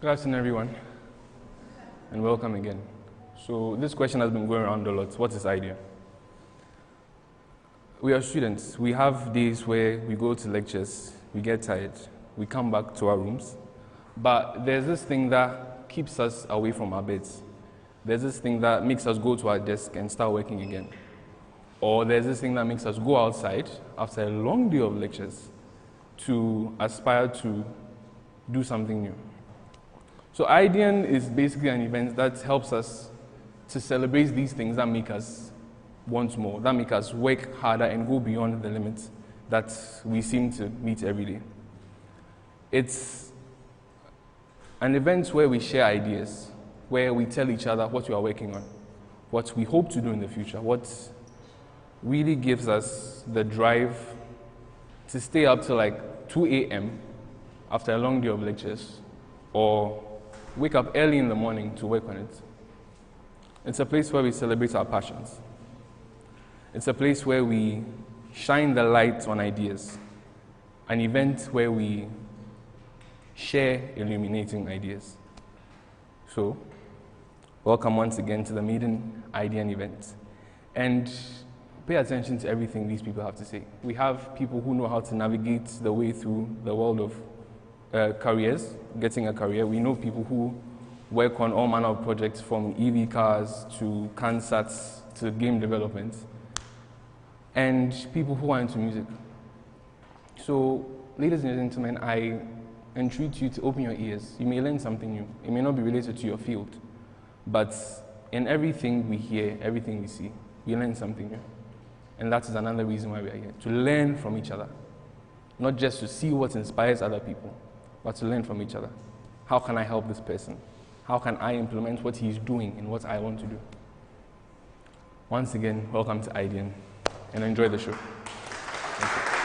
Good afternoon, everyone, and welcome again. So this question has been going around a lot. What is Ideon? We are students. We have days where we go to lectures, we get tired, we come back to our rooms, but there's this thing that keeps us away from our beds. There's this thing that makes us go to our desk and start working again. Or there's this thing that makes us go outside after a long day of lectures to aspire to do something new. So Ideon is basically an event that helps us to celebrate these things that make us want more, that make us work harder and go beyond the limits that we seem to meet every day. It's an event where we share ideas, where we tell each other what we are working on, what we hope to do in the future, what really gives us the drive to stay up till like 2 a.m. after a long day of lectures, or wake up early in the morning to work on it. It's a place where we celebrate our passions. It's a place where we shine the light on ideas, an event where we share illuminating ideas. So, welcome once again to the maiden Ideon event. And pay attention to everything these people have to say. We have people who know how to navigate the way through the world of careers, getting a career. We know people who work on all manner of projects, from EV cars to CANSATs to game development, and people who are into music. So, ladies and gentlemen, I entreat you to open your ears. You may learn something new. It may not be related to your field, but in everything we hear, everything we see, we learn something new. And that is another reason why we are here, to learn from each other. Not just to see what inspires other people, but to learn from each other. How can I help this person? How can I implement what he's doing in what I want to do? Once again, welcome to Ideon, and enjoy the show. Thank you.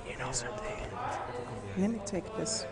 You know something. Let me take this.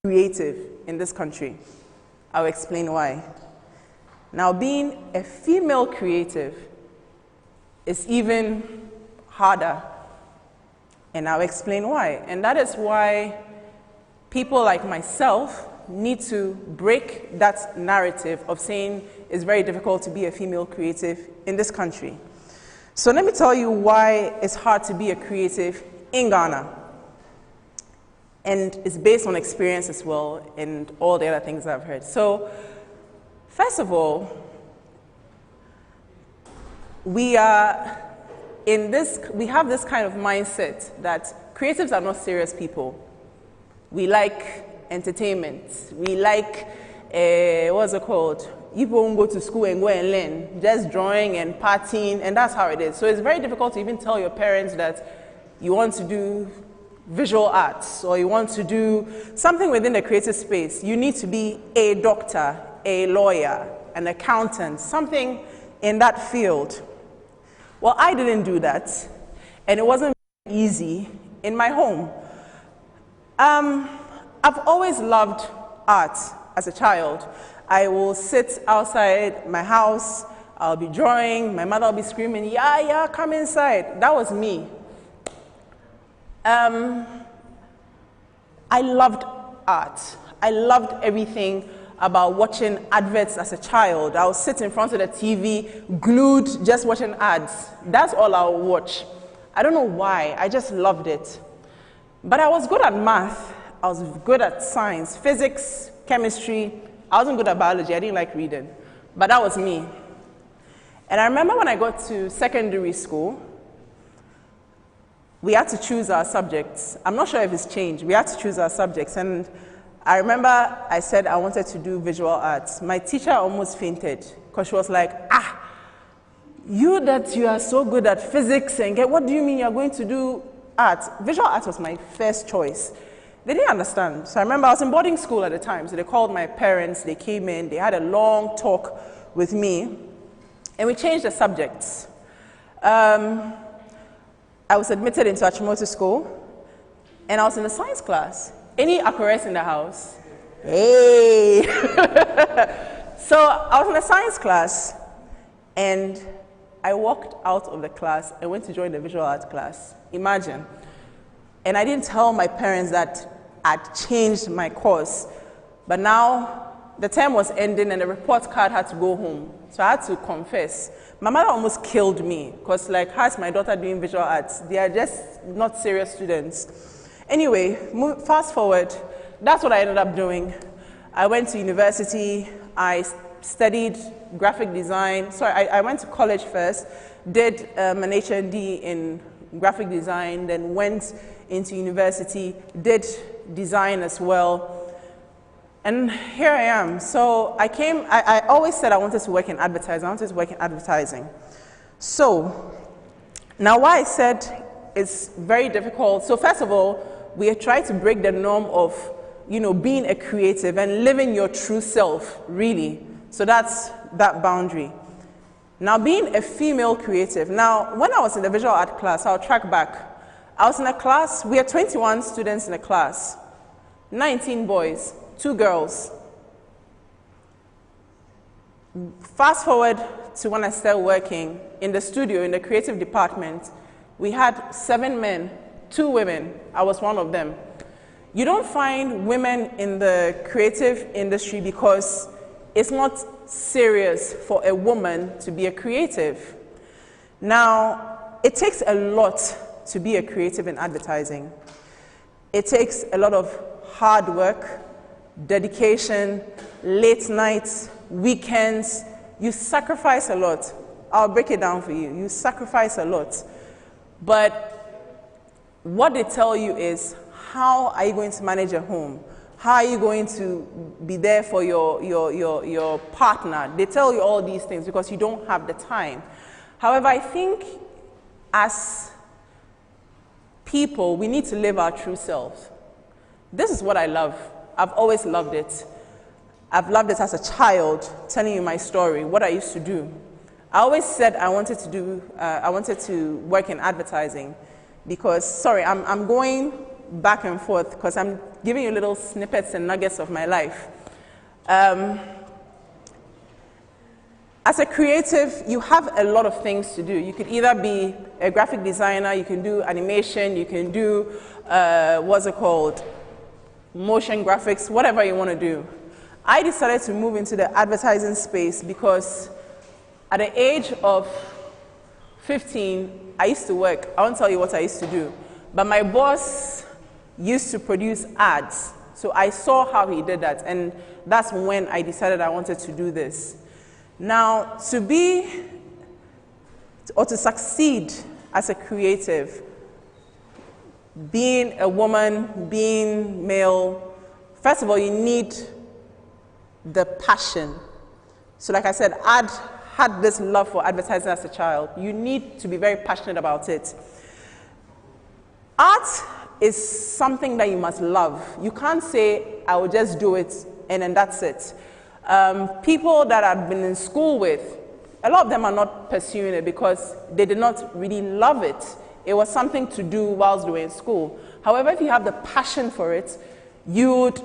creative in this country. I'll explain why. Now, being a female creative is even harder, and I'll explain why. And that is why people like myself need to break that narrative of saying it's very difficult to be a female creative in this country. So let me tell you why it's hard to be a creative in Ghana. And it's based on experience as well and all the other things I've heard. So, first of all, we have this kind of mindset that creatives are not serious people. We like entertainment. We like, what's it called? You won't go to school and go and learn, just drawing and partying, and that's how it is. So it's very difficult to even tell your parents that you want to do visual arts or you want to do something within the creative space. You need to be a doctor, a lawyer, an accountant, something in that field. Well, I didn't do that, and it wasn't easy in my home. I've always loved art as a child. I will sit outside my house, I'll be drawing, my mother will be screaming, yeah, yeah, come inside. That was me. I loved art. I loved everything about watching adverts as a child. I would sit in front of the TV, glued, just watching ads. That's all I would watch. I don't know why, I just loved it. But I was good at math, I was good at science, physics, chemistry. I wasn't good at biology, I didn't like reading. But that was me. And I remember when I got to secondary school, we had to choose our subjects. I'm not sure if it's changed. We had to choose our subjects. And I remember I said I wanted to do visual arts. My teacher almost fainted because she was like, you are so good at physics and what do you mean you're going to do art? Visual art was my first choice. They didn't understand. So I remember I was in boarding school at the time. So they called my parents, they came in, they had a long talk with me, and we changed the subjects. I was admitted into Achimota School, and I was in a science class. Any Akures in the house? Hey! So I was in a science class, and I walked out of the class and went to join the visual art class. Imagine. And I didn't tell my parents that I'd changed my course. But now the term was ending and the report card had to go home. So I had to confess. My mother almost killed me because how's my daughter doing visual arts? They are just not serious students. Anyway, fast forward, that's what I ended up doing. I went to university, I studied graphic design. I went to college first, did an HND in graphic design, then went into university, did design as well, and here I am. So I always said I wanted to work in advertising. So now why I said it's very difficult. So first of all, we try to break the norm of being a creative and living your true self, really. So that's that boundary. Now, being a female creative. Now, when I was in the visual art class, I'll track back. I was in a class, we had 21 students in a class, 19 boys, 2 girls. Fast forward to when I started working in the studio, in the creative department, we had 7 men, 2 women. I was one of them. You don't find women in the creative industry because it's not serious for a woman to be a creative. Now, it takes a lot to be a creative in advertising. It takes a lot of hard work, dedication, late nights, weekends. You sacrifice a lot. I'll break it down for you. You sacrifice a lot. But what they tell you is, how are you going to manage a home? How are you going to be there for your partner? They tell you all these things because you don't have the time. However, I think as people, we need to live our true selves. This is what I love. I've always loved it. I've loved it as a child, telling you my story, what I used to do. I always said I wanted to work in advertising because, sorry, I'm going back and forth because giving you little snippets and nuggets of my life. As a creative, you have a lot of things to do. You could either be a graphic designer, you can do animation, you can do, motion graphics, whatever you want to do. I decided to move into the advertising space because at the age of 15, I used to work. I won't tell you what I used to do. But my boss used to produce ads. So I saw how he did that. And that's when I decided I wanted to do this. Now, to succeed as a creative, being a woman, being male, first of all, you need the passion. So like I said, I had this love for advertising as a child. You need to be very passionate about it. Art is something that you must love. You can't say, I will just do it, and then that's it. People that I've been in school with, a lot of them are not pursuing it because they did not really love it. It was something to do whilst they were in school. However, if you have the passion for it, you would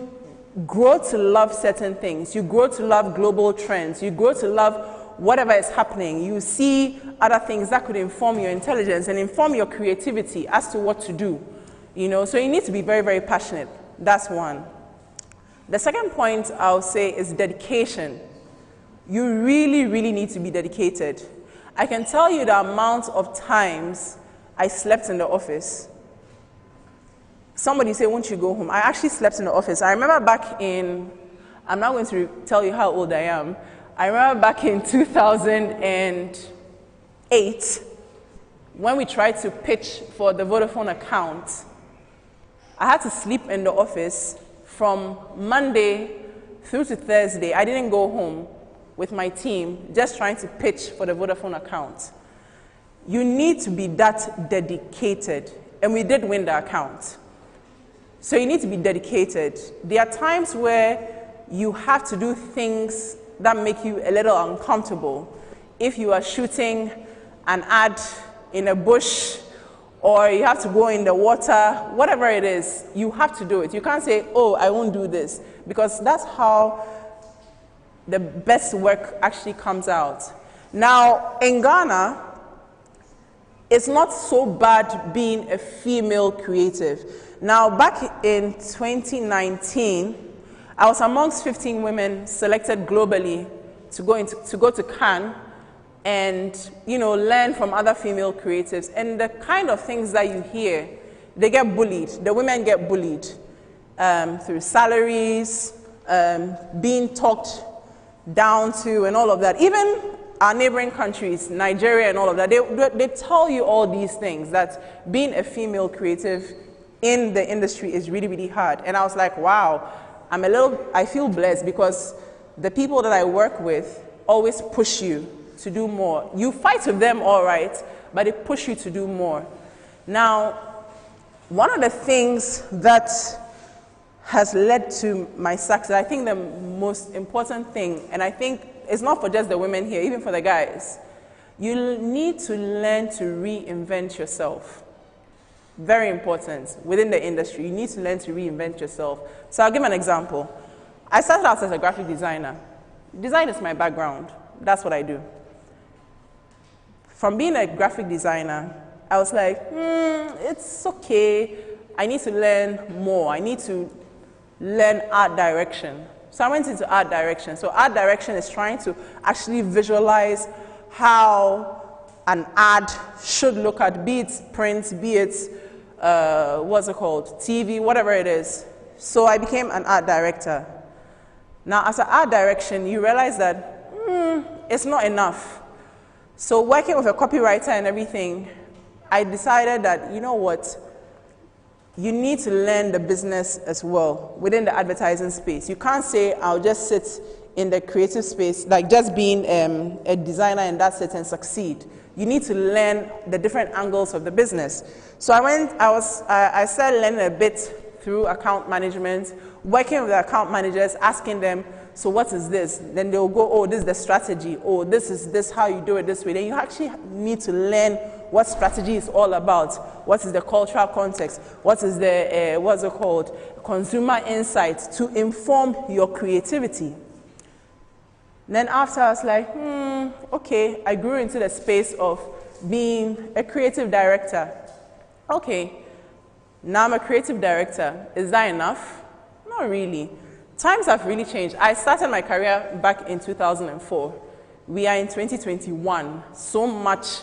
grow to love certain things. You grow to love global trends. You grow to love whatever is happening. You see other things that could inform your intelligence and inform your creativity as to what to do. So you need to be very, very passionate. That's one. The second point I'll say is dedication. You really, really need to be dedicated. I can tell you the amount of times I slept in the office. Somebody say, won't you go home? I actually slept in the office. I remember back in, I'm not going to tell you how old I am. I remember back in 2008, when we tried to pitch for the Vodafone account, I had to sleep in the office from Monday through to Thursday. I didn't go home with my team, just trying to pitch for the Vodafone account. You need to be that dedicated, and we did win the account. So you need to be dedicated. There are times where you have to do things that make you a little uncomfortable. If you are shooting an ad in a bush, or you have to go in the water, whatever it is, you have to do it. You can't say, oh, I won't do this, because that's how the best work actually comes out. Now, in Ghana, it's not so bad being a female creative. Now, back in 2019, I was amongst 15 women selected globally to go to Cannes and learn from other female creatives. And the kind of things that you hear, they get bullied. The women get bullied through salaries, being talked down to, and all of that. Even our neighboring countries, Nigeria and all of that, they tell you all these things, that being a female creative in the industry is really, really hard. And I was like, wow, I feel blessed, because the people that I work with always push you to do more. You fight with them, all right, but they push you to do more. Now, one of the things that has led to my success, I think the most important thing, and I think it's not for just the women here, even for the guys, you need to learn to reinvent yourself. Very important. Within the industry, you need to learn to reinvent yourself. So I'll give an example. I started out as a graphic designer. Design is my background. That's what I do. From being a graphic designer, I was like, it's okay. I need to learn more. I need to learn art direction. So I went into art direction. So art direction is trying to actually visualize how an ad should look at, be it print, be it, TV, whatever it is. So I became an art director. Now, as an art direction, you realize that it's not enough. So working with a copywriter and everything, I decided that, you know what, you need to learn the business as well within the advertising space. You can't say, I'll just sit in the creative space, like just being a designer and that's it and succeed. You need to learn the different angles of the business. So I started learning a bit through account management, working with the account managers, asking them, so what is this? Then they'll go, oh, this is the strategy. Oh, this is this how you do it this way. Then you actually need to learn what strategy is all about. What is the cultural context? What is the, what's it called? Consumer insight to inform your creativity. Then after I was like, okay, I grew into the space of being a creative director. Okay, now I'm a creative director. Is that enough? Not really. Times have really changed. I started my career back in 2004. We are in 2021. So much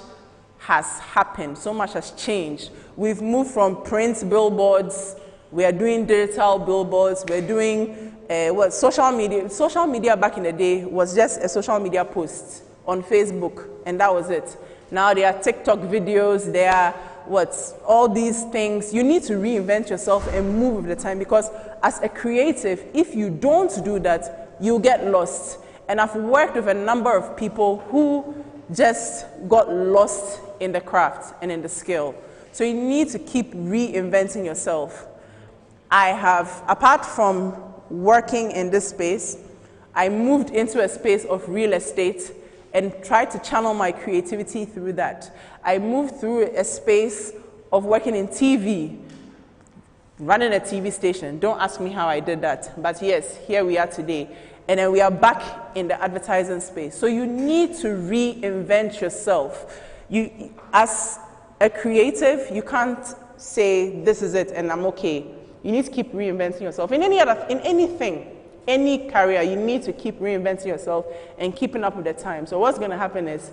has happened. So much has changed. We've moved from print billboards. We are doing digital billboards. We're doing social media. Social media back in the day was just a social media post on Facebook, and that was it. Now there are TikTok videos. There are all these things. You need to reinvent yourself and move with the time, because as a creative, if you don't do that, you'll get lost. And I've worked with a number of people who just got lost in the craft and in the skill. So you need to keep reinventing yourself. I have, apart from working in this space, I moved into a space of real estate and tried to channel my creativity through that. I moved through a space of working in TV, running a TV station. Don't ask me how I did that, but yes, here we are today. And then we are back in the advertising space. So you need to reinvent yourself. You, as a creative, you can't say, this is it and I'm okay. You need to keep reinventing yourself. In anything, any career, you need to keep reinventing yourself and keeping up with the time. So what's going to happen is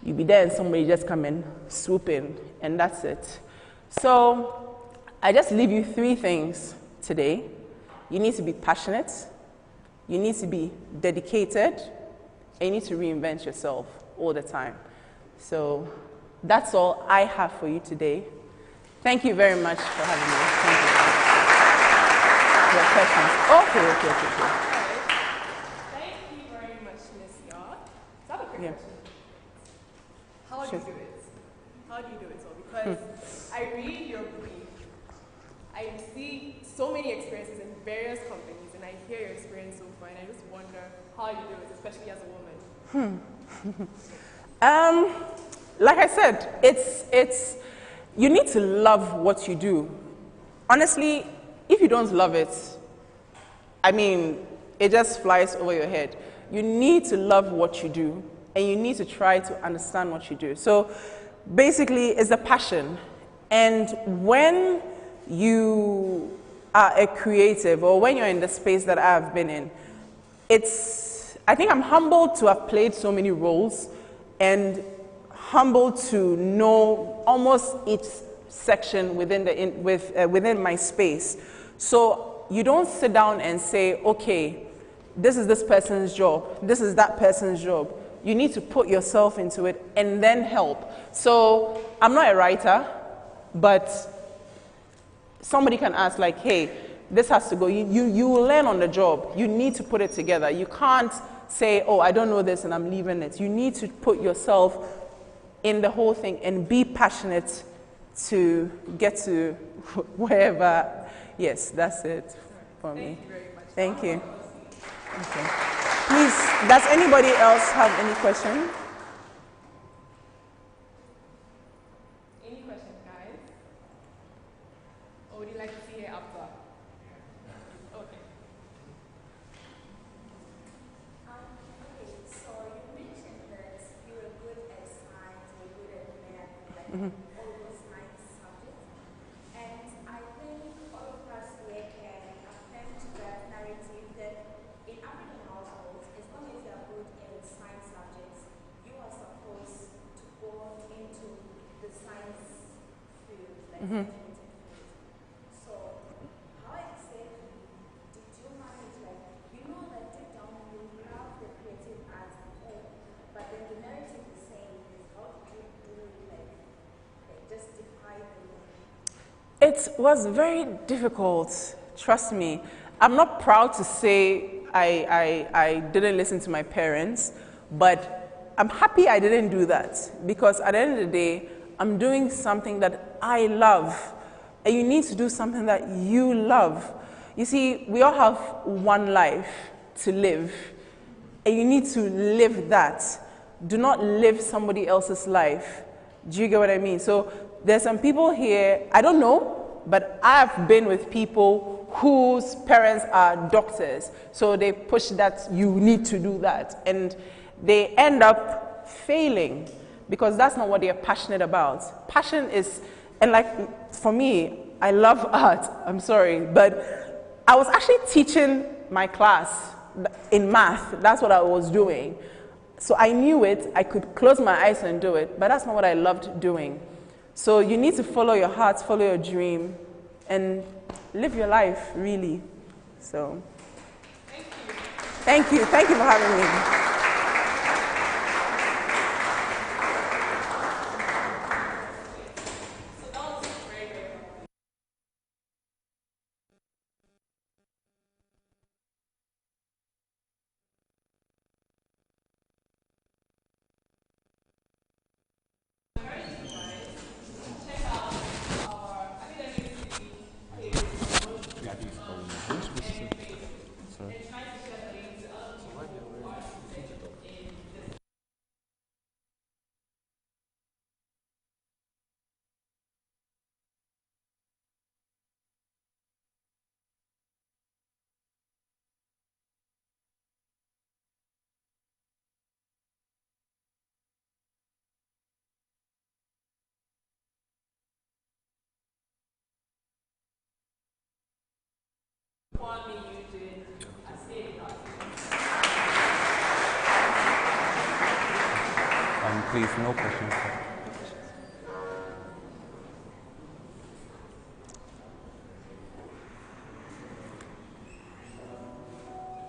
you'll be there and somebody just come and swoop in, and that's it. So I just leave you 3 things today. You need to be passionate, you need to be dedicated, and you need to reinvent yourself all the time. So that's all I have for you today. Thank you very much for having me. Thank you. Your questions. Okay. Thank you very much, Miss Yard. So I have a quick question. How do you do it? How do you do it? So because I read your brief, I see so many experiences in various companies, and I hear your experience so far, and I just wonder how you do it, especially as a woman. Like I said, it's you need to love what you do. Honestly, if you don't love it, I mean, it just flies over your head. You need to love what you do, and you need to try to understand what you do. So basically, it's a passion. And when you are a creative, or when you're in the space that I've been in, I think I'm humbled to have played so many roles, and humbled to know almost each section within my space. So you don't sit down and say, okay, this is this person's job, this is that person's job. You need to put yourself into it and then help. So I'm not a writer, but somebody can ask like, hey, this has to go. You will learn on the job. You need to put it together. You can't say, oh, I don't know this and I'm leaving it. You need to put yourself in the whole thing and be passionate to get to wherever. Yes, that's it for me. Thank you very much. Thank you. Okay. Please, does anybody else have any question? Any questions, guys? Or would you like to see it after? Okay. Okay, so you mentioned that you were good at science, you were good at math, all those nice subjects. And I think all of us here can affirm to that narrative that in African households, as long as you are good in science subjects, you are supposed to go into the science field, like scientific field. So how exactly did you manage, like, you know that deep down you love the creative arts and all, but then the narrative is saying this, how did you do it, like justify the It was very difficult, trust me. I'm not proud to say I didn't listen to my parents, but I'm happy I didn't do that, because at the end of the day, I'm doing something that I love, and you need to do something that you love. You see, we all have one life to live. And you need to live that. Do not live somebody else's life. Do you get what I mean? So there's some people here, I don't know, but I've been with people whose parents are doctors. So they push that you need to do that. And they end up failing because that's not what they're passionate about. Passion is, and like for me, I love art, I'm sorry, but I was actually teaching my class in math. That's what I was doing. So I knew it, I could close my eyes and do it, but that's not what I loved doing. So you need to follow your heart, follow your dream, and live your life, really. So, thank you for having me. Please, no questions.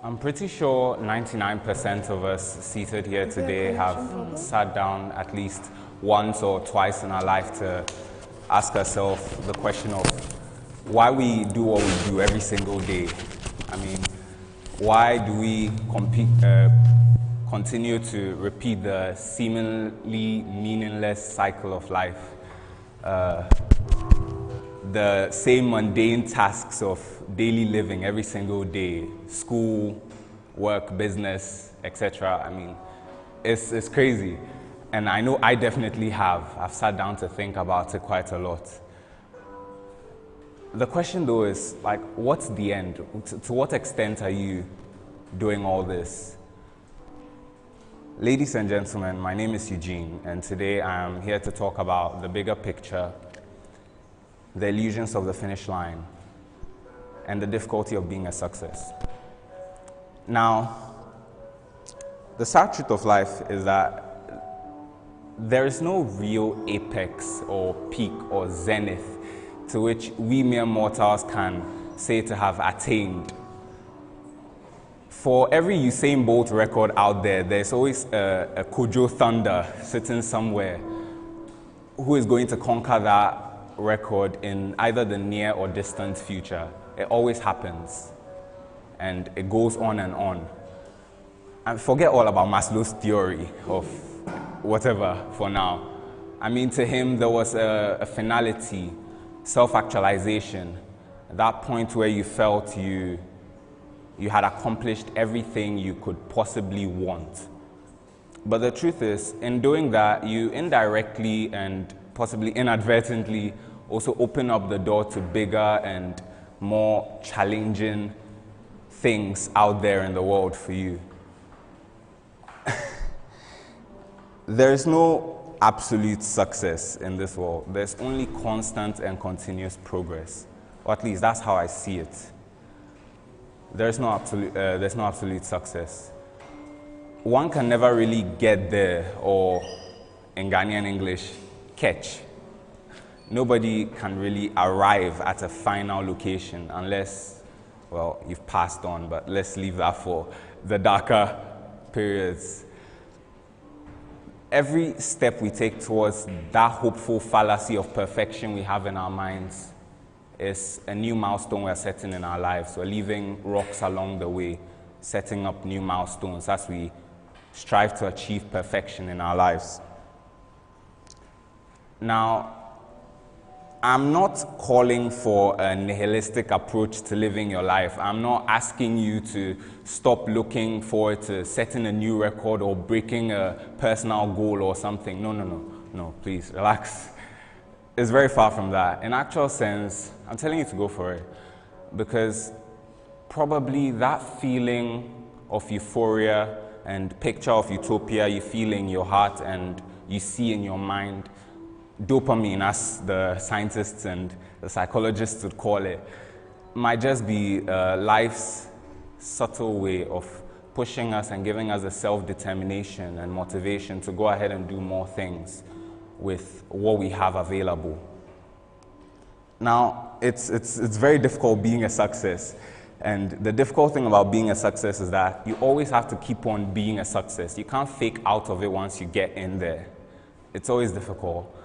I'm pretty sure 99% of us seated here today have sat down at least once or twice in our life to ask ourselves the question of why we do what we do every single day. I mean, why do we continue to repeat the seemingly meaningless cycle of life? The same mundane tasks of daily living every single day, school, work, business, etc. I mean, it's crazy. And I know I definitely have. I've sat down to think about it quite a lot. The question though is, like, what's the end? To what extent are you doing all this? Ladies and gentlemen, my name is Eugene, and today I am here to talk about the bigger picture, the illusions of the finish line, and the difficulty of being a success. Now, the sad truth of life is that there is no real apex or peak or zenith to which we mere mortals can say to have attained. For every Usain Bolt record out there, there's always a Kojo Thunder sitting somewhere who is going to conquer that record in either the near or distant future. It always happens, and it goes on and on. And forget all about Maslow's theory of whatever for now. I mean, to him, there was a finality, self-actualization, that point where you felt you had accomplished everything you could possibly want. But the truth is, in doing that, you indirectly and possibly inadvertently also open up the door to bigger and more challenging things out there in the world for you. There is no absolute success in this world. There's only constant and continuous progress. Or at least that's how I see it. There's no absolute success. One can never really get there, or in Ghanaian English, catch. Nobody can really arrive at a final location unless, well, you've passed on, but let's leave that for the darker periods. Every step we take towards that hopeful fallacy of perfection we have in our minds is a new milestone we're setting in our lives. We're leaving rocks along the way, setting up new milestones as we strive to achieve perfection in our lives. Now, I'm not calling for a nihilistic approach to living your life. I'm not asking you to stop looking forward to setting a new record or breaking a personal goal or something. No, please, relax. It's very far from that. In actual sense, I'm telling you to go for it, because probably that feeling of euphoria and picture of utopia you feel in your heart and you see in your mind, dopamine, as the scientists and the psychologists would call it, might just be life's subtle way of pushing us and giving us a self-determination and motivation to go ahead and do more things with what we have available. Now, it's very difficult being a success. And the difficult thing about being a success is that you always have to keep on being a success. You can't fake out of it once you get in there. It's always difficult.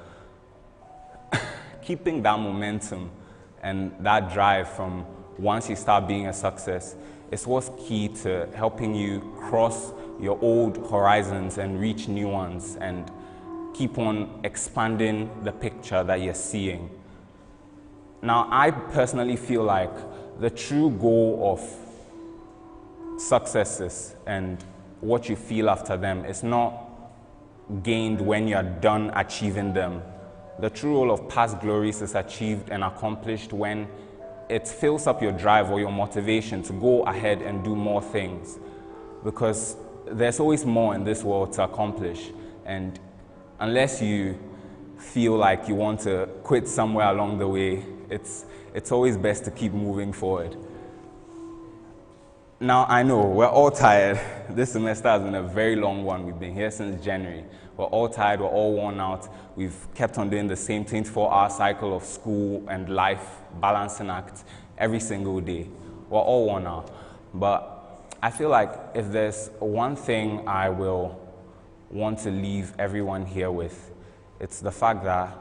Keeping that momentum and that drive from once you start being a success is what's key to helping you cross your old horizons and reach new ones and keep on expanding the picture that you're seeing. Now, I personally feel like the true goal of successes and what you feel after them is not gained when you're done achieving them. The true role of past glories is achieved and accomplished when it fills up your drive or your motivation to go ahead and do more things. Because there's always more in this world to accomplish. And unless you feel like you want to quit somewhere along the way, it's always best to keep moving forward. Now, I know we're all tired. This semester has been a very long one. We've been here since January. We're all tired, we're all worn out. We've kept on doing the same 24-hour cycle of school and life, balancing act every single day. We're all worn out. But I feel like if there's one thing I will want to leave everyone here with, it's the fact that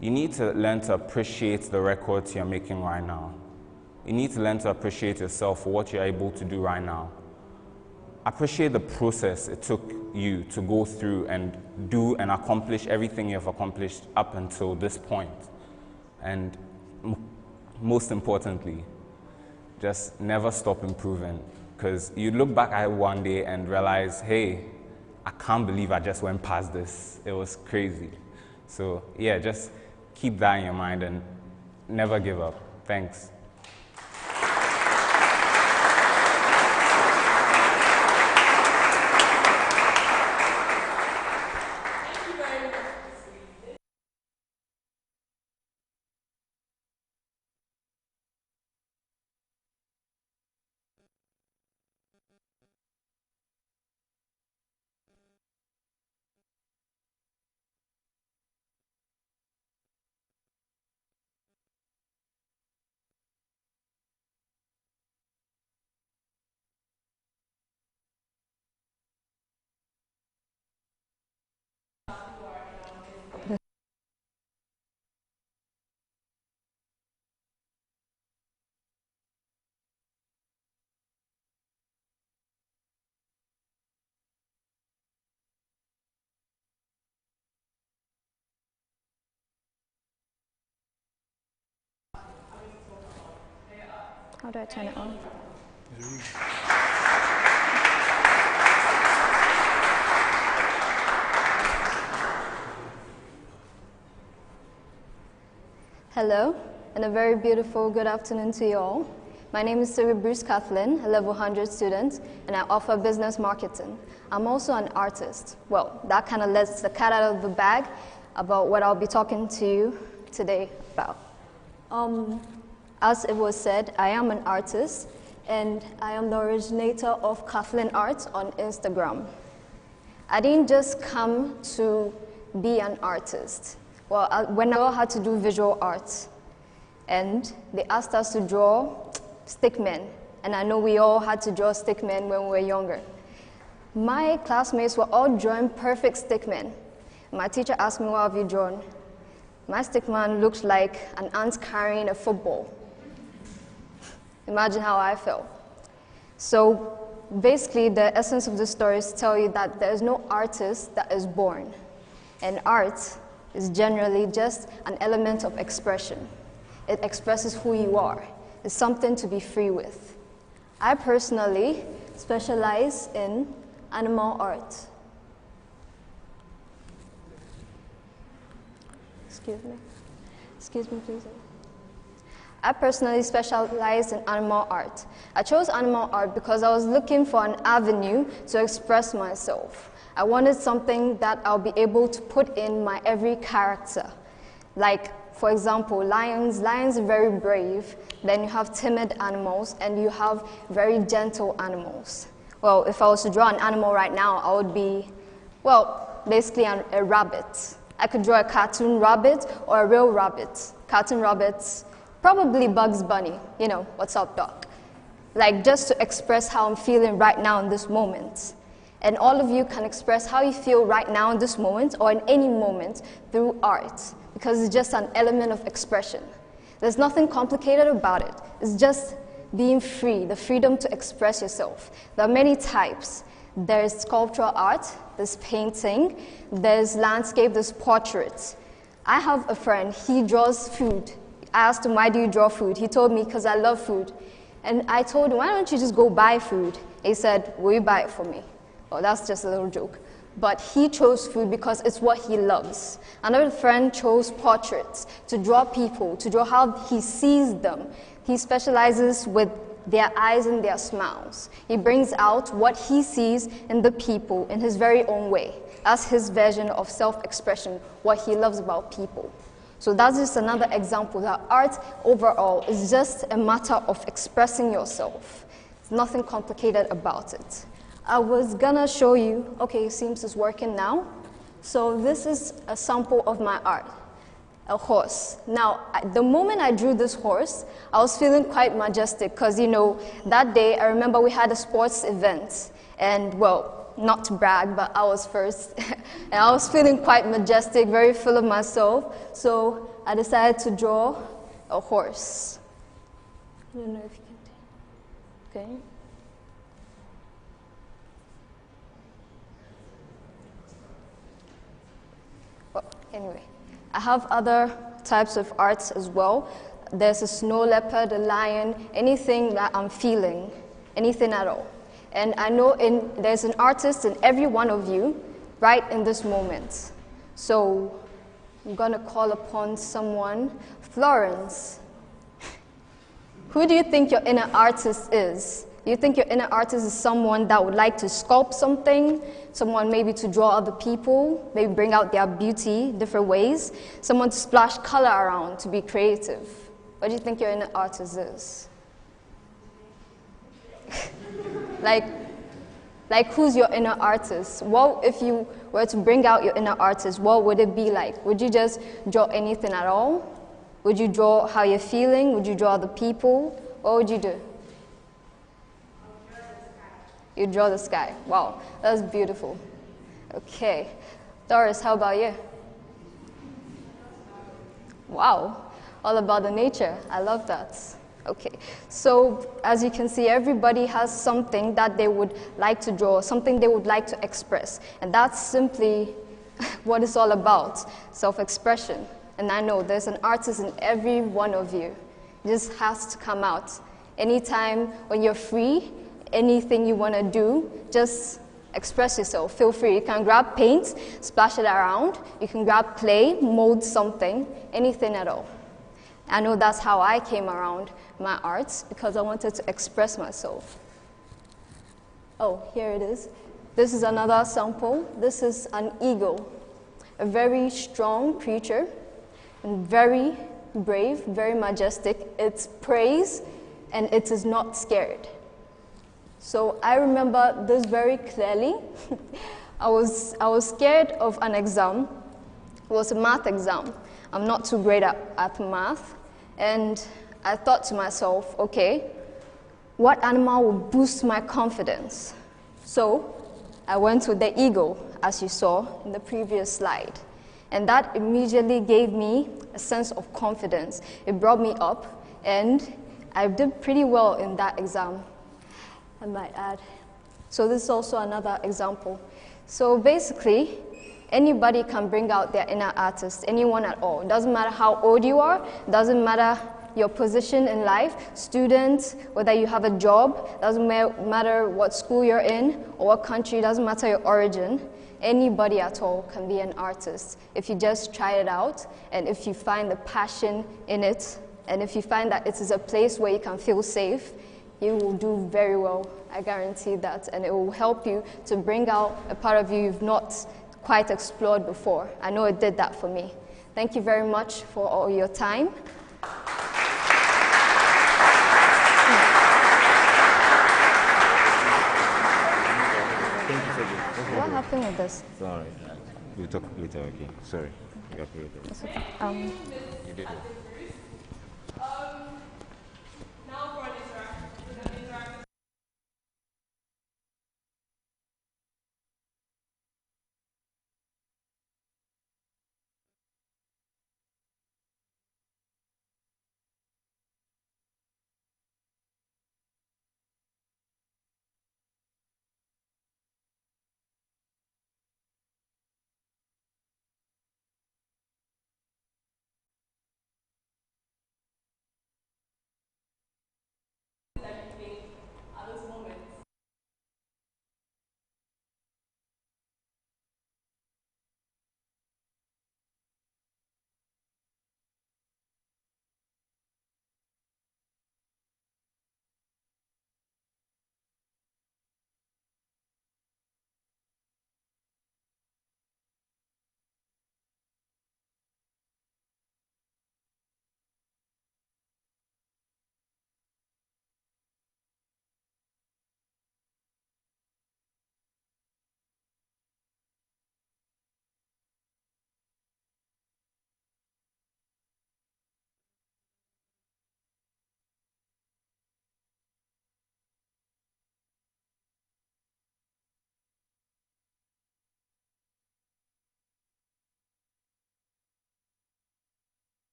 you need to learn to appreciate the records you're making right now. You need to learn to appreciate yourself for what you're able to do right now. Appreciate the process it took you to go through and do and accomplish everything you've accomplished up until this point. And most importantly, just never stop improving, because you look back at it one day and realize, hey, I can't believe I just went past this. It was crazy. So yeah, just keep that in your mind and never give up. Thanks. How do I turn it on? Hello, and a very beautiful good afternoon to you all. My name is Siri Bruce Kathleen, a level 100 student, and I offer business marketing. I'm also an artist. Well, that kind of lets the cat out of the bag about what I'll be talking to you today about. As it was said, I am an artist, and I am the originator of Kathleen Art on Instagram. I didn't just come to be an artist. Well, when I had to do visual arts, and they asked us to draw stickmen, and I know we all had to draw stickmen when we were younger. My classmates were all drawing perfect stickmen. My teacher asked me, what have you drawn? My stickman looked like an ant carrying a football. Imagine how I felt. So basically, the essence of the stories tell you that there is no artist that is born. And art is generally just an element of expression. It expresses who you are. It's something to be free with. I personally specialize in animal art. Excuse me, please. I personally specialize in animal art. I chose animal art because I was looking for an avenue to express myself. I wanted something that I'll be able to put in my every character. Like, for example, lions. Lions are very brave. Then you have timid animals, and you have very gentle animals. Well, if I was to draw an animal right now, I would be, well, basically a rabbit. I could draw a cartoon rabbit or a real rabbit. Cartoon rabbits, probably Bugs Bunny. You know, what's up, Doc? Like, just to express how I'm feeling right now in this moment. And all of you can express how you feel right now in this moment or in any moment through art, because it's just an element of expression. There's nothing complicated about it. It's just being free, the freedom to express yourself. There are many types. There's sculptural art, there's painting, there's landscape, there's portraits. I have a friend, he draws food. I asked him, why do you draw food? He told me, because I love food. And I told him, why don't you just go buy food? He said, will you buy it for me? Well, that's just a little joke. But he chose food because it's what he loves. Another friend chose portraits, to draw people, to draw how he sees them. He specializes with their eyes and their smiles. He brings out what he sees in the people in his very own way. That's his version of self-expression, what he loves about people. So that's just another example that art overall is just a matter of expressing yourself. There's nothing complicated about it. I was gonna show you, okay, it seems it's working now. So this is a sample of my art, a horse. Now, the moment I drew this horse, I was feeling quite majestic because, you know, that day I remember we had a sports event and, well, not to brag, but I was first. And I was feeling quite majestic, very full of myself. So I decided to draw a horse. I don't know if you can, okay. Anyway, I have other types of arts as well. There's a snow leopard, a lion, anything that I'm feeling, anything at all. And I know there's an artist in every one of you right in this moment. So I'm going to call upon someone. Florence, who do you think your inner artist is? Do you think your inner artist is someone that would like to sculpt something, someone maybe to draw other people, maybe bring out their beauty different ways, someone to splash color around, to be creative? What do you think your inner artist is? like who's your inner artist? What, if you were to bring out your inner artist, what would it be like? Would you just draw anything at all? Would you draw how you're feeling? Would you draw other people? What would you do? You draw the sky. Wow, that's beautiful. Okay. Doris, how about you? Wow, all about the nature. I love that. Okay, so as you can see, everybody has something that they would like to draw, something they would like to express. And that's simply what it's all about, self-expression. And I know there's an artist in every one of you. It just has to come out. Anytime when you're free, anything you want to do, just express yourself. Feel free. You can grab paint, splash it around. You can grab clay, mold something, anything at all. I know that's how I came around my arts, because I wanted to express myself. Oh, here it is. This is another sample. This is an eagle, a very strong creature, and very brave, very majestic. It preys, and it is not scared. So I remember this very clearly. I was scared of an exam. It was a math exam. I'm not too great at math. And I thought to myself, okay, what animal will boost my confidence? So I went with the eagle, as you saw in the previous slide. And that immediately gave me a sense of confidence. It brought me up, and I did pretty well in that exam, I might add. So this is also another example. So basically, Anybody can bring out their inner artist, anyone at all. It doesn't matter how old you are, doesn't matter your position in life, student, whether you have a job, doesn't matter what school you're in or what country, doesn't matter your origin. Anybody at all can be an artist if you just try it out, and if you find the passion in it, and if you find that it is a place where you can feel safe, you will do very well. I guarantee that, and it will help you to bring out a part of you you've not quite explored before. I know it did that for me. Thank you very much for all your time. What happened with this? Sorry. We'll talk later, okay? Sorry. You have to later. It's okay. You did it. Now for an interaction.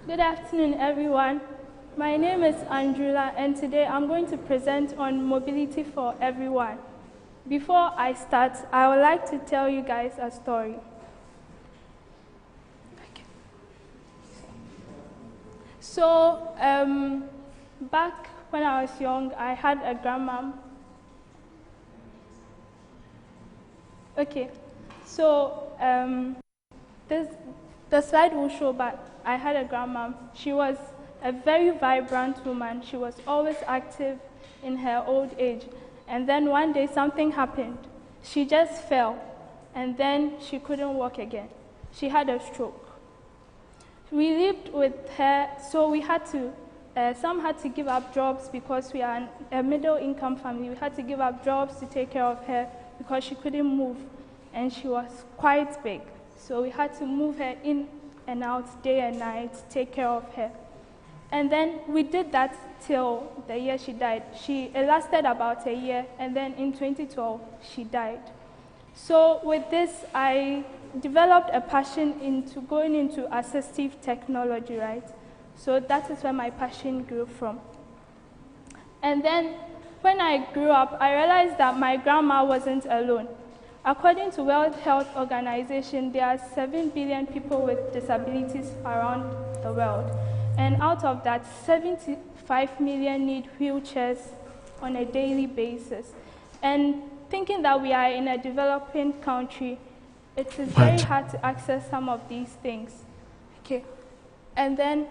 Good afternoon, everyone. My name is Andrula, and today I'm going to present on mobility for everyone. Before I start, I would like to tell you guys a story. So, back when I was young, I had a grandmom. Okay, so the slide will show, but I had a grandmom. She was a very vibrant woman. She was always active in her old age. And then one day something happened. She just fell, and then she couldn't walk again. She had a stroke. We lived with her, so we had to, some had to give up jobs because we are a middle-income family. We had to give up jobs to take care of her because she couldn't move, and she was quite big. So we had to move her in and out day and night, take care of her. And then we did that till the year she died. It lasted about a year, and then in 2012, she died. So with this, I developed a passion into going into assistive technology, right? So that is where my passion grew from. And then when I grew up, I realized that my grandma wasn't alone. According to World Health Organization, there are 7 billion people with disabilities around the world. And out of that, 75 million need wheelchairs on a daily basis. And thinking that we are in a developing country, it is very hard to access some of these things. Okay. And then,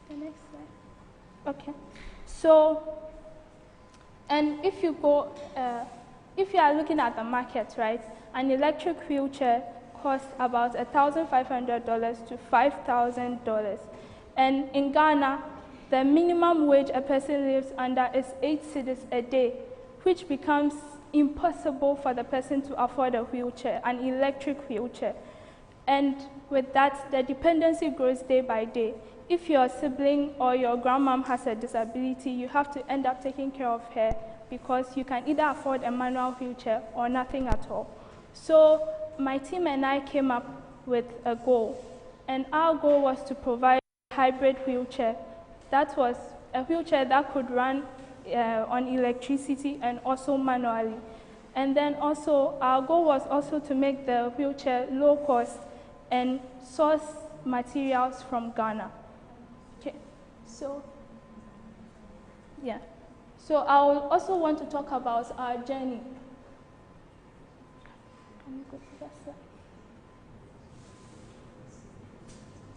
the next slide. Okay. So, and if you go, if you are looking at the market, right, an electric wheelchair costs about $1,500 to $5,000. And in Ghana, the minimum wage a person lives under is 8 cedis a day, which becomes impossible for the person to afford a wheelchair, an electric wheelchair. And with that, the dependency grows day by day. If your sibling or your grandmom has a disability, you have to end up taking care of her because you can either afford a manual wheelchair or nothing at all. So my team and I came up with a goal, and our goal was to provide a hybrid wheelchair. That was a wheelchair that could run on electricity and also manually. And then also, our goal was also to make the wheelchair low cost and source materials from Ghana. Okay, so, yeah. So I will also want to talk about our journey. Can you go to that slide?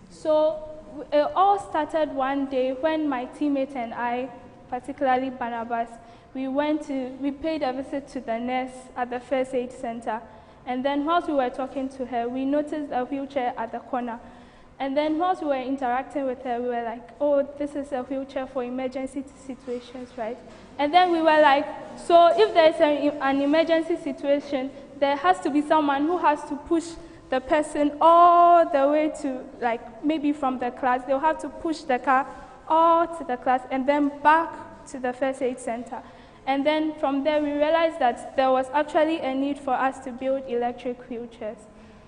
So it all started one day when my teammate and I, particularly Barnabas, we paid a visit to the nurse at the first aid center. And then whilst we were talking to her, we noticed a wheelchair at the corner. And then whilst we were interacting with her, we were like, oh, this is a wheelchair for emergency situations, right? And then we were like, so if there's an emergency situation, there has to be someone who has to push the person all the way to, like, maybe from the class. They'll have to push the car all to the class and then back to the first aid center. And then from there, we realized that there was actually a need for us to build electric wheelchairs.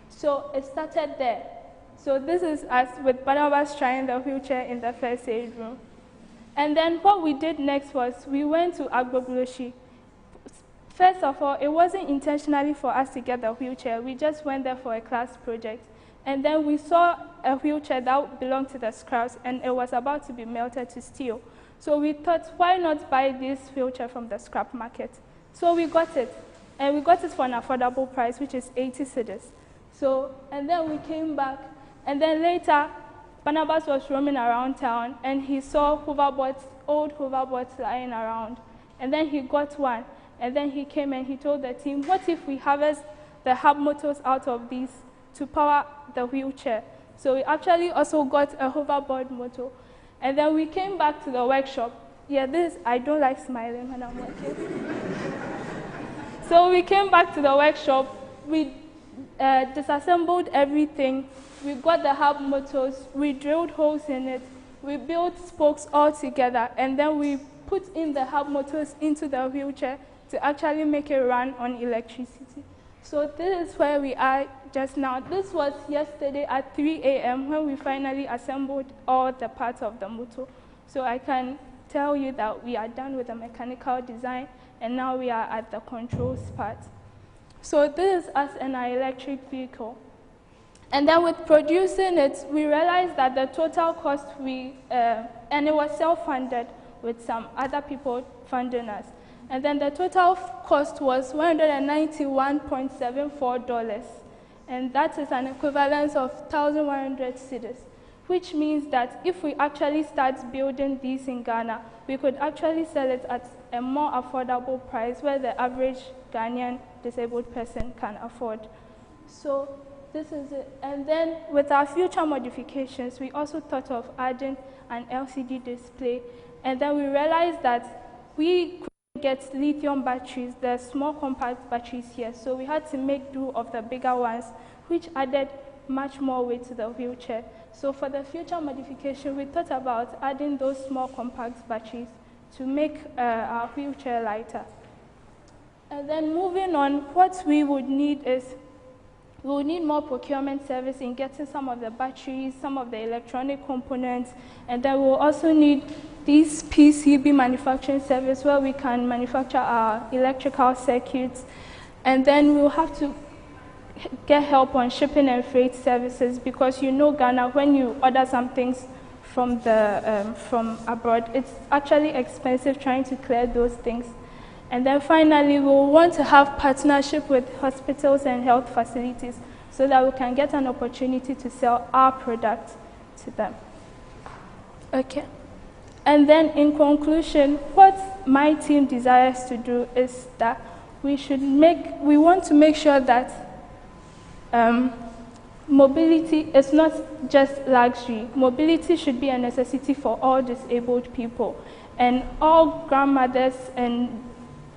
So it started there. So this is us with Barnabas trying the wheelchair in the first aid room. And then what we did next was we went to Agbogloshi. First of all, it wasn't intentionally for us to get the wheelchair. We just went there for a class project. And then we saw a wheelchair that belonged to the scraps, and it was about to be melted to steel. So we thought, why not buy this wheelchair from the scrap market? So we got it. And we got it for an affordable price, which is 80 cedis. So, and then we came back. And then later, Barnabas was roaming around town, and he saw old hoverboards lying around. And then he got one. And then he came and he told the team, what if we harvest the hub motors out of these to power the wheelchair? So we actually also got a hoverboard motor. And then we came back to the workshop. Yeah, I don't like smiling when I'm working. So we came back to the workshop. We disassembled everything. We got the hub motors. We drilled holes in it. We built spokes all together. And then we put in the hub motors into the wheelchair to actually make it run on electricity. So this is where we are just now. This was yesterday at 3 a.m. when we finally assembled all the parts of the motor. So I can tell you that we are done with the mechanical design, and now we are at the controls part. So this is us in our electric vehicle. And then with producing it, we realized that the total cost and it was self-funded with some other people funding us. And then the total cost was $191.74. And that is an equivalent of 1,100 cedis, which means that if we actually start building these in Ghana, we could actually sell it at a more affordable price where the average Ghanaian disabled person can afford. So this is it. And then with our future modifications, we also thought of adding an LCD display. And then we realized that we could get lithium batteries, the small compact batteries here. So we had to make do of the bigger ones, which added much more weight to the wheelchair. So for the future modification, we thought about adding those small compact batteries to make our wheelchair lighter. And then moving on, what we would need is we will need more procurement service in getting some of the batteries, some of the electronic components, and then we'll also need this PCB manufacturing service where we can manufacture our electrical circuits. And then we'll have to get help on shipping and freight services, because you know Ghana, when you order some things from abroad, it's actually expensive trying to clear those things. And then finally, we'll want to have partnership with hospitals and health facilities so that we can get an opportunity to sell our product to them. Okay. And then in conclusion, what my team desires to do is that we want to make sure that mobility is not just luxury. Mobility should be a necessity for all disabled people. And all grandmothers and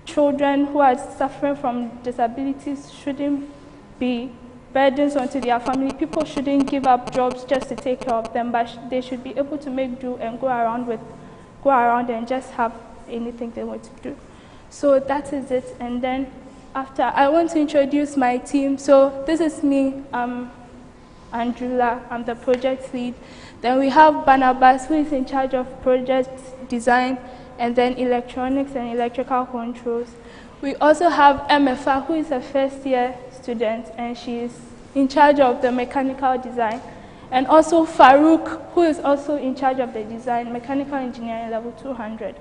children who are suffering from disabilities shouldn't be burdens onto their family. People shouldn't give up jobs just to take care of them, but they should be able to make do and go around and just have anything they want to do. So that is it. And then after, I want to introduce my team. So this is me, Andrula, I'm the project lead. Then we have Barnabas, who is in charge of project design, and then electronics and electrical controls. We also have MFA, who is a first-year student, and she is in charge of the mechanical design. And also Farouk, who is also in charge of the design, mechanical engineering level 200.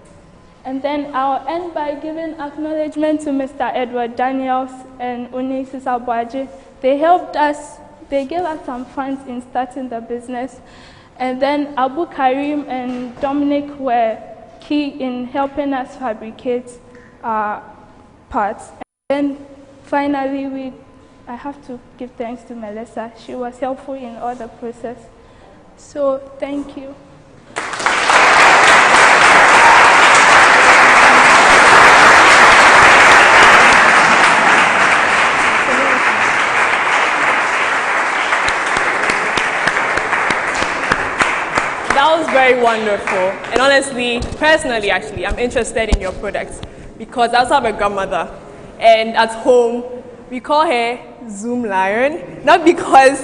And then I'll end by giving acknowledgement to Mr. Edward Daniels and Uni Sisabwaji. They helped us, they gave us some funds in starting the business. And then Abu Karim and Dominic were key in helping us fabricate our parts. And then finally, I have to give thanks to Melissa. She was helpful in all the process. So thank you. That was very wonderful. And honestly, personally, actually, I'm interested in your products because I also have a grandmother. And at home, we call her Zoom Lion, not because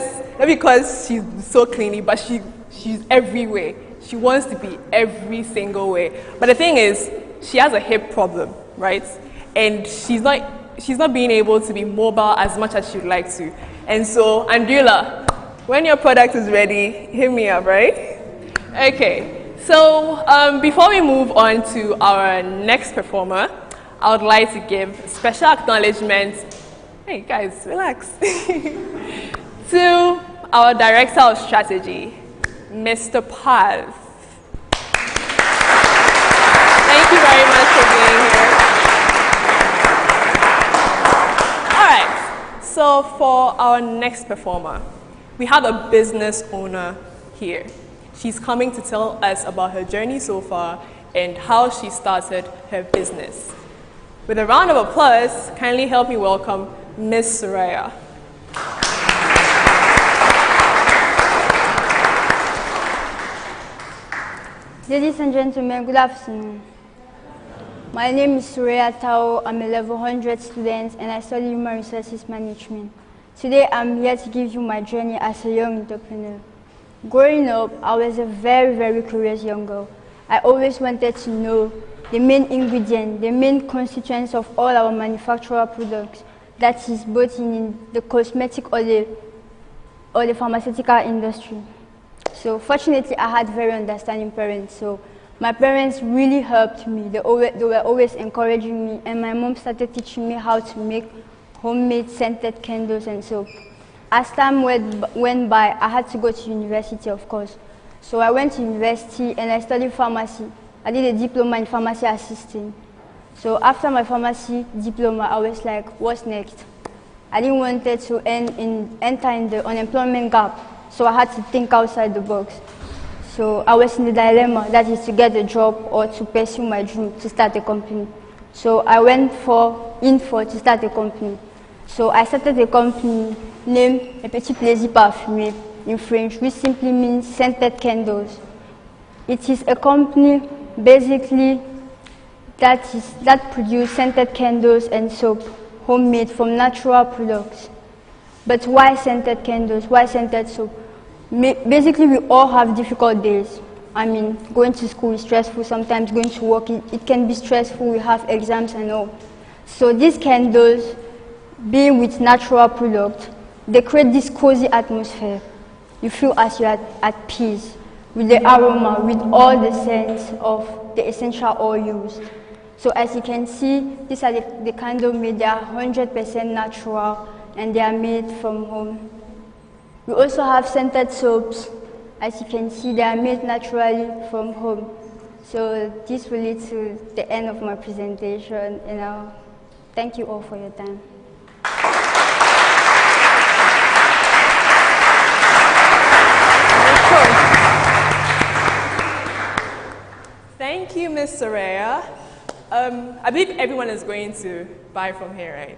she's so cleanly, but she's everywhere. She wants to be every single way. But the thing is, she has a hip problem, right? And she's not being able to be mobile as much as she'd like to. And so, Andrula, when your product is ready, hit me up, right? Okay, so before we move on to our next performer, I would like to give special acknowledgement, hey guys, relax, to our Director of Strategy, Mr. Paz. Thank you very much for being here. All right, so for our next performer, we have a business owner here. She's coming to tell us about her journey so far and how she started her business. With a round of applause, kindly help me welcome Ms. Soraya. Ladies and gentlemen, good afternoon. My name is Soraya Tao. I'm a level 100 student and I study human resources management. Today I'm here to give you my journey as a young entrepreneur. Growing up, I was a very, very curious young girl. I always wanted to know the main ingredient, the main constituents of all our manufacturer products, that is both in the cosmetic or the pharmaceutical industry. So fortunately, I had very understanding parents. So my parents really helped me. They were always encouraging me, and my mom started teaching me how to make homemade scented candles and soap. As time went by, I had to go to university, of course. So I went to university and I studied pharmacy. I did a diploma in pharmacy assisting. So after my pharmacy diploma, I was like, what's next? I didn't want to enter in the unemployment gap, so I had to think outside the box. So I was in the dilemma, that is to get a job or to pursue my dream to start a company. So I went to start a company. So I started a company named Le Petit Plaisir Parfumé in French, which simply means scented candles. It is a company basically that produces scented candles and soap, homemade from natural products. But why scented candles? Why scented soap? Basically, we all have difficult days. I mean, going to school is stressful, sometimes going to work, it can be stressful, we have exams and all. So these candles, being with natural products, they create this cozy atmosphere. You feel as you're at peace with the aroma, with all the scents of the essential oil used. So as you can see, these are the candles made. They are 100% natural and they are made from home. We also have scented soaps. As you can see, they are made naturally from home. So this will lead to the end of my presentation, and I'll thank you all for your time. Miss Soraya. I believe everyone is going to buy from here, right?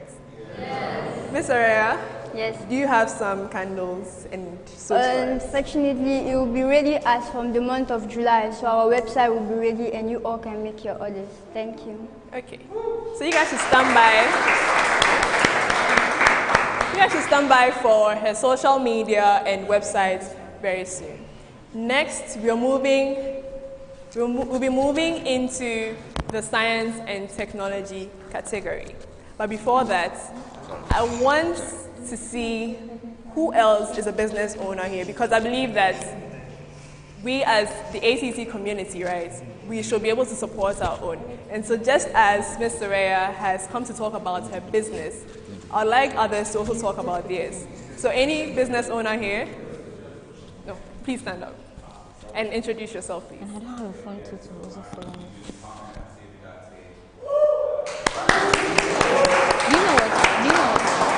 Yes. Miss Soraya? Yes. Do you have some candles and soaps for us? Unfortunately, it will be ready as from the month of July, so our website will be ready and you all can make your orders. Thank you. Okay. So you guys should stand by. You guys should stand by for her social media and website very soon. Next, we'll be moving into the science and technology category. But before that, I want to see who else is a business owner here, because I believe that we as the ACT community, right, we should be able to support our own. And so just as Ms. Soraya has come to talk about her business, I'd like others to also talk about theirs. So any business owner here? No, please stand up and introduce yourself, please. And I don't have a phone to also follow me. Do you know what?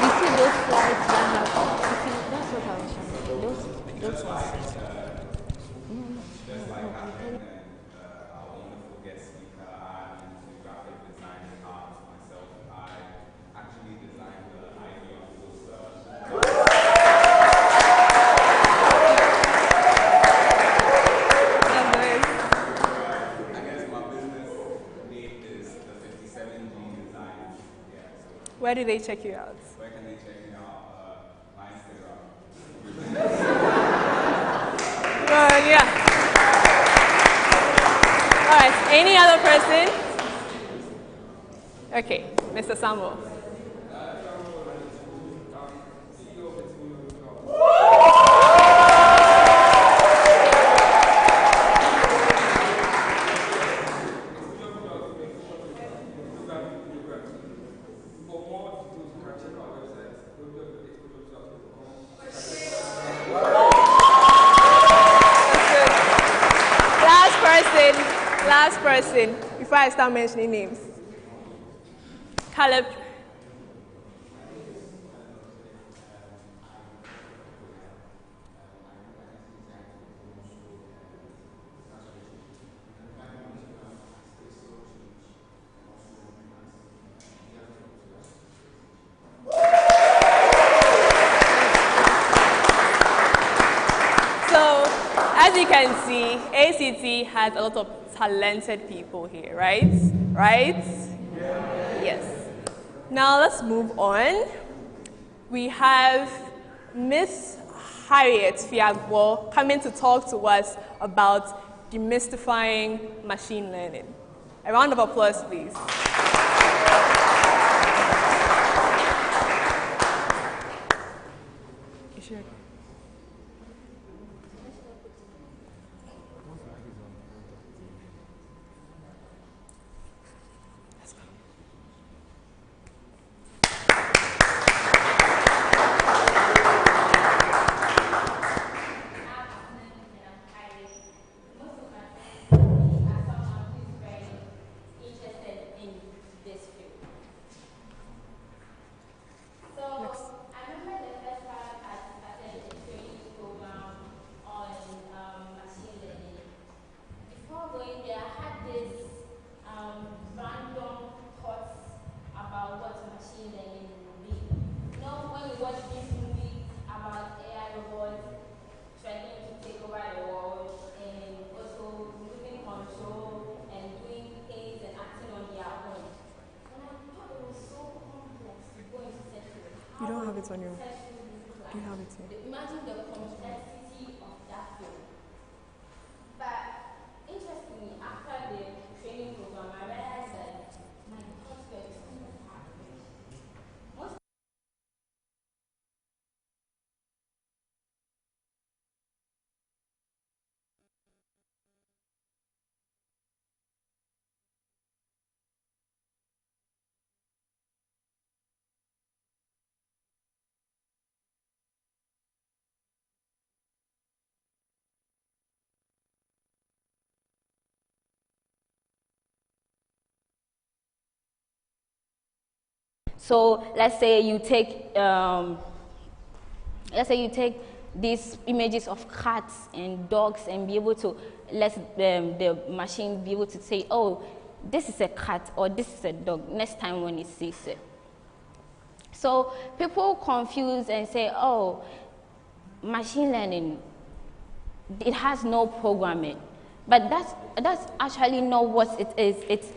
You see those flights that have, you see, that's what I was trying to say. Those ones. Where do they check you out? Where can they check me out? My Instagram. Yeah. All right. Any other person? Okay, Mr. Samuel. Last person, before I start mentioning names. Caleb. So, as you can see, ACT has a lot of talented people here, right? Right? Yes. Now let's move on. We have Miss Harriet Fiagbo coming to talk to us about demystifying machine learning. A round of applause, please. You sure? You don't have it on your. Do you have it here? Imagine the complexity of that film. But interestingly, after the training program, I realized that my thoughts were too far-fetched. So let's say you take these images of cats and dogs and be able to let the machine be able to say, oh, this is a cat or this is a dog next time when it sees it. So people confuse and say, oh, machine learning, it has no programming. But that's actually not what it is.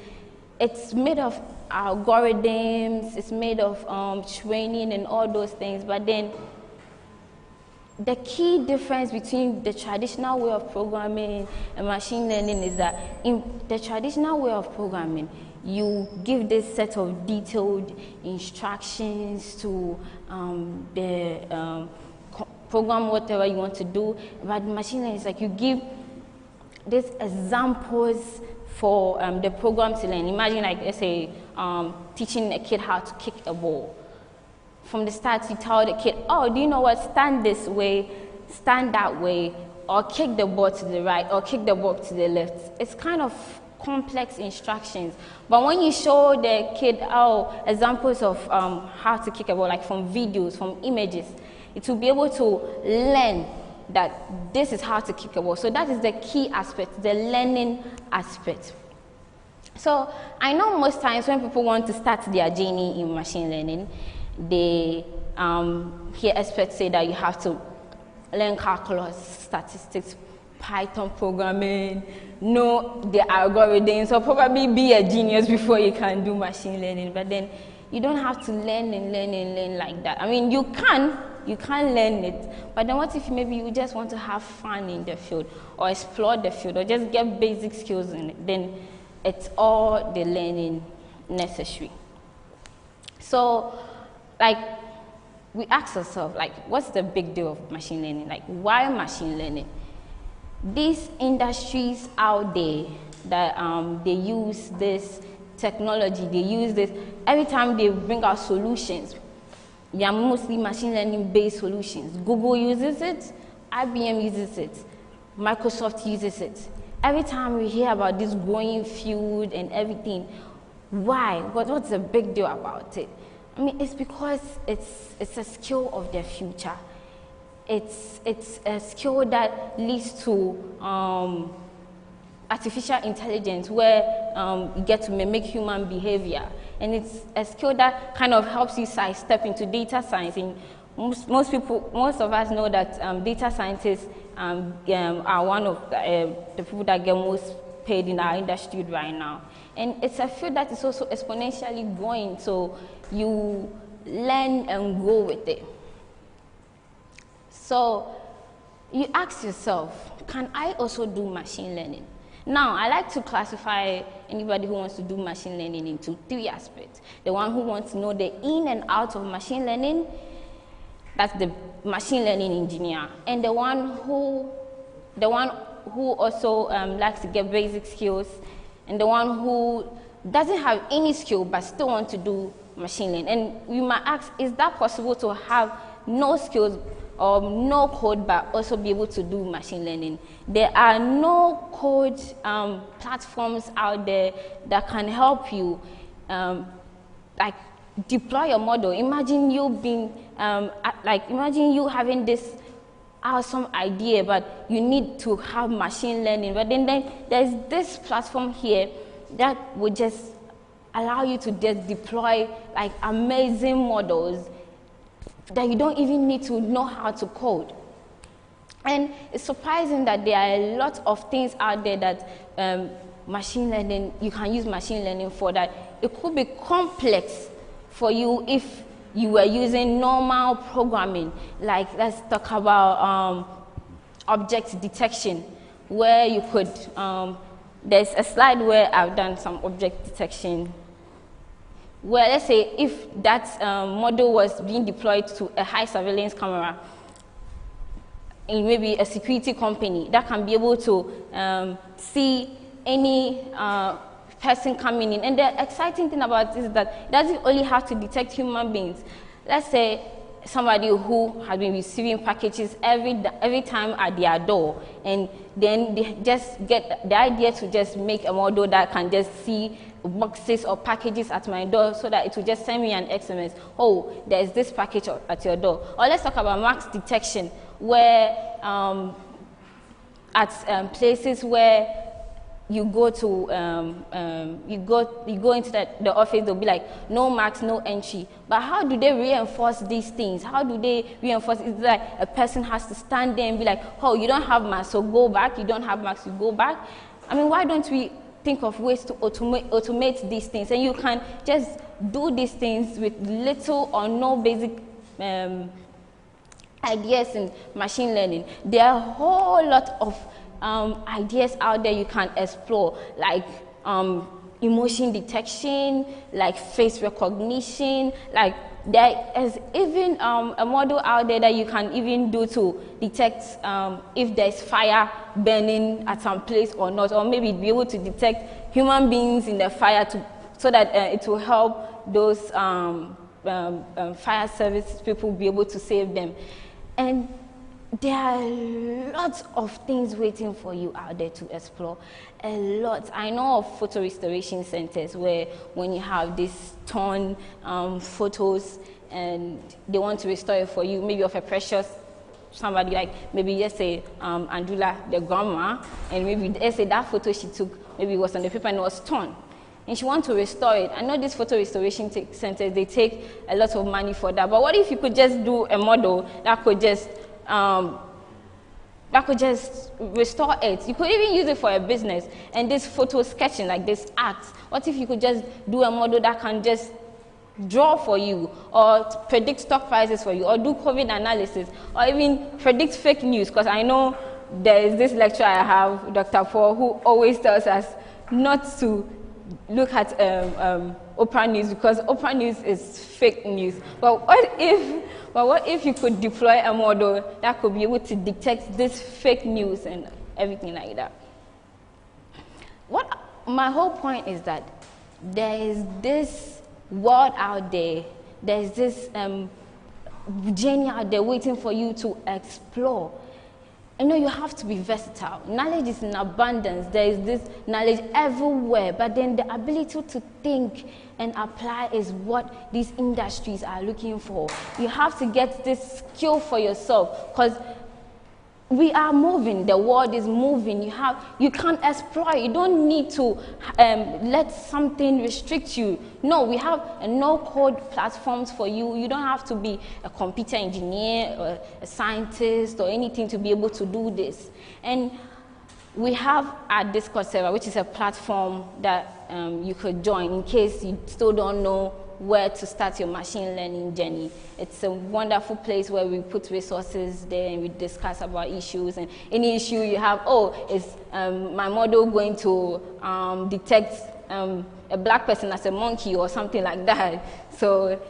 It's made of algorithms, it's made of training and all those things, but then the key difference between the traditional way of programming and machine learning is that in the traditional way of programming, you give this set of detailed instructions to program whatever you want to do. But machine learning is like you give these examples for the program to learn. Imagine, like, let's say, teaching a kid how to kick a ball. From the start, you tell the kid, oh, do you know what, stand this way, stand that way, or kick the ball to the right, or kick the ball to the left. It's kind of complex instructions. But when you show the kid examples of how to kick a ball, like from videos, from images, it will be able to learn that this is how to kick a ball. So that is the key aspect, the learning aspect. So I know most times when people want to start their journey in machine learning, they hear experts say that you have to learn calculus, statistics, Python programming, know the algorithms, or probably be a genius before you can do machine learning. But then you don't have to learn and learn and learn like that. I mean, you can learn it, but then what if maybe you just want to have fun in the field, or explore the field, or just get basic skills in it? Then it's all the learning necessary. So, like, we ask ourselves, like, what's the big deal of machine learning? Like, why machine learning? These industries out there that they use this technology, they use this, every time they bring out solutions, they are mostly machine learning based solutions. Google uses it, IBM uses it, Microsoft uses it. Every time we hear about this growing field and everything, why? What's the big deal about it? I mean, it's because it's a skill of the future. It's a skill that leads to artificial intelligence, where you get to mimic human behavior. And it's a skill that kind of helps you sidestep into data science. And most of us know that data scientists are one of the people that get most paid in our industry right now. And it's a field that is also exponentially growing, so you learn and grow with it. So you ask yourself, can I also do machine learning? Now, I like to classify anybody who wants to do machine learning into 3 aspects. The one who wants to know the in and out of machine learning, that's the machine learning engineer. And the one who also likes to get basic skills, and the one who doesn't have any skill but still wants to do machine learning. And we might ask, is that possible to have no skills or no code but also be able to do machine learning? There are no code platforms out there that can help you like deploy your model. Imagine you being imagine you having this awesome idea, but you need to have machine learning. But then there's this platform here that would just allow you to just deploy like amazing models that you don't even need to know how to code. And it's surprising that there are a lot of things out there that machine learning, you can use machine learning for, that it could be complex for you if you were using normal programming. Like, let's talk about object detection, where you could, there's a slide where I've done some object detection, where let's say if that model was being deployed to a high surveillance camera in maybe a security company, that can be able to see any person coming in. And the exciting thing about this is that it doesn't only have to detect human beings. Let's say somebody who has been receiving packages every time at their door, and then they just get the idea to just make a model that can just see boxes or packages at my door, so that it will just send me an SMS, oh, there's this package at your door. Or let's talk about max detection, where at places where you go to you go into the office, they'll be like no marks, no entry. But how do they reinforce these things? How do they reinforce? It's like a person has to stand there and be like, oh, you don't have marks, so go back. You don't have marks, you go back. I mean, why don't we think of ways to automate these things? And you can just do these things with little or no basic ideas in machine learning. There are a whole lot of ideas out there you can explore, like emotion detection, like face recognition, like there is even a model out there that you can even do to detect if there's fire burning at some place or not, or maybe be able to detect human beings in the fire so that it will help those fire service people be able to save them. And there are lots of things waiting for you out there to explore. A lot. I know of photo restoration centers where when you have these torn photos and they want to restore it for you, maybe of a precious somebody, like maybe let's say Andula, the grandma, and maybe let's say that photo she took, maybe it was on the paper and it was torn. And she wants to restore it. I know these photo restoration centers, they take a lot of money for that. But what if you could just do a model that could just restore it? You could even use it for a business. And this photo sketching, like this art, what if you could just do a model that can just draw for you, or predict stock prices for you, or do COVID analysis, or even predict fake news? Because I know there is this lecturer I have, Dr. Paul, who always tells us not to look at Oprah News, because Oprah News is fake news. But what if you could deploy a model that could be able to detect this fake news and everything like that? My whole point is that there is this world out there, there's this journey out there waiting for you to explore. You know, you have to be versatile. Knowledge is in abundance. There is this knowledge everywhere, but then the ability to think and apply is what these industries are looking for. You have to get this skill for yourself, because we are moving, the world is moving. You can't explore. You don't need to let something restrict you. No, we have no-code platforms for you. You don't have to be a computer engineer or a scientist or anything to be able to do this. And we have our Discord server, which is a platform that you could join in case you still don't know where to start your machine learning journey. It's a wonderful place where we put resources there and we discuss about issues, and any issue you have, is my model going to detect a black person as a monkey or something like that. So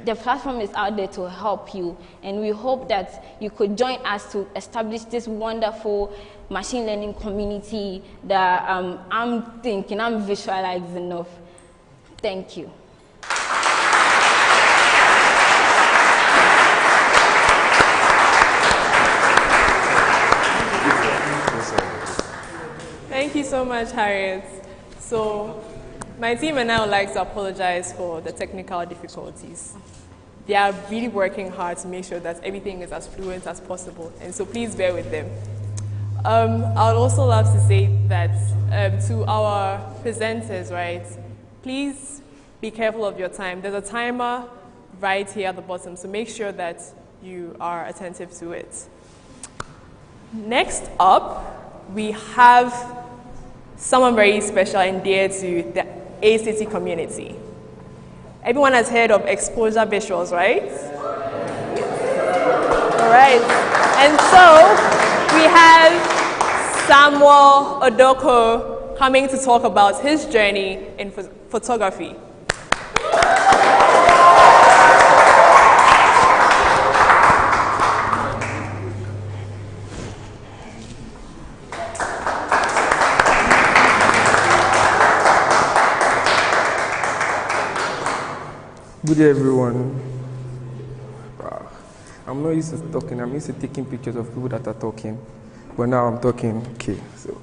the platform is out there to help you, and we hope that you could join us to establish this wonderful machine learning community that I'm visualizing of. Thank you. Thank you so much, Harriet. So, my team and I would like to apologize for the technical difficulties. They are really working hard to make sure that everything is as fluent as possible, and so please bear with them. I would also love to say that to our presenters, right, please be careful of your time. There's a timer right here at the bottom, so make sure that you are attentive to it. Next up, we have someone very special and dear to the ACT community. Everyone has heard of exposure visuals, right? All right. And so we have Samuel Odoko coming to talk about his journey in photography. Good day, everyone. Wow. I'm not used to talking. I'm used to taking pictures of people that are talking. But now I'm talking. Okay, so.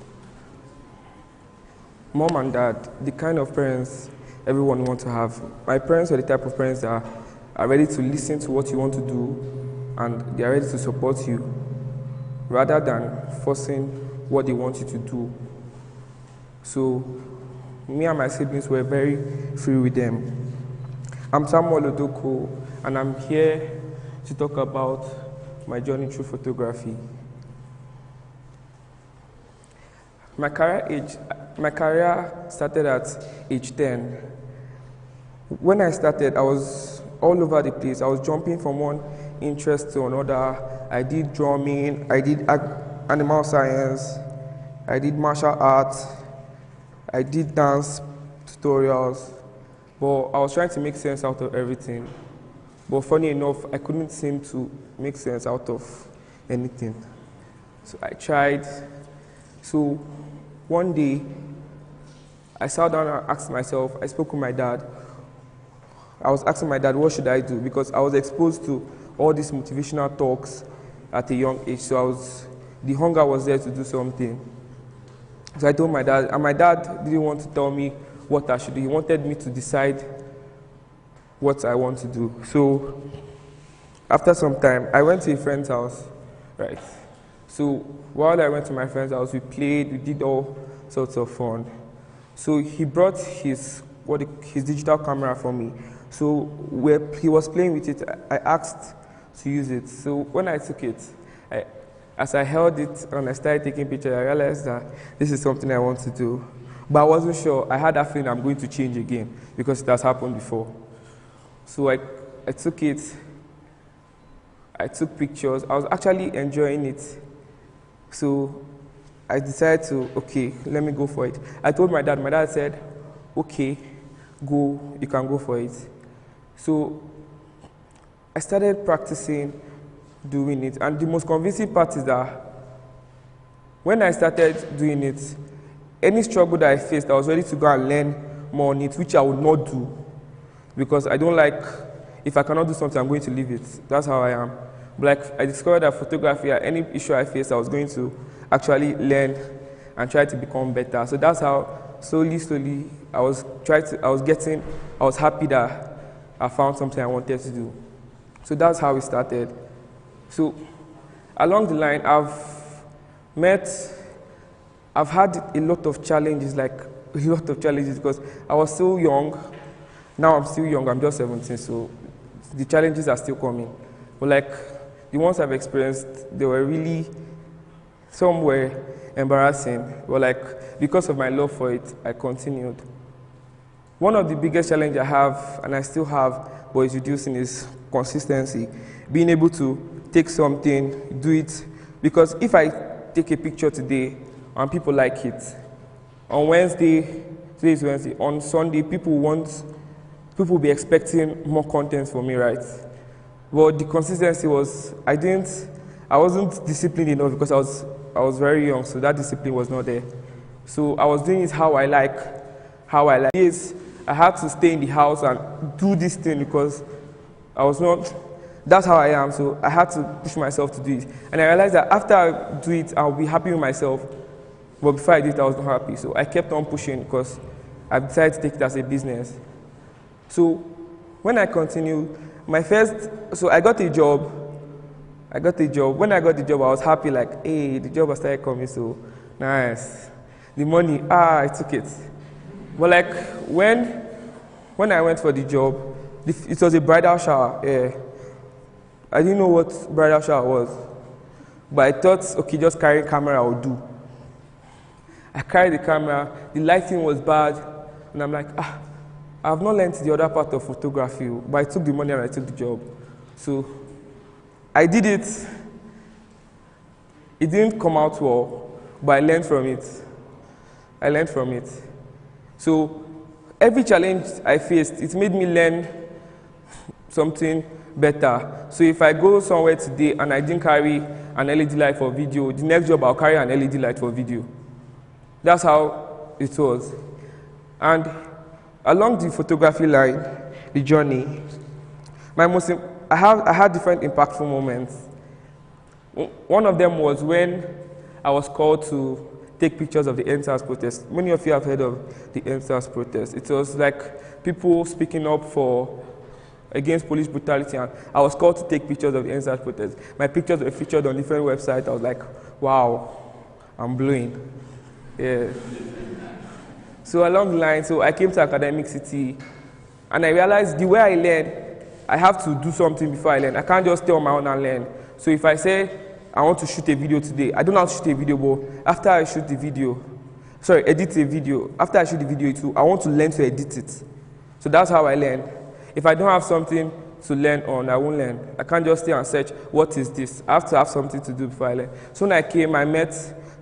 Mom and dad, the kind of parents everyone wants to have. My parents are the type of parents that are ready to listen to what you want to do and they are ready to support you rather than forcing what they want you to do. So me and my siblings were very free with them. I'm Samuel Odoko, and I'm here to talk about my journey through photography. My career started at age 10. When I started, I was all over the place. I was jumping from one interest to another. I did drumming, I did animal science, I did martial arts, I did dance tutorials, but I was trying to make sense out of everything. But funny enough, I couldn't seem to make sense out of anything. So I tried. So one day, I sat down and asked myself, I spoke with my dad. I was asking my dad, what should I do? Because I was exposed to all these motivational talks at a young age, so the hunger was there to do something. So I told my dad, and my dad didn't want to tell me what I should do. He wanted me to decide what I want to do. So after some time, I went to a friend's house, right? So while I went to my friend's house, we played, we did all sorts of fun. So he brought his digital camera for me. So where he was playing with it, I asked to use it. So when I took it, as I held it and I started taking pictures, I realized that this is something I want to do. But I wasn't sure. I had that feeling I'm going to change again because it has happened before. So I took it, I took pictures. I was actually enjoying it. So I decided to, okay, let me go for it. I told my dad said, okay, go, you can go for it. So I started practicing doing it, and the most convincing part is that when I started doing it, any struggle that I faced, I was ready to go and learn more on it, which I would not do, because I don't like, if I cannot do something, I'm going to leave it. That's how I am. But like, I discovered that photography, any issue I faced, I was going to actually learn and try to become better. So that's how slowly, I was happy that I found something I wanted to do. So that's how it started. So along the line, I've had a lot of challenges, because I was so young. Now I'm still young, I'm just 17, so the challenges are still coming. But like, the ones I've experienced, they were really, some were embarrassing, but like, because of my love for it, I continued. One of the biggest challenges I have, and I still have, but it's reducing, is consistency. Being able to take something, do it, because if I take a picture today and people like it, on Wednesday, today is Wednesday, on Sunday, people will be expecting more content from me, right? But the consistency was, I wasn't disciplined enough because I was very young, so that discipline was not there. So I was doing it how I like. Yes, I had to stay in the house and do this thing because that's how I am, so I had to push myself to do it. And I realized that after I do it, I'll be happy with myself. But before I did it, I was not happy. So I kept on pushing because I decided to take it as a business. So when I continued, so I got a job. When I got the job, I was happy, like, hey, the job has started coming, so nice. The money, I took it. But like, when I went for the job, it was a bridal shower. Yeah. I didn't know what bridal shower was. But I thought, okay, just carry camera will do. I carried the camera, the lighting was bad, and I'm like, I have not learned the other part of photography, but I took the money and I took the job. So I did it. It didn't come out well, but I learned from it. So every challenge I faced, it made me learn something better. So if I go somewhere today and I didn't carry an LED light for video, the next job I'll carry an LED light for video. That's how it was. And along the photography line, the journey, I had different impactful moments. One of them was when I was called to take pictures of the NSAS protest. Many of you have heard of the NSAS protest. It was like people speaking up for against police brutality, and I was called to take pictures of the NSAS protest. My pictures were featured on different websites. I was like, wow, I'm blowing. Yeah. So along the line, so I came to Academic City, and I realized the way I learn, I have to do something before I learn. I can't just stay on my own and learn. So if I say I want to shoot a video today, I don't know how to shoot a video, but after I shoot the video, edit a video, after I shoot the video too, I want to learn to edit it. So that's how I learn. If I don't have something to learn on, I won't learn. I can't just stay and search, what is this? I have to have something to do before I learn. So when I came, I met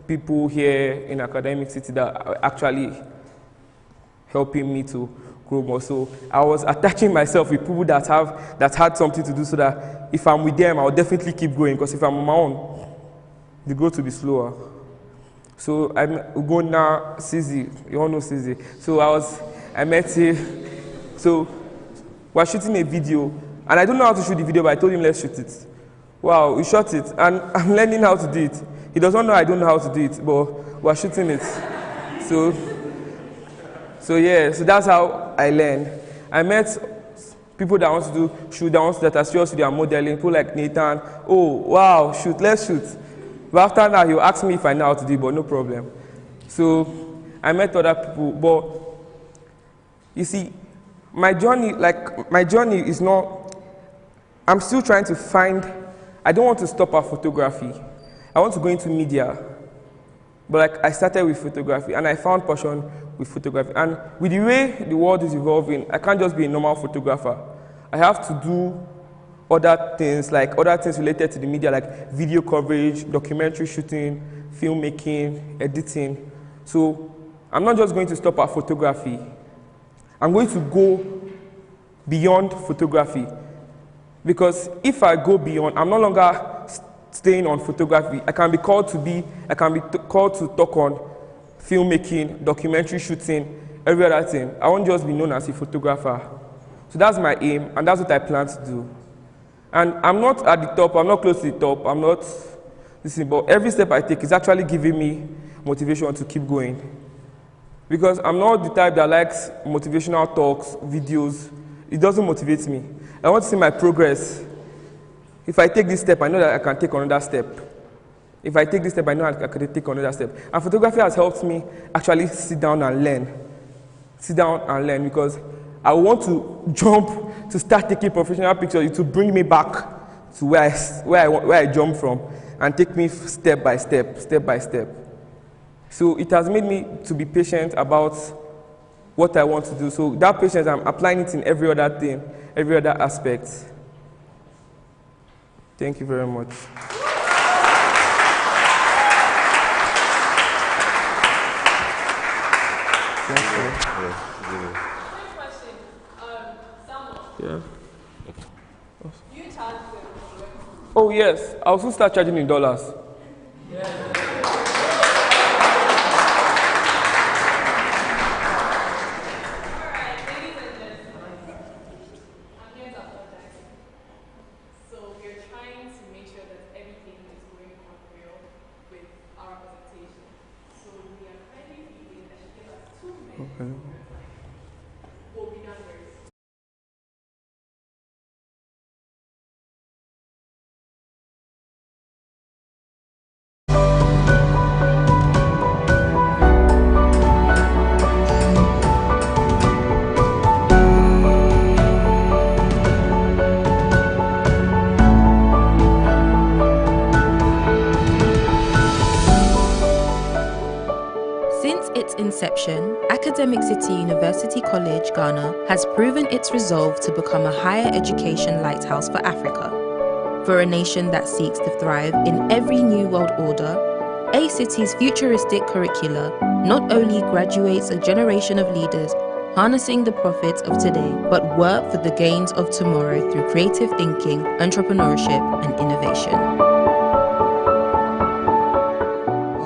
people here in Academic City that are actually helping me to grow more. So I was attaching myself with people that had something to do, so that if I'm with them, I'll definitely keep going, because if I'm on my own, the growth will be slower. So I'm going now, Sizzy, you all know Sizzy. So I met him. So we're shooting a video, and I don't know how to shoot the video, but I told him, let's shoot it. Wow, we shot it, and I'm learning how to do it. He doesn't know I don't know how to do it, but we're shooting it. So that's how I learned. I met people that want to do shoot, that are serious with their modeling, people like Nathan. Oh, wow, shoot, let's shoot. But after that, he'll ask me if I know how to do it, but no problem. So I met other people, but you see, my journey is not, I'm still trying to find, I don't want to stop at photography. I want to go into media. But I started with photography, and I found passion with photography. And with the way the world is evolving, I can't just be a normal photographer. I have to do other things related to the media, like video coverage, documentary shooting, filmmaking, editing. So I'm not just going to stop at photography. I'm going to go beyond photography. Because if I go beyond, I'm no longer staying on photography. I can be called to talk on filmmaking, documentary shooting, every other thing. I won't just be known as a photographer. So that's my aim, and that's what I plan to do. And I'm not at the top, I'm not close to the top, I'm not listening, but every step I take is actually giving me motivation to keep going. Because I'm not the type that likes motivational talks, videos. It doesn't motivate me. I want to see my progress. If I take this step, I know that I can take another step. If I take this step, I know I can take another step. And photography has helped me actually sit down and learn. Sit down and learn, because I want to jump to start taking professional pictures to bring me back to where I jumped from, and take me step by step, step by step. So it has made me to be patient about what I want to do. So that patience, I'm applying it in every other thing, every other aspect. Thank you very much. Thank you. Quick question. Samuel. Yeah. You charge them? Oh yes, I'll soon start charging in dollars. Okay. Since its inception, Academic City University College, Ghana, has proven its resolve to become a higher education lighthouse for Africa. For a nation that seeks to thrive in every new world order, A-City's futuristic curricula not only graduates a generation of leaders harnessing the profits of today, but work for the gains of tomorrow through creative thinking, entrepreneurship, and innovation.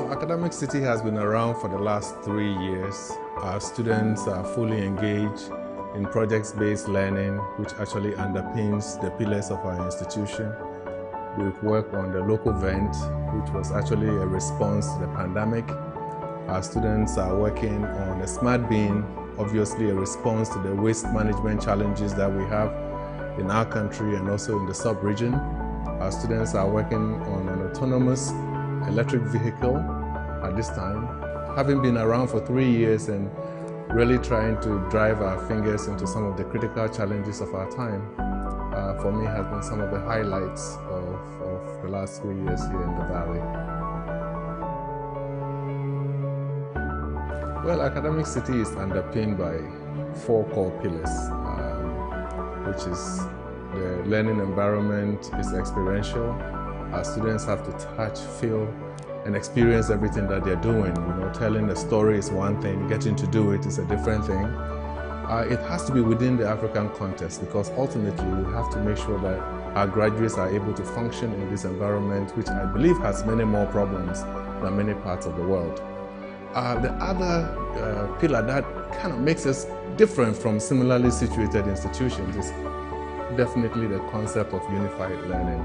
Academic City has been around for the last 3 years. Our students are fully engaged in project-based learning, which actually underpins the pillars of our institution. We've worked on the local vent, which was actually a response to the pandemic. Our students are working on a smart bin, obviously a response to the waste management challenges that we have. in our country and also in the sub-region. Our students are working on an autonomous electric vehicle at this time. Having been around for 3 years and really trying to drive our fingers into some of the critical challenges of our time, for me has been some of the highlights of the last 3 years here in the Valley. Well, Academic City is underpinned by 4 core pillars, which is the learning environment is experiential. Our students have to touch, feel, and experience everything that they're doing. You know, telling a story is one thing, getting to do it is a different thing. It has to be within the African context, because ultimately we have to make sure that our graduates are able to function in this environment, which I believe has many more problems than many parts of the world. The other pillar that kind of makes us different from similarly situated institutions is definitely the concept of unified learning,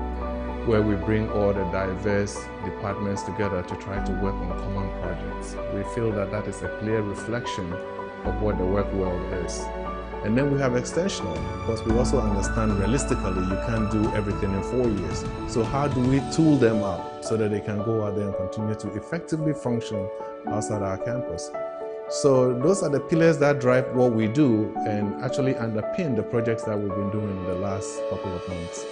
where we bring all the diverse departments together to try to work on common projects. We feel that that is a clear reflection of what the work world is. And then we have extensional, because we also understand realistically you can't do everything in 4 years. So how do we tool them up so that they can go out there and continue to effectively function outside our campus? So those are the pillars that drive what we do and actually underpin the projects that we've been doing in the last couple of months.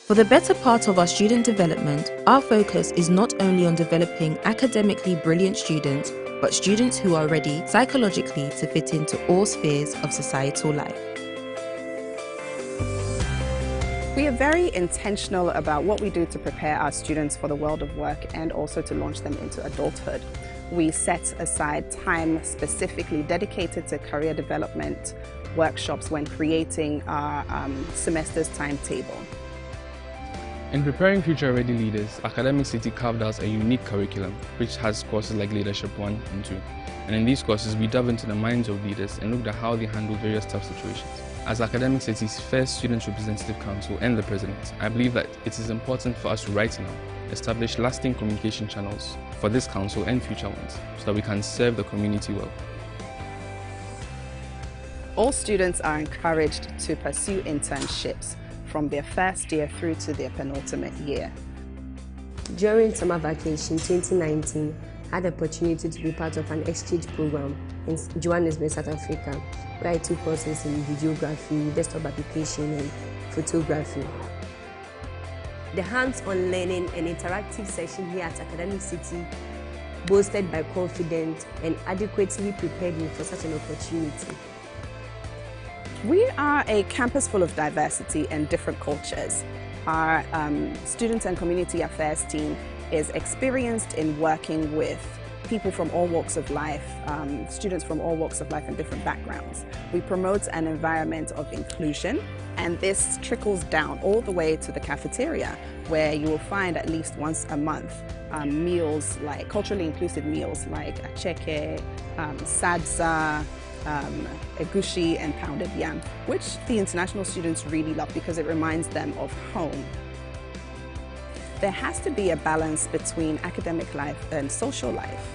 For the better part of our student development, our focus is not only on developing academically brilliant students, but students who are ready psychologically to fit into all spheres of societal life. We are very intentional about what we do to prepare our students for the world of work and also to launch them into adulthood. We set aside time specifically dedicated to career development workshops when creating our semester's timetable. In preparing future-ready leaders, Academic City carved out a unique curriculum which has courses like Leadership 1 and 2. And in these courses, we delve into the minds of leaders and looked at how they handle various tough situations. As Academic City's first Student Representative Council and the President, I believe that it is important for us to right now establish lasting communication channels for this council and future ones so that we can serve the community well. All students are encouraged to pursue internships from their first year through to their penultimate year. During summer vacation 2019, I had the opportunity to be part of an exchange program in Johannesburg, South Africa, where I took courses in videography, desktop application, and photography. The hands-on learning and interactive session here at Academic City boasted by confidence and adequately prepared me for such an opportunity. We are a campus full of diversity and different cultures. Our Students and Community Affairs team is experienced in working with people from all walks of life, students from all walks of life and different backgrounds. We promote an environment of inclusion, and this trickles down all the way to the cafeteria, where you will find at least once a month meals like culturally inclusive meals like acheke, sadza, egusi and pounded yam, which the international students really love because it reminds them of home. There has to be a balance between academic life and social life,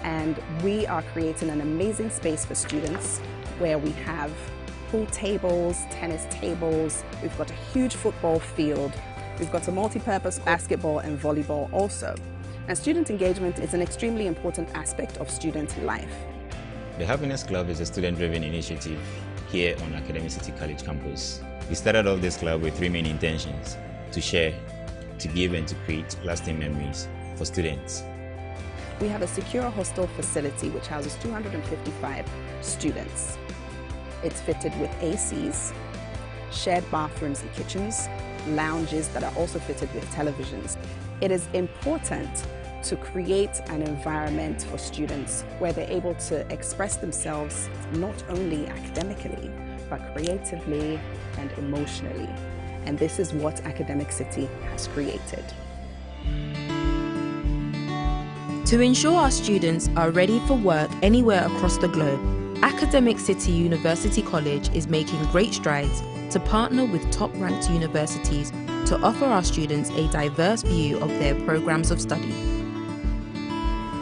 and we are creating an amazing space for students where we have pool tables, tennis tables, we've got a huge football field, we've got a multi-purpose basketball and volleyball also. And student engagement is an extremely important aspect of student life. The Happiness Club is a student-driven initiative here on Academic City College campus. We started off this club with 3 main intentions: to share, to give, and to create lasting memories for students. We have a secure hostel facility which houses 255 students. It's fitted with ACs, shared bathrooms and kitchens, lounges that are also fitted with televisions. It is important to create an environment for students where they're able to express themselves not only academically, but creatively and emotionally. And this is what Academic City has created. To ensure our students are ready for work anywhere across the globe, Academic City University College is making great strides to partner with top-ranked universities to offer our students a diverse view of their programs of study.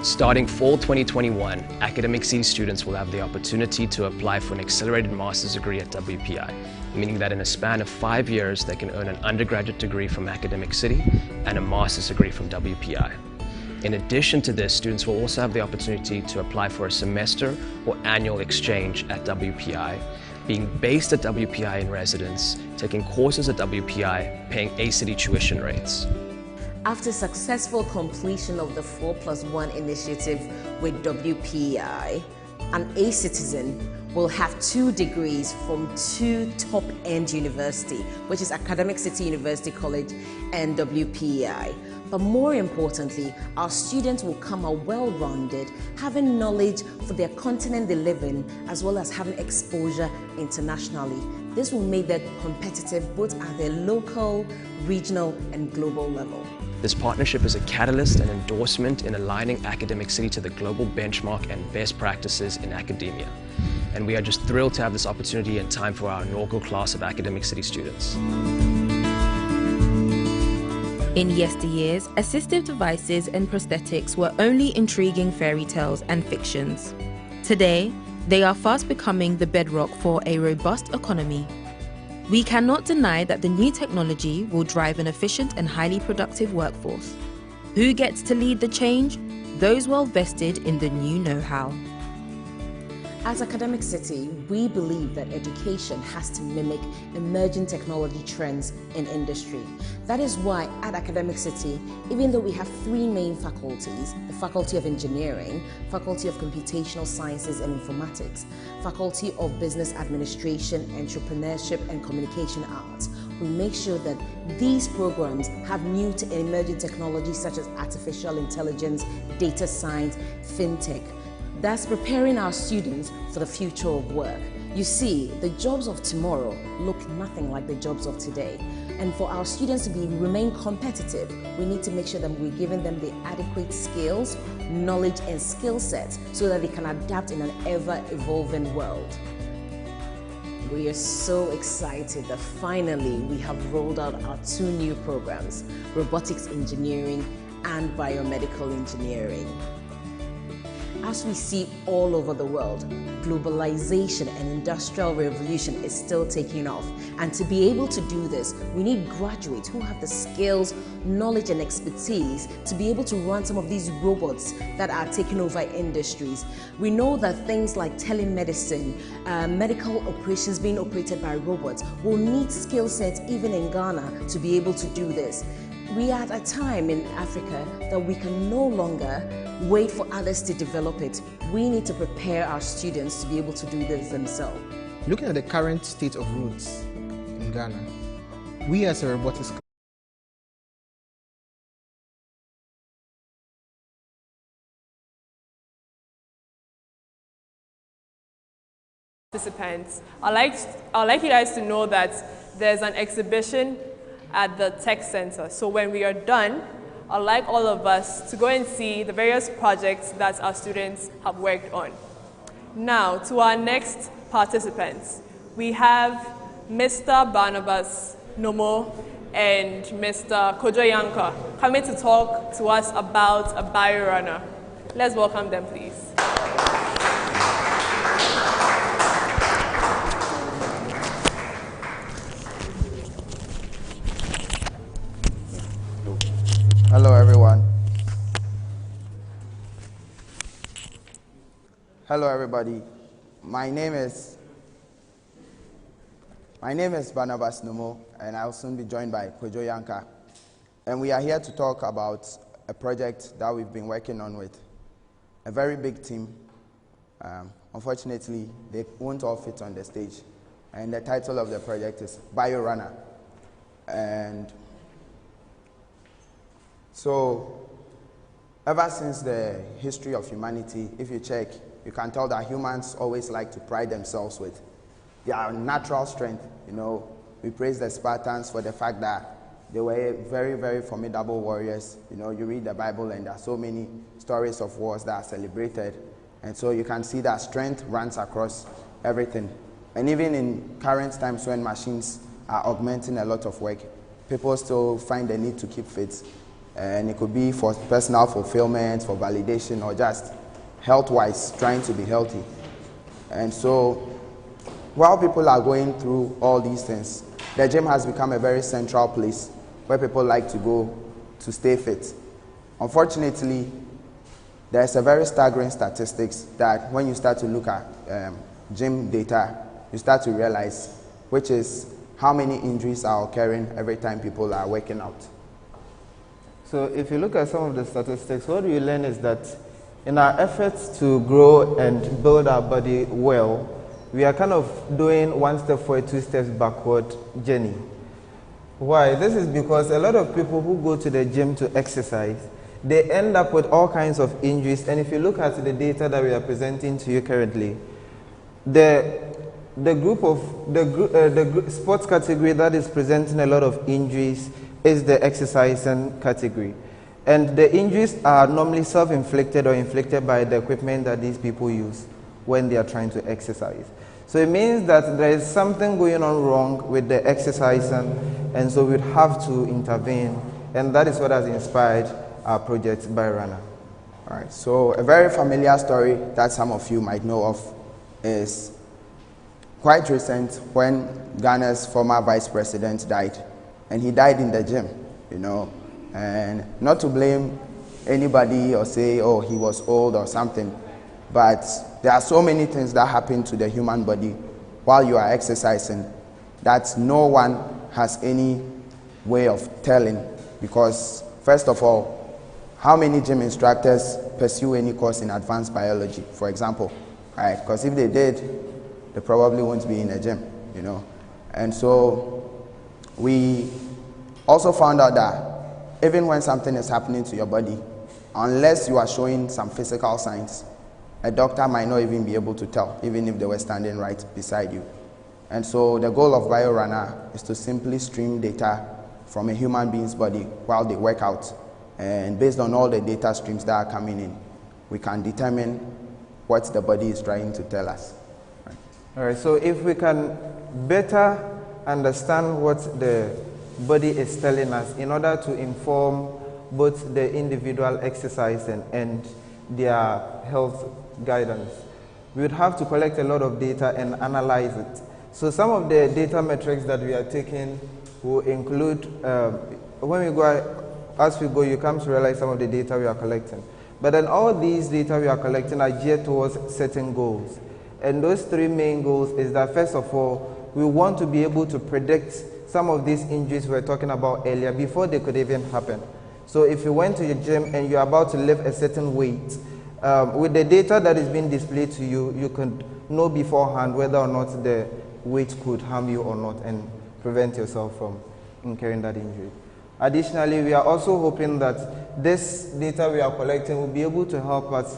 Starting fall 2021, Academic City students will have the opportunity to apply for an accelerated master's degree at WPI, meaning that in a span of 5 years, they can earn an undergraduate degree from Academic City and a master's degree from WPI. In addition to this, students will also have the opportunity to apply for a semester or annual exchange at WPI, being based at WPI in residence, taking courses at WPI, paying A-City tuition rates. After successful completion of the 4+1 initiative with WPI, an A-citizen will have 2 degrees from 2 top-end universities, which is Academic City University College and WPI. But more importantly, our students will come out well-rounded, having knowledge for their continent they live in, as well as having exposure internationally. This will make them competitive both at their local, regional, and global level. This partnership is a catalyst and endorsement in aligning Academic City to the global benchmark and best practices in academia. And we are just thrilled to have this opportunity in time for our inaugural class of Academic City students. In yesteryears, assistive devices and prosthetics were only intriguing fairy tales and fictions. Today, they are fast becoming the bedrock for a robust economy. We cannot deny that the new technology will drive an efficient and highly productive workforce. Who gets to lead the change? Those well vested in the new know-how. As Academic City, we believe that education has to mimic emerging technology trends in industry. That is why at Academic City, even though we have 3 main faculties, the Faculty of Engineering, Faculty of Computational Sciences and Informatics, Faculty of Business Administration, Entrepreneurship and Communication Arts, we make sure that these programs have new and emerging technologies such as artificial intelligence, data science, fintech, thus preparing our students for the future of work. You see, the jobs of tomorrow look nothing like the jobs of today. And for our students to remain competitive, we need to make sure that we're giving them the adequate skills, knowledge, and skill sets so that they can adapt in an ever-evolving world. We are so excited that finally we have rolled out our 2 new programs, Robotics Engineering and Biomedical Engineering. As we see all over the world, globalization and industrial revolution is still taking off. And to be able to do this, we need graduates who have the skills, knowledge, and expertise to be able to run some of these robots that are taking over industries. We know that things like telemedicine, medical operations being operated by robots will need skill sets even in Ghana to be able to do this. We are at a time in Africa that we can no longer wait for others to develop it. We need to prepare our students to be able to do this themselves. Looking at the current state of roads in Ghana, we as a robotics participants, I'd like you guys to know that there's an exhibition at the Tech Center. So when we are done, I'd like all of us to go and see the various projects that our students have worked on. Now, to our next participants, we have Mr. Barnabas Nomo and Mr. Kojo Yanka coming to talk to us about a biorunner. Let's welcome them, please. Hello, everyone. Hello, everybody. My name is Barnabas Nomo, and I'll soon be joined by Kojo Yanka. And we are here to talk about a project that we've been working on with a very big team. Unfortunately, they won't all fit on the stage. And the title of the project is BioRunner. And so, ever since the history of humanity, if you check, you can tell that humans always like to pride themselves with their natural strength. You know, we praise the Spartans for the fact that they were very, very formidable warriors. You know, you read the Bible and there are so many stories of wars that are celebrated. And so you can see that strength runs across everything. And even in current times when machines are augmenting a lot of work, people still find the need to keep fit. And it could be for personal fulfillment, for validation, or just health-wise, trying to be healthy. And so, while people are going through all these things, the gym has become a very central place where people like to go to stay fit. Unfortunately, there's a very staggering statistics that when you start to look at gym data, you start to realize, which is how many injuries are occurring every time people are working out. So if you look at some of the statistics, what we learn is that in our efforts to grow and build our body well, we are kind of doing one step forward, two steps backward journey. Why? This is because a lot of people who go to the gym to exercise, they end up with all kinds of injuries. And if you look at the data that we are presenting to you currently, the sports category that is presenting a lot of injuries is the exercising category. And the injuries are normally self-inflicted or inflicted by the equipment that these people use when they are trying to exercise. So it means that there is something going on wrong with the exercising, and so we'd have to intervene. And that is what has inspired our project by Runner. All right, so a very familiar story that some of you might know of is quite recent when Ghana's former vice president died. And he died in the gym, you know. And not to blame anybody or say, oh, he was old or something, but there are so many things that happen to the human body while you are exercising that no one has any way of telling, because first of all, how many gym instructors pursue any course in advanced biology, for example, right? Because if they did, they probably won't be in a gym, you know. And so we also found out that even when something is happening to your body, unless you are showing some physical signs, a doctor might not even be able to tell, even if they were standing right beside you. And so the goal of BioRunner is to simply stream data from a human being's body while they work out. And based on all the data streams that are coming in, we can determine what the body is trying to tell us. Right. All right, so if we can better understand what the body is telling us in order to inform both the individual exercise and their health guidance, we would have to collect a lot of data and analyze it. So some of the data metrics that we are taking will include, as we go, you come to realize some of the data we are collecting. But then all these data we are collecting are geared towards certain goals. And those three main goals is that, first of all, we want to be able to predict some of these injuries we were talking about earlier before they could even happen. So if you went to your gym and you're about to lift a certain weight, with the data that is being displayed to you, you can know beforehand whether or not the weight could harm you or not and prevent yourself from incurring that injury. Additionally, we are also hoping that this data we are collecting will be able to help us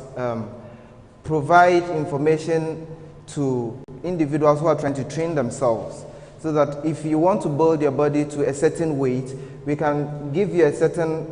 provide information to individuals who are trying to train themselves, so that if you want to build your body to a certain weight, we can give you a certain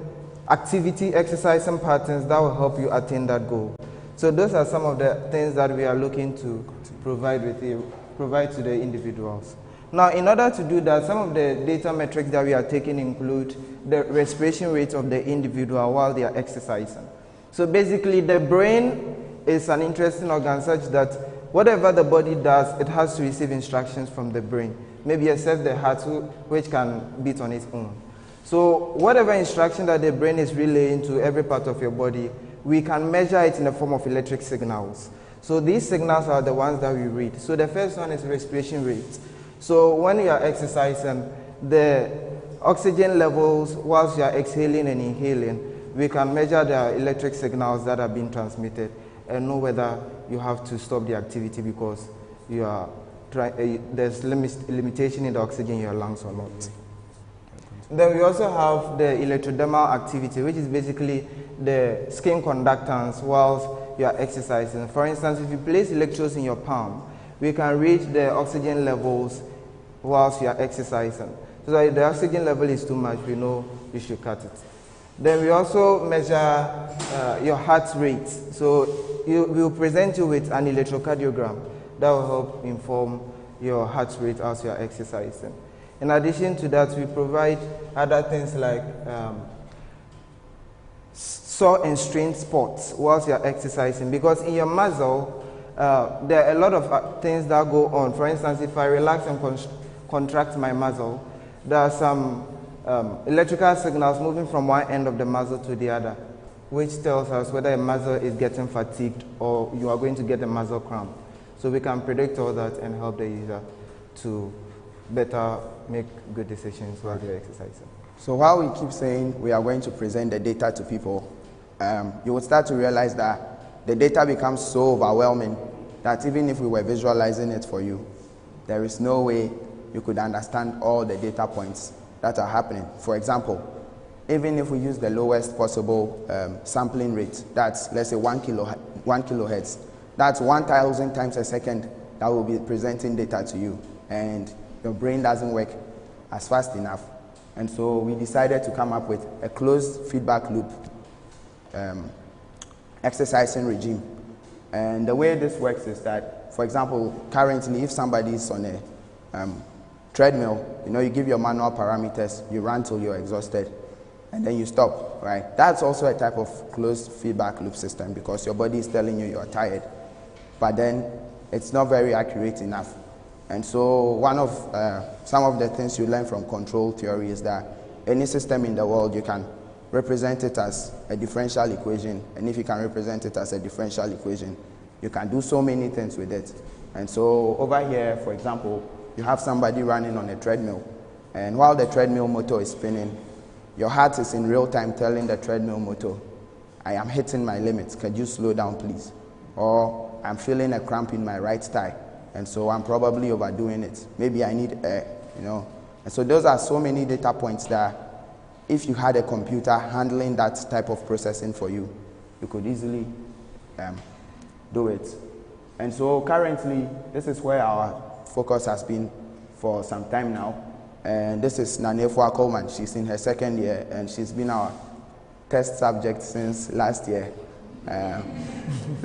activity, exercise, and patterns that will help you attain that goal. So those are some of the things that we are looking to provide to the individuals. Now, in order to do that, some of the data metrics that we are taking include the respiration rate of the individual while they are exercising. So basically, the brain is an interesting organ such that whatever the body does, it has to receive instructions from the brain, maybe except the heart, which can beat on its own. So whatever instruction that the brain is relaying to every part of your body, we can measure it in the form of electric signals. So these signals are the ones that we read. So the first one is respiration rate. So when you are exercising, the oxygen levels whilst you are exhaling and inhaling, we can measure the electric signals that are being transmitted and know whether you have to stop the activity because you are there's limitation in the oxygen in your lungs or not. Then we also have the electrodermal activity, which is basically the skin conductance whilst you are exercising. For instance, if you place electrodes in your palm, we can read the oxygen levels whilst you are exercising. So that if the oxygen level is too much, we know you should cut it. Then we also measure your heart rate. So we will present you with an electrocardiogram that will help inform your heart rate as you are exercising. In addition to that, we provide other things like sore and strained spots whilst you're exercising, because in your muscle, there are a lot of things that go on. For instance, if I relax and contract my muscle, there are some electrical signals moving from one end of the muscle to the other, which tells us whether a muscle is getting fatigued or you are going to get a muscle cramp. So we can predict all that and help the user to better make good decisions while they're exercising. So while we keep saying we are going to present the data to people, you will start to realize that the data becomes so overwhelming that even if we were visualizing it for you, there is no way you could understand all the data points that are happening. For example, even if we use the lowest possible sampling rate, that's, let's say, 1 kilohertz, that's 1,000 times a second that will be presenting data to you, and your brain doesn't work as fast enough. And so we decided to come up with a closed feedback loop exercising regime. And the way this works is that, for example, currently if somebody is on a treadmill, you give your manual parameters, you run till you're exhausted, and then you stop, right? That's also a type of closed feedback loop system because your body is telling you you're tired, but then it's not very accurate enough. And so one of some of the things you learn from control theory is that any system in the world, you can represent it as a differential equation, and if you can represent it as a differential equation, you can do so many things with it. And so over here, for example, you have somebody running on a treadmill, and while the treadmill motor is spinning, your heart is in real time telling the treadmill motor, I am hitting my limits, could you slow down please? Or I'm feeling a cramp in my right thigh, and so I'm probably overdoing it. Maybe I need air, And so those are so many data points that if you had a computer handling that type of processing for you, you could easily do it. And so currently, this is where our focus has been for some time now. And this is Nanefua Coleman. She's in her second year, and she's been our test subject since last year.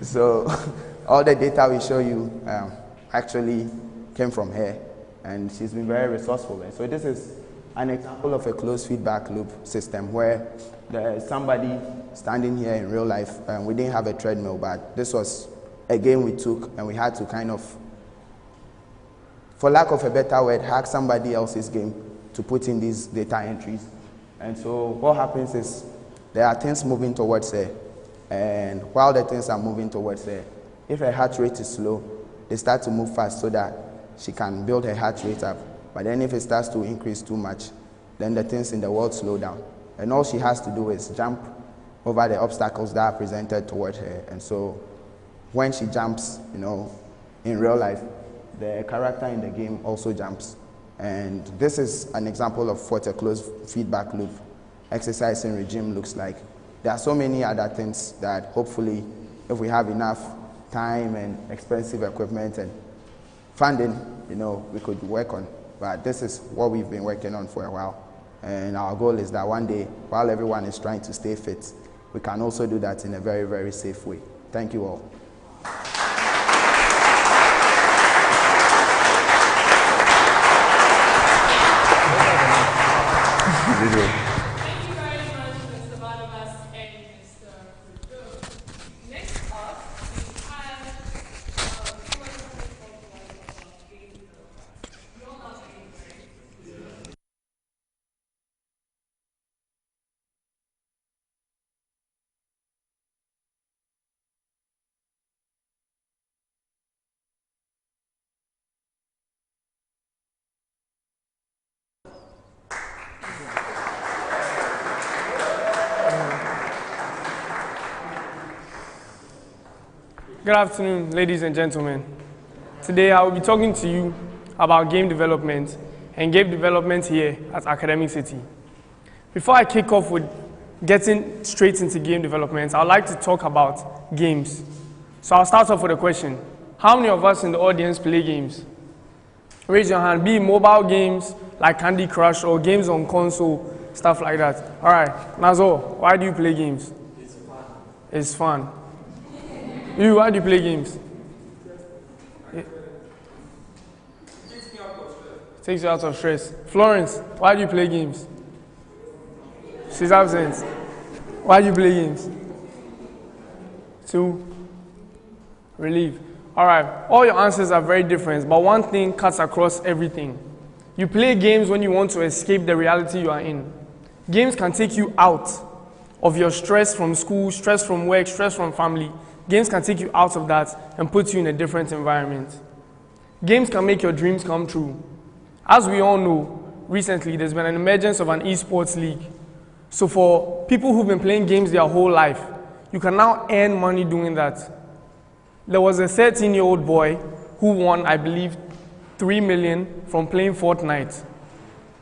So all the data we show you actually came from her, and she's been very resourceful. And so this is an example of a closed feedback loop system where there is somebody standing here in real life. We didn't have a treadmill, but this was a game we took, and we had to kind of, for lack of a better word, hack somebody else's game to put in these data entries. And so what happens is there are things moving towards her, and while the things are moving towards her, if her heart rate is slow, they start to move fast so that she can build her heart rate up. But then if it starts to increase too much, then the things in the world slow down. And all she has to do is jump over the obstacles that are presented towards her. And so when she jumps, in real life, the character in the game also jumps. And this is an example of what a closed feedback loop exercising regime looks like. There are so many other things that hopefully, if we have enough time and expensive equipment and funding, we could work on. But this is what we've been working on for a while. And our goal is that one day, while everyone is trying to stay fit, we can also do that in a very, very safe way. Thank you all. Video. Thank you very much, Mr. Barnabas and Mr. Kudo. Next up, we have someone who is about game developers. You all love games, right? Good afternoon, ladies and gentlemen. Today I will be talking to you about game development and game development here at Academic City. Before I kick off with getting straight into game development, I'd like to talk about games. So I'll start off with a question. How many of us in the audience play games? Raise your hand. Be it mobile games like Candy Crush or games on console, stuff like that. All right, Nazo, why do you play games? It's fun. It's fun. You, why do you play games? It takes you out of stress. Florence, why do you play games? She's absent. Why do you play games? To relieve. All right, all your answers are very different, but one thing cuts across everything. You play games when you want to escape the reality you are in. Games can take you out of your stress from school, stress from work, stress from family. Games can take you out of that and put you in a different environment. Games can make your dreams come true. As we all know, recently there's been an emergence of an esports league. So for people who've been playing games their whole life, you can now earn money doing that. There was a 13-year-old boy who won, I believe, $3 million from playing Fortnite.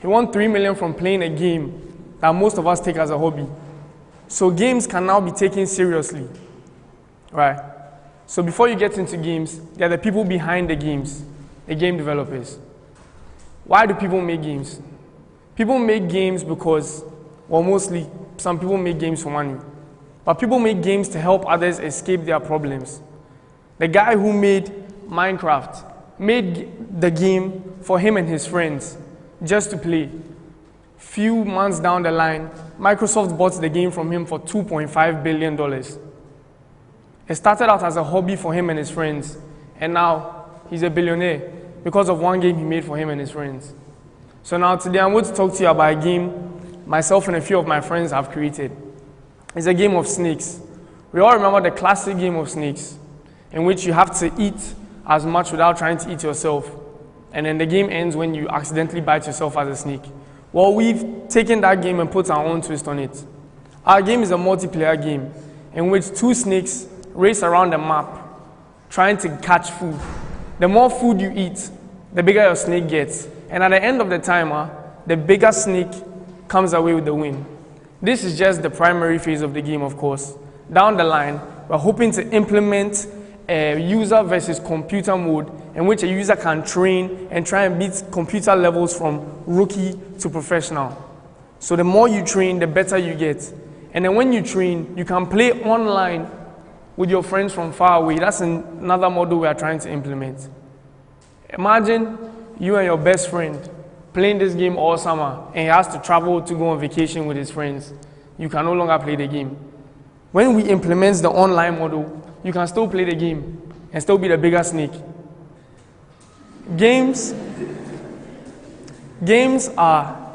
He won $3 million from playing a game that most of us take as a hobby. So games can now be taken seriously, right? So before you get into games, there are the people behind the games, the game developers. Why do people make games? People make games because, well, mostly, some people make games for money. But people make games to help others escape their problems. The guy who made Minecraft made the game for him and his friends, just to play. Few months down the line, Microsoft bought the game from him for $2.5 billion. It started out as a hobby for him and his friends, and now he's a billionaire because of one game he made for him and his friends. So now today I'm going to talk to you about a game myself and a few of my friends have created. It's a game of snakes. We all remember the classic game of snakes, in which you have to eat as much without trying to eat yourself. And then the game ends when you accidentally bite yourself as a snake. Well, we've taken that game and put our own twist on it. Our game is a multiplayer game in which two snakes race around a map trying to catch food. The more food you eat, the bigger your snake gets. And at the end of the timer, the bigger snake comes away with the win. This is just the primary phase of the game, of course. Down the line, we're hoping to implement a user versus computer mode in which a user can train and try and beat computer levels from rookie to professional. So the more you train, the better you get. And then when you train, you can play online with your friends from far away. That's another model we are trying to implement. Imagine you and your best friend playing this game all summer and he has to travel to go on vacation with his friends. You can no longer play the game. When we implement the online model, you can still play the game and still be the bigger snake. Games are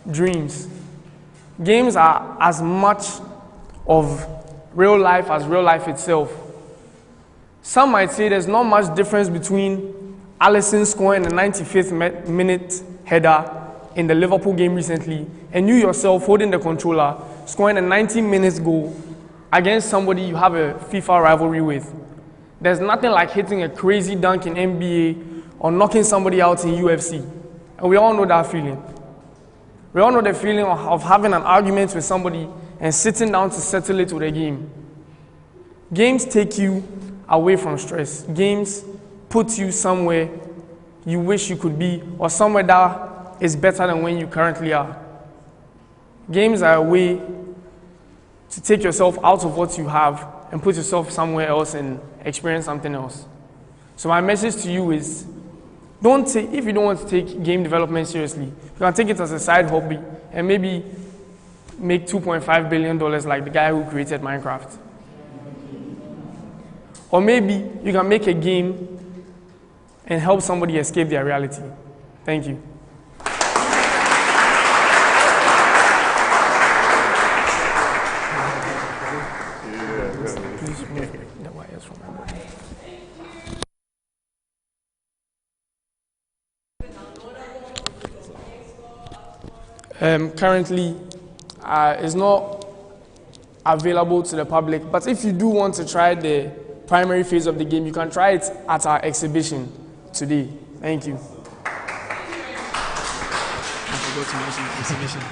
dreams. Games are as much of real life as real life itself. Some might say there's not much difference between Alisson scoring a 95th minute header in the Liverpool game recently and you yourself holding the controller, scoring a 90-minute goal against somebody you have a FIFA rivalry with. There's nothing like hitting a crazy dunk in NBA or knocking somebody out in UFC. And we all know that feeling. We all know the feeling of having an argument with somebody and sitting down to settle it with a game. Games take you away from stress. Games put you somewhere you wish you could be or somewhere that is better than when you currently are. Games are a way to take yourself out of what you have and put yourself somewhere else and experience something else. So my message to you is, if you don't want to take game development seriously, you can take it as a side hobby and maybe make $2.5 billion like the guy who created Minecraft. Or maybe you can make a game and help somebody escape their reality. Thank you. Please move the wires from my body. Currently, it's not available to the public, but if you do want to try the primary phase of the game, you can try it at our exhibition today. Thank you. I forgot to mention the exhibition.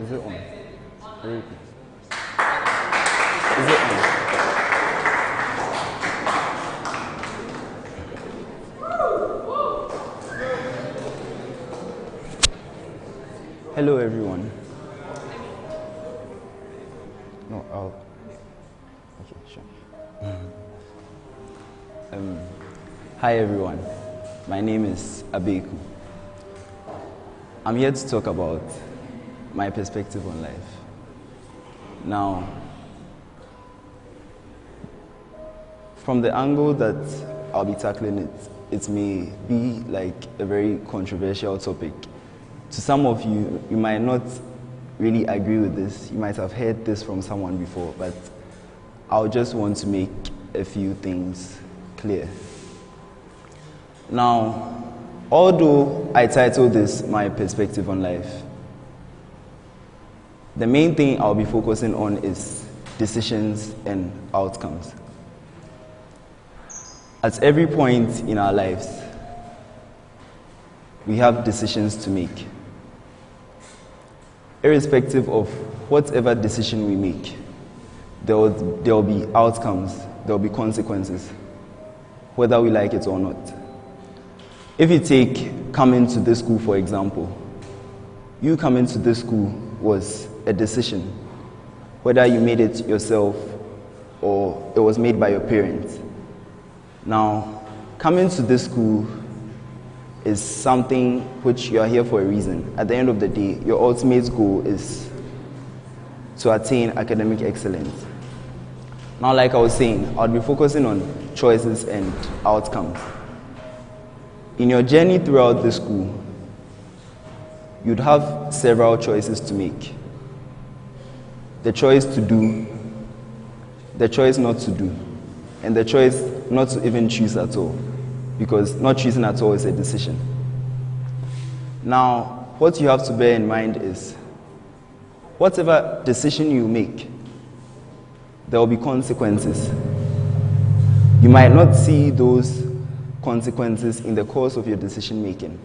Is it on? Very good. Is it on? Hello, everyone. No, I'll. Okay, sure. Hi, everyone. My name is Abeku. I'm here to talk about my perspective on life. Now, from the angle that I'll be tackling it, it may be like a very controversial topic. To some of you, you might not really agree with this. You might have heard this from someone before, but I'll just want to make a few things clear. Now, although I titled this My Perspective on Life, the main thing I'll be focusing on is decisions and outcomes. At every point in our lives, we have decisions to make. Irrespective of whatever decision we make, there will be outcomes, there will be consequences, whether we like it or not. If you take coming to this school, for example, you coming to this school was a decision, whether you made it yourself or it was made by your parents. Now, coming to this school is something which you are here for a reason. At the end of the day, your ultimate goal is to attain academic excellence. Now, like I was saying, I'll be focusing on choices and outcomes. In your journey throughout the school, you'd have several choices to make. The choice to do, the choice not to do, and the choice not to even choose at all, because not choosing at all is a decision. Now, what you have to bear in mind is, whatever decision you make, there will be consequences. You might not see those consequences in the course of your decision making,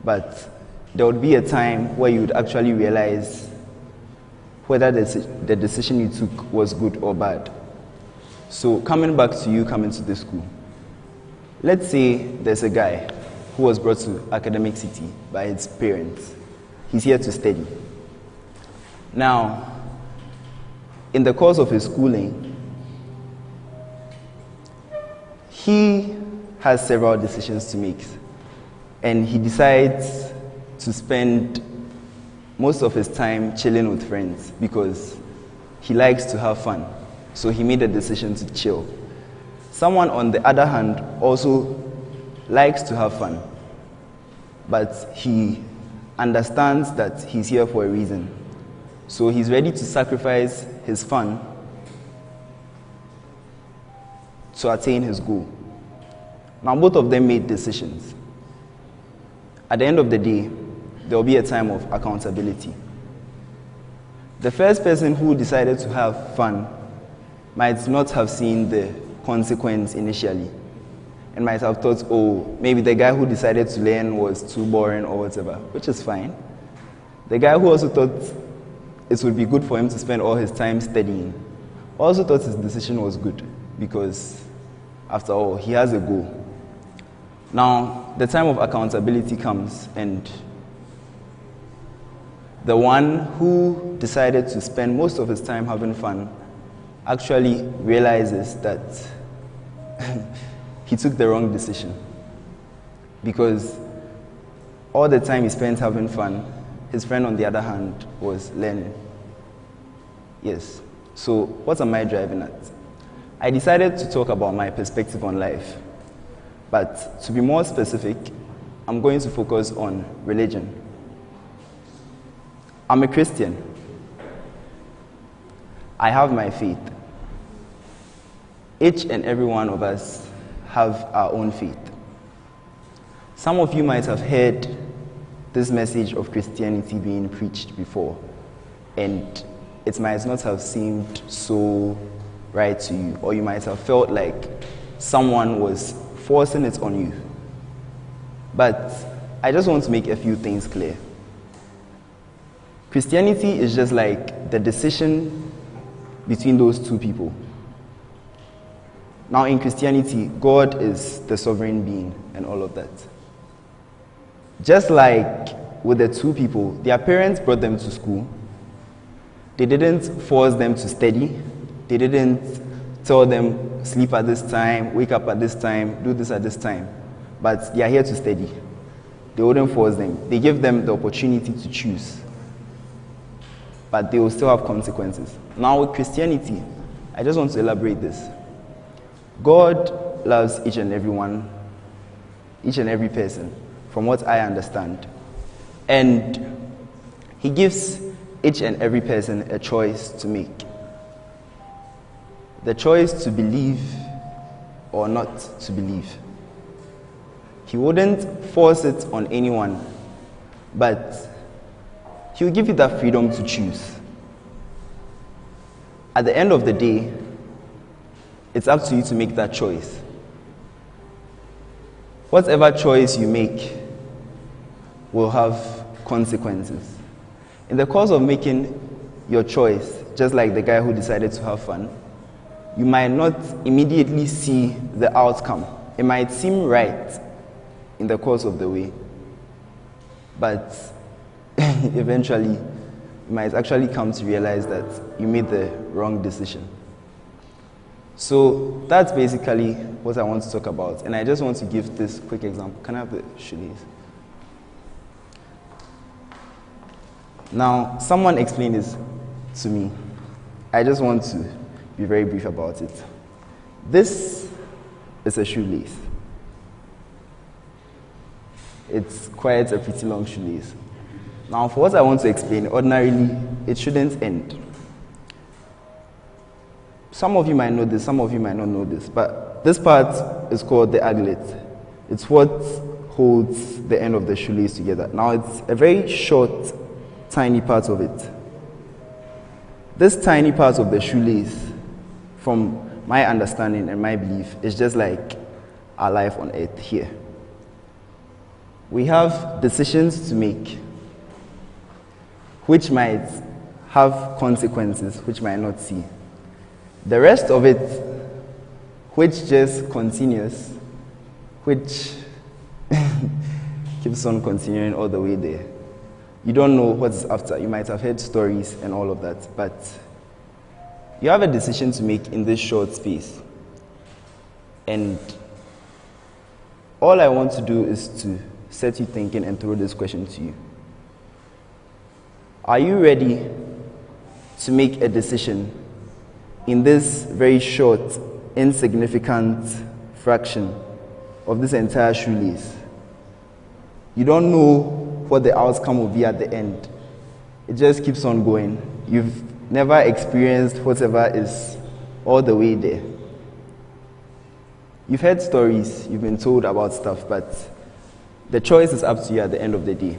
but there would be a time where you would actually realize whether the decision you took was good or bad. So coming back to you coming to this school, let's say there's a guy who was brought to Academic City by his parents. He's here to study. Now, in the course of his schooling, he has several decisions to make, and he decides to spend most of his time chilling with friends because he likes to have fun. So he made a decision to chill. Someone, on the other hand, also likes to have fun, but he understands that he's here for a reason. So he's ready to sacrifice his fun to attain his goal. Now, both of them made decisions. At the end of the day, there will be a time of accountability. The first person who decided to have fun might not have seen the consequence initially and might have thought, oh, maybe the guy who decided to learn was too boring or whatever, which is fine. The guy who also thought it would be good for him to spend all his time studying also thought his decision was good because, after all, he has a goal. Now, the time of accountability comes, and the one who decided to spend most of his time having fun actually realizes that he took the wrong decision, because all the time he spent having fun, his friend, on the other hand, was learning. Yes. So what am I driving at? I decided to talk about my perspective on life. But to be more specific, I'm going to focus on religion. I'm a Christian. I have my faith. Each and every one of us have our own faith. Some of you might have heard this message of Christianity being preached before, and it might not have seemed so right to you, or you might have felt like someone was forcing it on you. But I just want to make a few things clear. Christianity is just like the decision between those two people. Now in Christianity, God is the sovereign being and all of that. Just like with the two people, their parents brought them to school. They didn't force them to study. They didn't tell them, sleep at this time, wake up at this time, do this at this time. But they are here to study. They wouldn't force them. They give them the opportunity to choose. But they will still have consequences. Now with Christianity, I just want to elaborate this. God loves each and every person, from what I understand. And he gives each and every person a choice to make. The choice to believe or not to believe. He wouldn't force it on anyone, but he will give you that freedom to choose. At the end of the day, it's up to you to make that choice. Whatever choice you make will have consequences. In the course of making your choice, just like the guy who decided to have fun, you might not immediately see the outcome. It might seem right in the course of the way, but eventually you might actually come to realize that you made the wrong decision. So that's basically what I want to talk about, and I just want to give this quick example. Can I have the shoelace? Now, someone explained this to me. I just want to be very brief about it. This is a shoelace. It's quite a pretty long shoelace. Now, for what I want to explain, ordinarily, it shouldn't end. Some of you might know this, some of you might not know this, but this part is called the aglet. It's what holds the end of the shoelace together. Now, it's a very short, tiny part of it. This tiny part of the shoelace, from my understanding and my belief, is just like our life on earth here. We have decisions to make, which might have consequences, which might not see. The rest of it, which just continues, which keeps on continuing all the way there. You don't know what's after. You might have heard stories and all of that, but you have a decision to make in this short space. And all I want to do is to set you thinking and throw this question to you. Are you ready to make a decision in this very short, insignificant fraction of this entire shoelace? You don't know what the outcome will be at the end. It just keeps on going. You've never experienced whatever is all the way there. You've heard stories, you've been told about stuff, but the choice is up to you at the end of the day.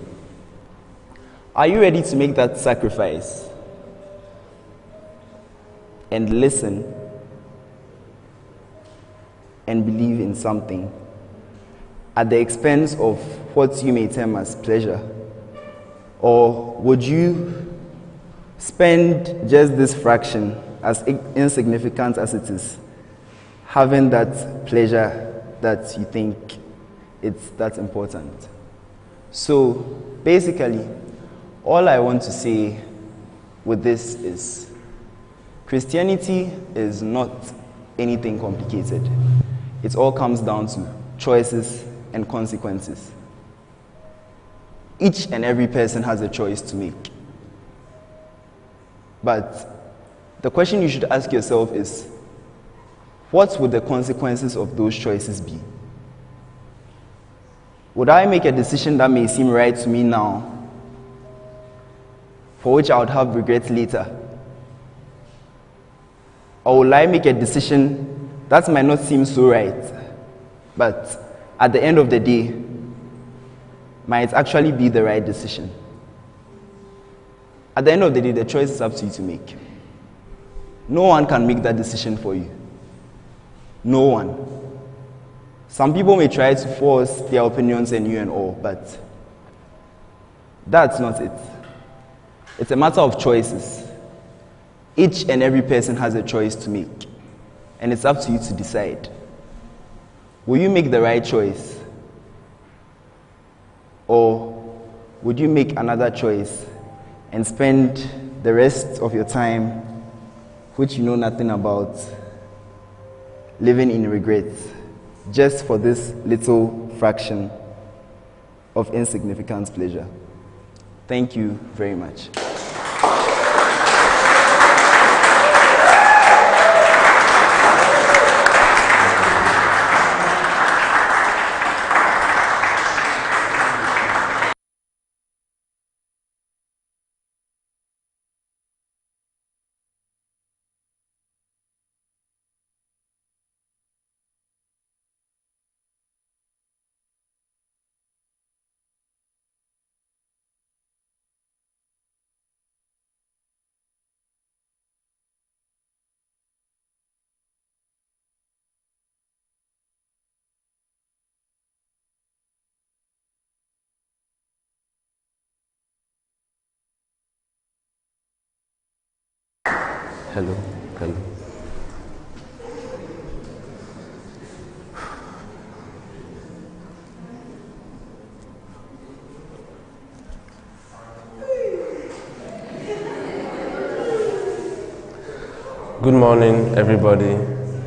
Are you ready to make that sacrifice and listen and believe in something at the expense of what you may term as pleasure? Or would you spend just this fraction, as insignificant as it is, having that pleasure that you think it's that important? So basically, all I want to say with this is Christianity is not anything complicated. It all comes down to choices and consequences. Each and every person has a choice to make. But the question you should ask yourself is, what would the consequences of those choices be? Would I make a decision that may seem right to me now, for which I would have regret later? Or will I make a decision that might not seem so right, but at the end of the day, might actually be the right decision? At the end of the day, the choice is up to you to make. No one can make that decision for you. No one. Some people may try to force their opinions on you and all, but that's not it. It's a matter of choices. Each and every person has a choice to make, and it's up to you to decide. Will you make the right choice? Or would you make another choice and spend the rest of your time, which you know nothing about, living in regret, just for this little fraction of insignificant pleasure? Thank you very much. Hello, hello. Good morning, everybody.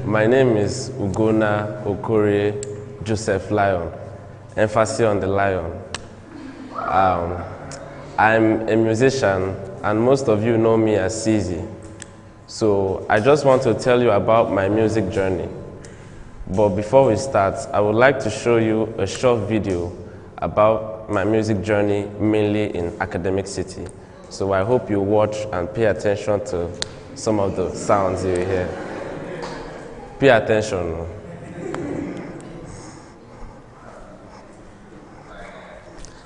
My name is Ugonna Okorie Joseph Lion, emphasis on the lion. I'm a musician, and most of you know me as CZ. So I just want to tell you about my music journey. But before we start, I would like to show you a short video about my music journey, mainly in Academic City. So I hope you watch and pay attention to some of the sounds you hear. Pay attention.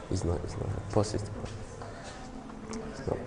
It's not. Pause it. Stop.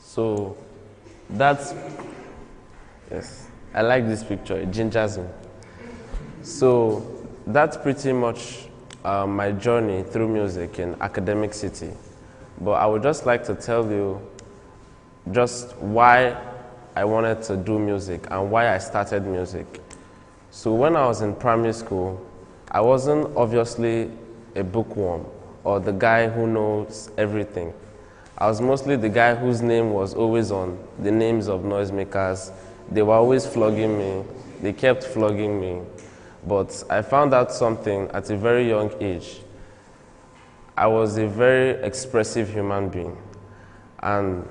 So that's, yes, I like this picture, it gingers me. So that's pretty much my journey through music in Academic City. But I would just like to tell you just why I wanted to do music and why I started music. So when I was in primary school, I wasn't obviously a bookworm or the guy who knows everything. I was mostly the guy whose name was always on the names of noisemakers. They were always flogging me. They kept flogging me. But I found out something at a very young age. I was a very expressive human being. And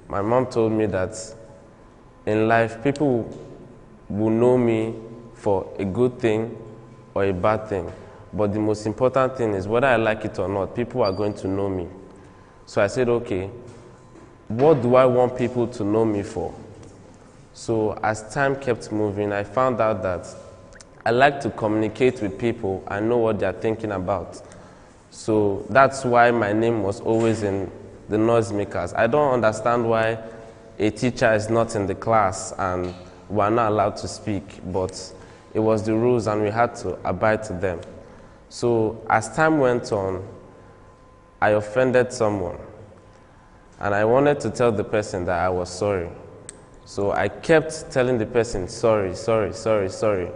my mom told me that in life, people will know me for a good thing or a bad thing. But the most important thing is whether I like it or not, people are going to know me. So I said, okay, what do I want people to know me for? So as time kept moving, I found out that I like to communicate with people and know what they're thinking about. So that's why my name was always in the noisemakers. I don't understand why a teacher is not in the class and we're not allowed to speak, but it was the rules and we had to abide to them. So as time went on, I offended someone and I wanted to tell the person that I was sorry. So I kept telling the person, sorry, sorry, sorry, sorry.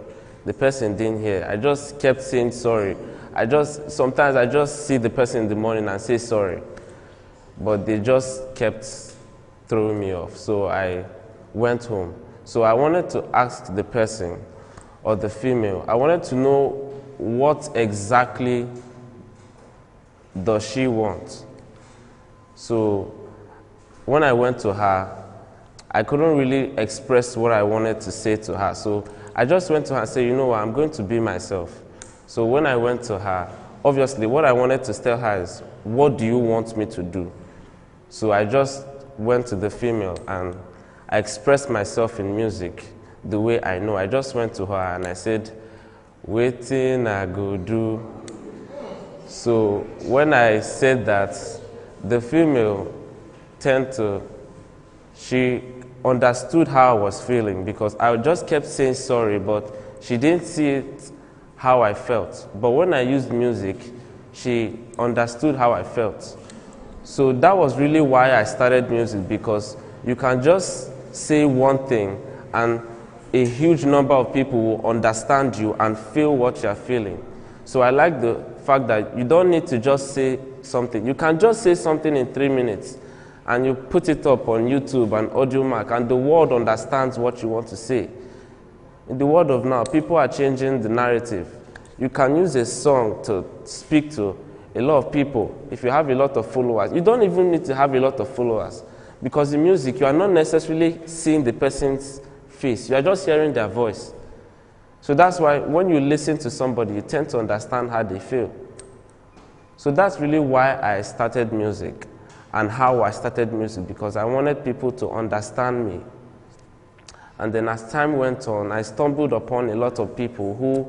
The person didn't hear. I just kept saying sorry. Sometimes I just see the person in the morning and say sorry. But they just kept throwing me off. So I went home. So I wanted to ask the person, or the female, I wanted to know what exactly does she want. So when I went to her, I couldn't really express what I wanted to say to her. So I just went to her and said, you know what, I'm going to be myself. So when I went to her, obviously what I wanted to tell her is, what do you want me to do? So I just went to the female and I expressed myself in music the way I know. I just went to her and I said, waiting I go do. So when I said that, the female she understood how I was feeling because I just kept saying sorry, but she didn't see it how I felt. But when I used music, she understood how I felt. So that was really why I started music, because you can just say one thing and a huge number of people will understand you and feel what you're feeling. So I like the fact that you don't need to just say something. You can just say something in 3 minutes and you put it up on YouTube and AudioMac and the world understands what you want to say. In the world of now, people are changing the narrative. You can use a song to speak to a lot of people if you have a lot of followers. You don't even need to have a lot of followers, because in music, you are not necessarily seeing the person's face. You are just hearing their voice. So that's why when you listen to somebody, you tend to understand how they feel. So that's really why I started music and how I started music, because I wanted people to understand me. And then as time went on, I stumbled upon a lot of people who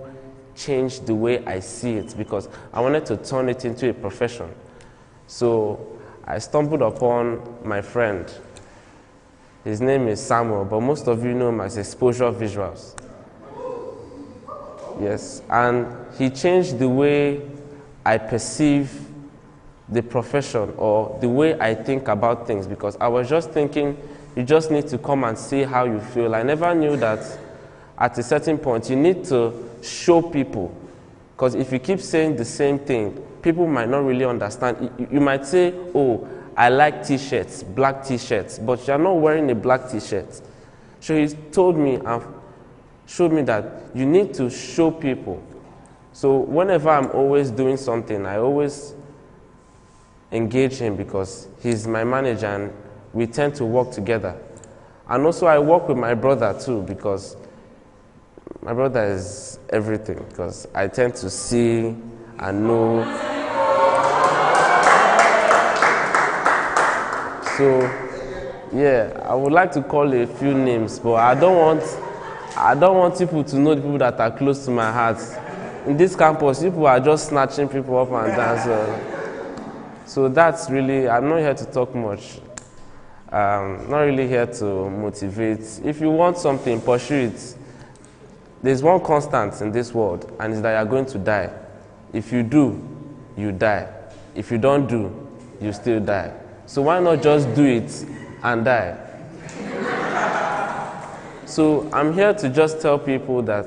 changed the way I see it, because I wanted to turn it into a profession. So I stumbled upon my friend. His name is Samuel, but most of you know him as Exposure Visuals. Yes, and he changed the way I perceive the profession or the way I think about things, because I was just thinking you just need to come and see how you feel. I never knew that at a certain point you need to show people, because if you keep saying the same thing, people might not really understand. You might say, oh, I like t-shirts, black t-shirts, but you're not wearing a black t-shirt. So he told me and showed me that you need to show people. So whenever I'm always doing something, I always engage him, because he's my manager and we tend to work together. And also I work with my brother too, because my brother is everything, because I tend to see and know. So yeah, I would like to call a few names, but I don't want people to know the people that are close to my heart. In this campus, people are just snatching people up and down. So that's really, I'm not here to talk much. Not really here to motivate. If you want something, pursue it. There's one constant in this world, and it's that you're going to die. If you do, you die. If you don't do, you still die. So why not just do it and die? So I'm here to just tell people that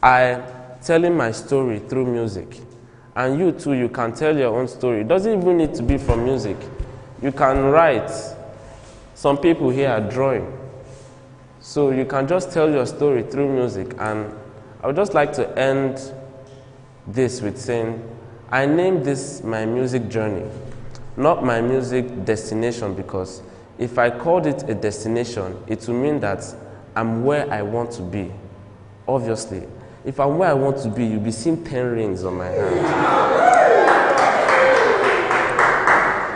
I'm telling my story through music. And you too, you can tell your own story. It doesn't even need to be from music. You can write. Some people here are drawing. So you can just tell your story through music. And I would just like to end this with saying, I named this my music journey, not my music destination, because if I called it a destination, it would mean that I'm where I want to be. Obviously, if I'm where I want to be, you'll be seeing 10 rings on my hand.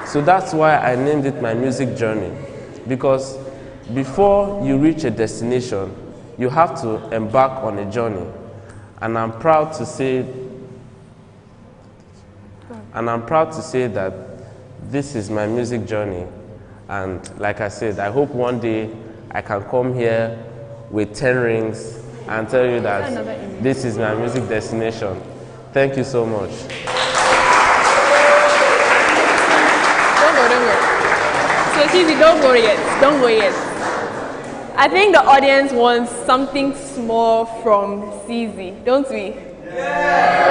So that's why I named it my music journey, because before you reach a destination, you have to embark on a journey. And I'm proud to say that this is my music journey. And like I said, I hope one day I can come here with 10 rings and tell you that this is my music destination. Thank you so much. Don't go. So Chizi, don't go yet. I think the audience wants something small from CZ, don't we? Yeah.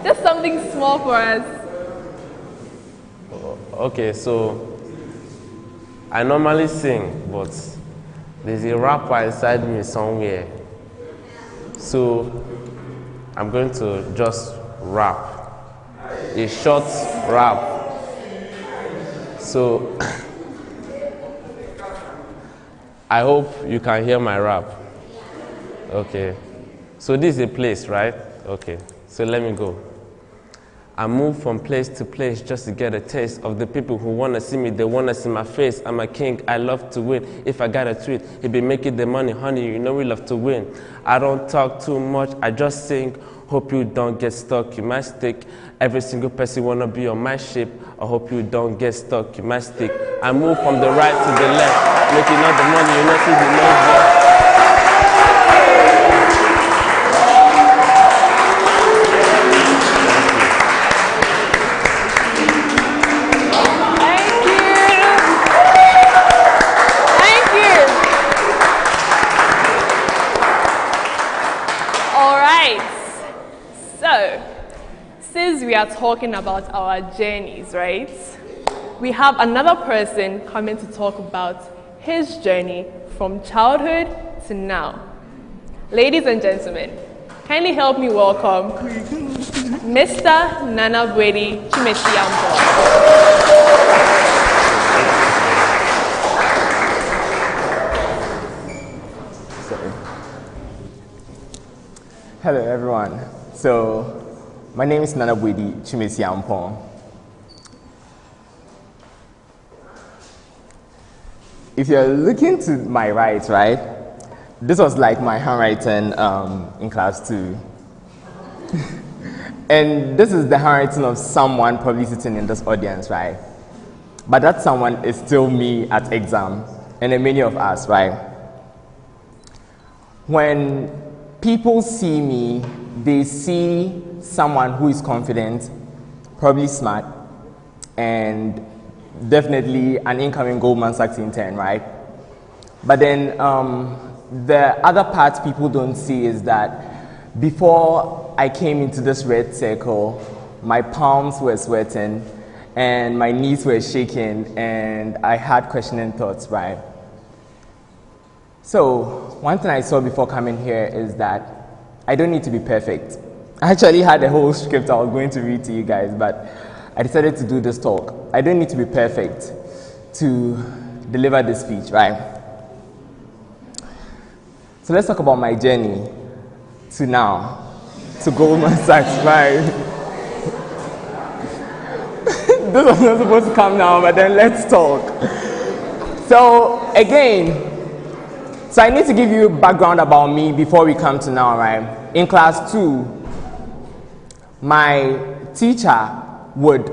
Just something small for us. Okay, so I normally sing, but there's a rapper inside me somewhere. So I'm going to just rap, a short rap. So I hope you can hear my rap. Okay. So this is a place, right? Okay. So let me go. I move from place to place just to get a taste of the people who want to see me. They want to see my face. I'm a king. I love to win. If I got a tweet, he be making the money. Honey, you know we love to win. I don't talk too much. I just sing. Hope you don't get stuck. You might stick. Every single person want to be on my ship. I hope you don't get stuck. You might stick. I move from the right to the left. Making all the money. You know, see the money. We are talking about our journeys, right? We have another person coming to talk about his journey from childhood to now. Ladies and gentlemen, kindly help me welcome Mr. Nana Bwedi Chimesiampo. Hello everyone. So my name is Nana Bwedi Chimesiampo. If you're looking to my right, this was like my handwriting in class 2. And this is the handwriting of someone probably sitting in this audience, right? But that someone is still me at exam, and then many of us, right? When people see me, they see someone who is confident, probably smart, and definitely an incoming Goldman Sachs intern, right? But then the other part people don't see is that before I came into this red circle, my palms were sweating and my knees were shaking and I had questioning thoughts, right? So one thing I saw before coming here is that I don't need to be perfect. I actually had a whole script I was going to read to you guys, but I decided to do this talk. I don't need to be perfect to deliver this speech, right? So let's talk about my journey to now, to Goldman Sachs, right? This was not supposed to come now, but then let's talk. So again, so I need to give you background about me before we come to now, right? In class 2, my teacher would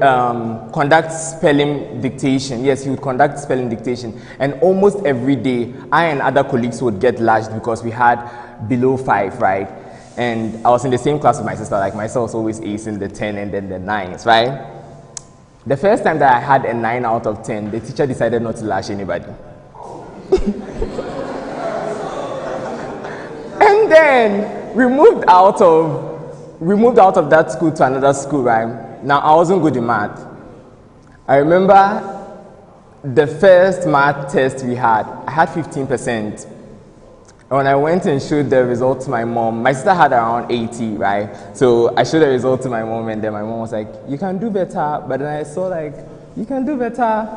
conduct spelling dictation. Yes, he would conduct spelling dictation. And almost every day, I and other colleagues would get lashed because we had below 5, right? And I was in the same class with my sister. Like, my sister was always acing the 10 and then the 9s, right? The first time that I had a 9 out of 10, the teacher decided not to lash anybody. And then we moved out of that school to another school, right? Now, I wasn't good in math. I remember the first math test we had, I had 15%. And when I went and showed the result to my mom, my sister had around 80, right? So I showed the result to my mom, and then my mom was like, you can do better. But then I saw like, you can do better.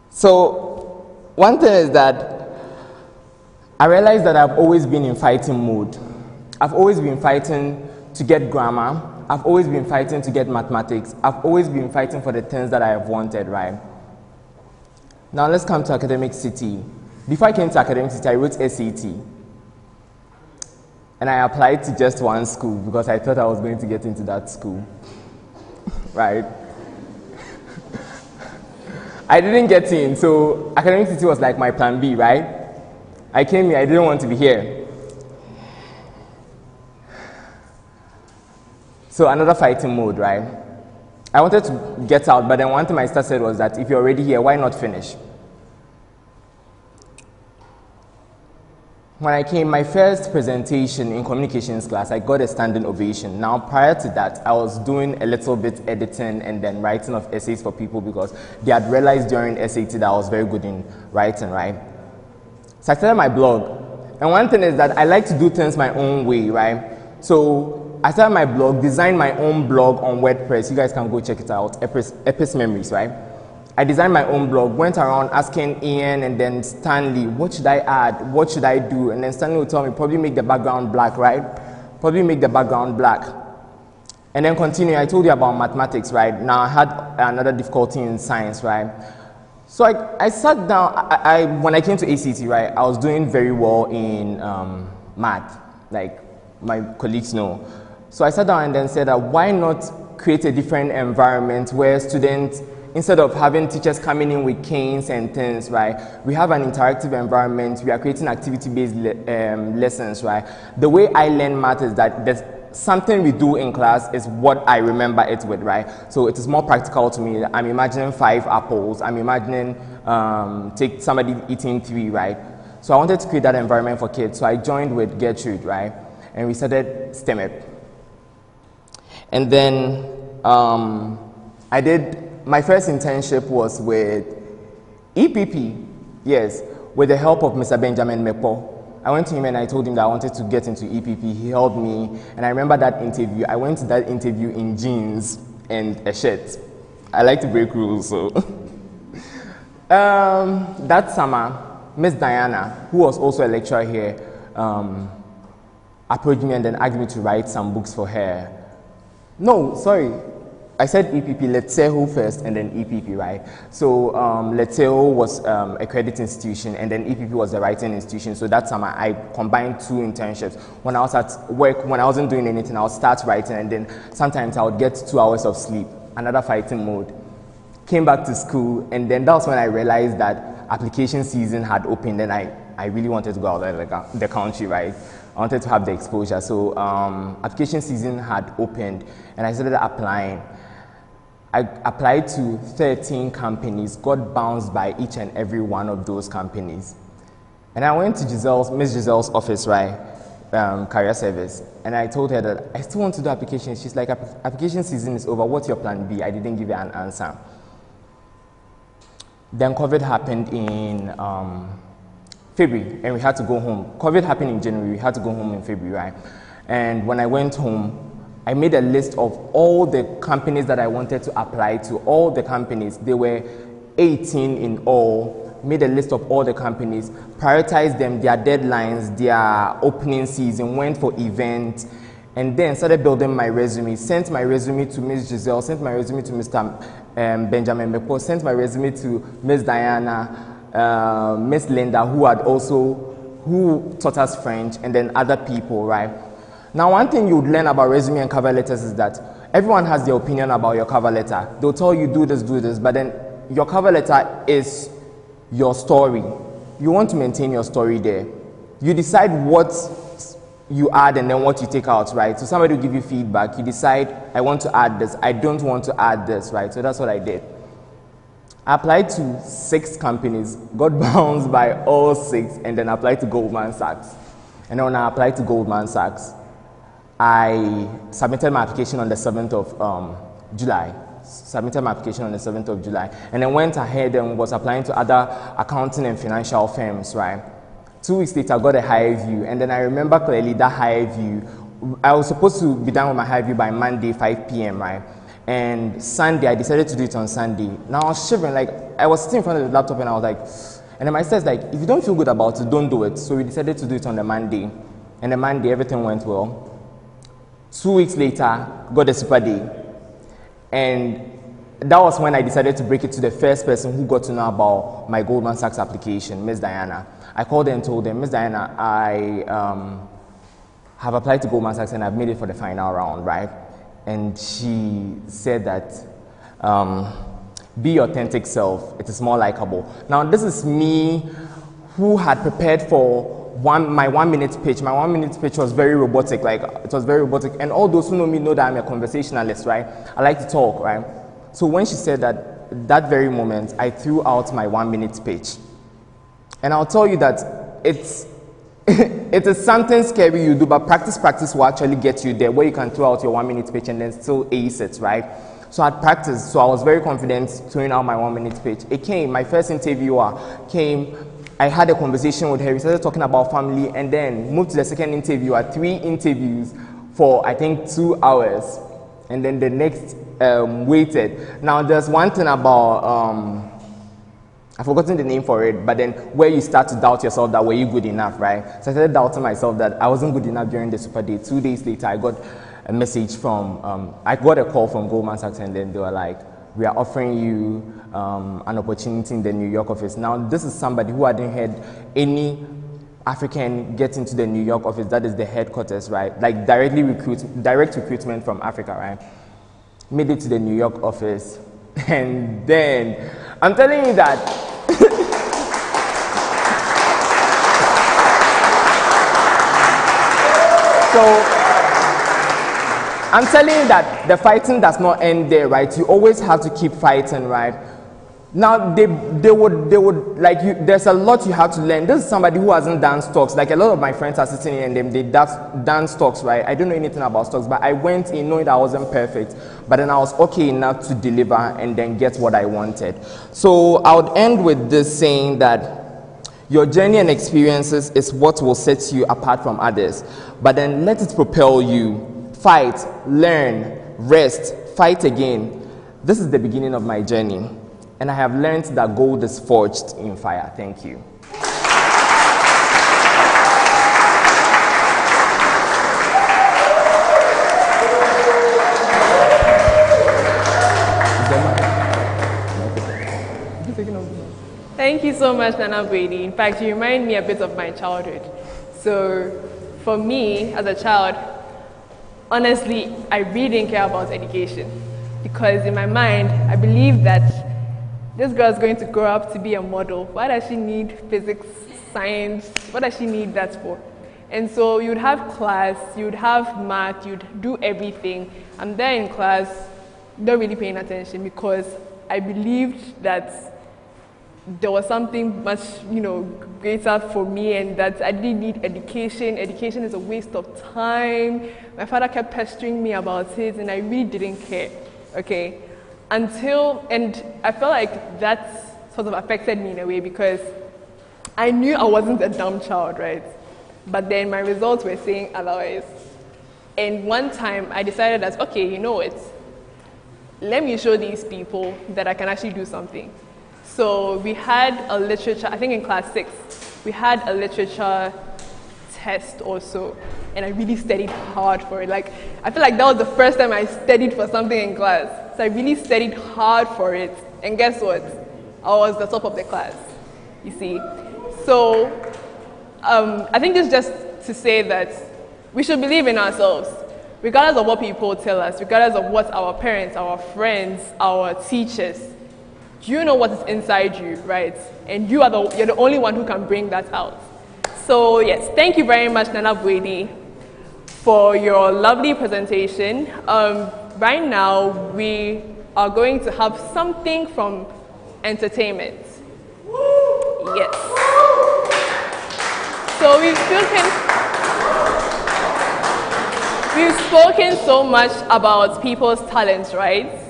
So one thing is that I realized that I've always been in fighting mode. I've always been fighting to get grammar. I've always been fighting to get mathematics. I've always been fighting for the things that I have wanted, right? Now let's come to Academic City. Before I came to Academic City, I wrote SAT. And I applied to just one school because I thought I was going to get into that school. Right? I didn't get in, so Academic City was like my plan B, right? I came here, I didn't want to be here. So another fighting mode, right? I wanted to get out, but then one thing my sister said was that if you're already here, why not finish? When I came, my first presentation in communications class, I got a standing ovation. Now, prior to that, I was doing a little bit editing and then writing of essays for people because they had realized during SAT that I was very good in writing, right? So I started my blog. And one thing is that I like to do things my own way, right? So I started my blog, designed my own blog on WordPress. You guys can go check it out, Epis Memories, right? I designed my own blog, went around asking Ian and then Stanley, what should I add? What should I do? And then Stanley would tell me, probably make the background black, right? Probably make the background black. And then continue, I told you about mathematics, right? Now I had another difficulty in science, right? So I sat down, when I came to ACT, right, I was doing very well in math, like my colleagues know. So I sat down and then said, why not create a different environment where students, instead of having teachers coming in with canes and things, right, we have an interactive environment, we are creating activity-based lessons, right? The way I learn math is that there's something we do in class is what I remember it with, right? So it is more practical to me. I'm imagining 5 apples, I'm imagining take somebody eating 3, right? So I wanted to create that environment for kids, so I joined with Gertrude, right? And we started STEMIP. And then my first internship was with EPP, yes, with the help of Mr. Benjamin Mepo. I went to him and I told him that I wanted to get into EPP. He helped me, and I remember that interview. I went to that interview in jeans and a shirt. I like to break rules, so. That summer, Miss Diana, who was also a lecturer here, approached me and then asked me to write some books for her. No, sorry. I said EPP, Letseho first, and then EPP, right? So Letseho was a credit institution, and then EPP was a writing institution. So that summer, I combined 2 internships. When I was at work, when I wasn't doing anything, I would start writing, and then sometimes I would get 2 hours of sleep, another fighting mode. Came back to school, and then that was when I realized that application season had opened, and I really wanted to go out of the country, right? I wanted to have the exposure. So application season had opened, and I started applying. I applied to 13 companies, got bounced by each and every one of those companies. And I went to Miss Giselle's office, right, career service, and I told her that I still want to do applications. She's like, application season is over, what's your plan B? I didn't give her an answer. Then COVID happened in February, and we had to go home. COVID happened in January, we had to go home in February, right? And when I went home, I made a list of all the companies that I wanted to apply to, all the companies. There were 18 in all. Made a list of all the companies, prioritized them, their deadlines, their opening season, went for events, and then started building my resume. Sent my resume to Ms. Giselle, sent my resume to Mr. Benjamin Mepo, sent my resume to Ms. Diana, Ms. Linda, who taught us French, and then other people, right? Now, one thing you would learn about resume and cover letters is that everyone has their opinion about your cover letter. They'll tell you do this, but then your cover letter is your story. You want to maintain your story there. You decide what you add and then what you take out, right? So somebody will give you feedback. You decide, I want to add this, I don't want to add this, right? So that's what I did. I applied to 6 companies, got bounced by all 6, and then applied to Goldman Sachs. And then when I applied to Goldman Sachs, I submitted my application on the 7th of July. And then went ahead and was applying to other accounting and financial firms, right? 2 weeks later, I got a higher view. And then I remember clearly that higher view, I was supposed to be done with my higher view by Monday, 5 p.m., right? And Sunday, I decided to do it on Sunday. Now I was shivering, like, I was sitting in front of the laptop and I was like, and then my sister's like, if you don't feel good about it, don't do it. So we decided to do it on the Monday. And the Monday, everything went well. 2 weeks later, got a super day. And that was when I decided to break it to the first person who got to know about my Goldman Sachs application, Miss Diana. I called her and told her, Miss Diana, I have applied to Goldman Sachs and I've made it for the final round, right? And she said that, be your authentic self, it is more likable. Now, this is me who had prepared for my 1 minute pitch. My 1 minute pitch was very robotic, And all those who know me know that I'm a conversationalist, right? I like to talk, right? So when she said that very moment, I threw out my 1 minute pitch. And I'll tell you that it is something scary you do, but practice will actually get you there, where you can throw out your 1 minute pitch and then still ace it, right? So I'd practiced, so I was very confident throwing out my 1 minute pitch. It came, my first interviewer came, I had a conversation with her, we started talking about family, and then moved to the second interviewer, 3 interviews for, I think, 2 hours. And then the next waited. Now, there's one thing about, I've forgotten the name for it, but then where you start to doubt yourself that were you good enough, right? So I started doubting myself that I wasn't good enough during the super day. 2 days later, I got a message from, I got a call from Goldman Sachs, and then they were like, we are offering you an opportunity in the New York office. Now, this is somebody who hadn't had any African get into the New York office, that is the headquarters, right? Like direct recruitment from Africa, right? Made it to the New York office. And then, I'm telling you that, so, I'm telling you that the fighting does not end there, right? You always have to keep fighting, right? Now, they would like you, there's a lot you have to learn. This is somebody who hasn't done stocks. Like a lot of my friends are sitting here and they done stocks, right? I don't know anything about stocks, but I went in knowing that I wasn't perfect, but then I was okay enough to deliver and then get what I wanted. So I would end with this saying that your journey and experiences is what will set you apart from others, but then let it propel you. Fight, learn, rest, fight again. This is the beginning of my journey, and I have learned that gold is forged in fire. Thank you. Thank you so much, Nana Brady. In fact, you remind me a bit of my childhood. So, for me, as a child, honestly, I really didn't care about education because in my mind, I believed that this girl is going to grow up to be a model. Why does she need physics, science? What does she need that for? And so you'd have class, you'd have math, you'd do everything. I'm there in class, not really paying attention because I believed that there was something much, greater for me and that I didn't need education. Education is a waste of time. My father kept pestering me about it and I really didn't care, okay? And I felt like that sort of affected me in a way because I knew I wasn't a dumb child, right? But then my results were saying otherwise. And one time I decided that, okay, you know what? Let me show these people that I can actually do something. So we had a literature, I think in class 6, we had a literature test also, and I really studied hard for it. Like, I feel like that was the first time I studied for something in class. So I really studied hard for it, and guess what? I was the top of the class, you see. So I think this is just to say that we should believe in ourselves, regardless of what people tell us, regardless of what our parents, our friends, our teachers. You know what is inside you, right? And you're the only one who can bring that out. So yes, thank you very much, Nana Brady, for your lovely presentation. Right now, we are going to have something from entertainment. Yes. So we've spoken so much about people's talents, right?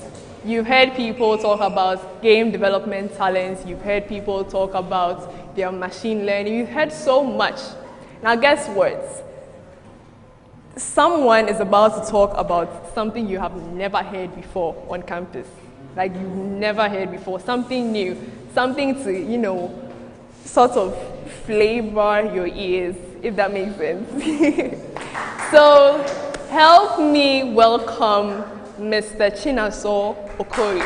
You've heard people talk about game development talents. You've heard people talk about their machine learning. You've heard so much. Now guess what? Someone is about to talk about something you have never heard before on campus. Like you've never heard before, something new, something to, sort of flavor your ears, if that makes sense. So help me welcome Mr. Chinaso Okori.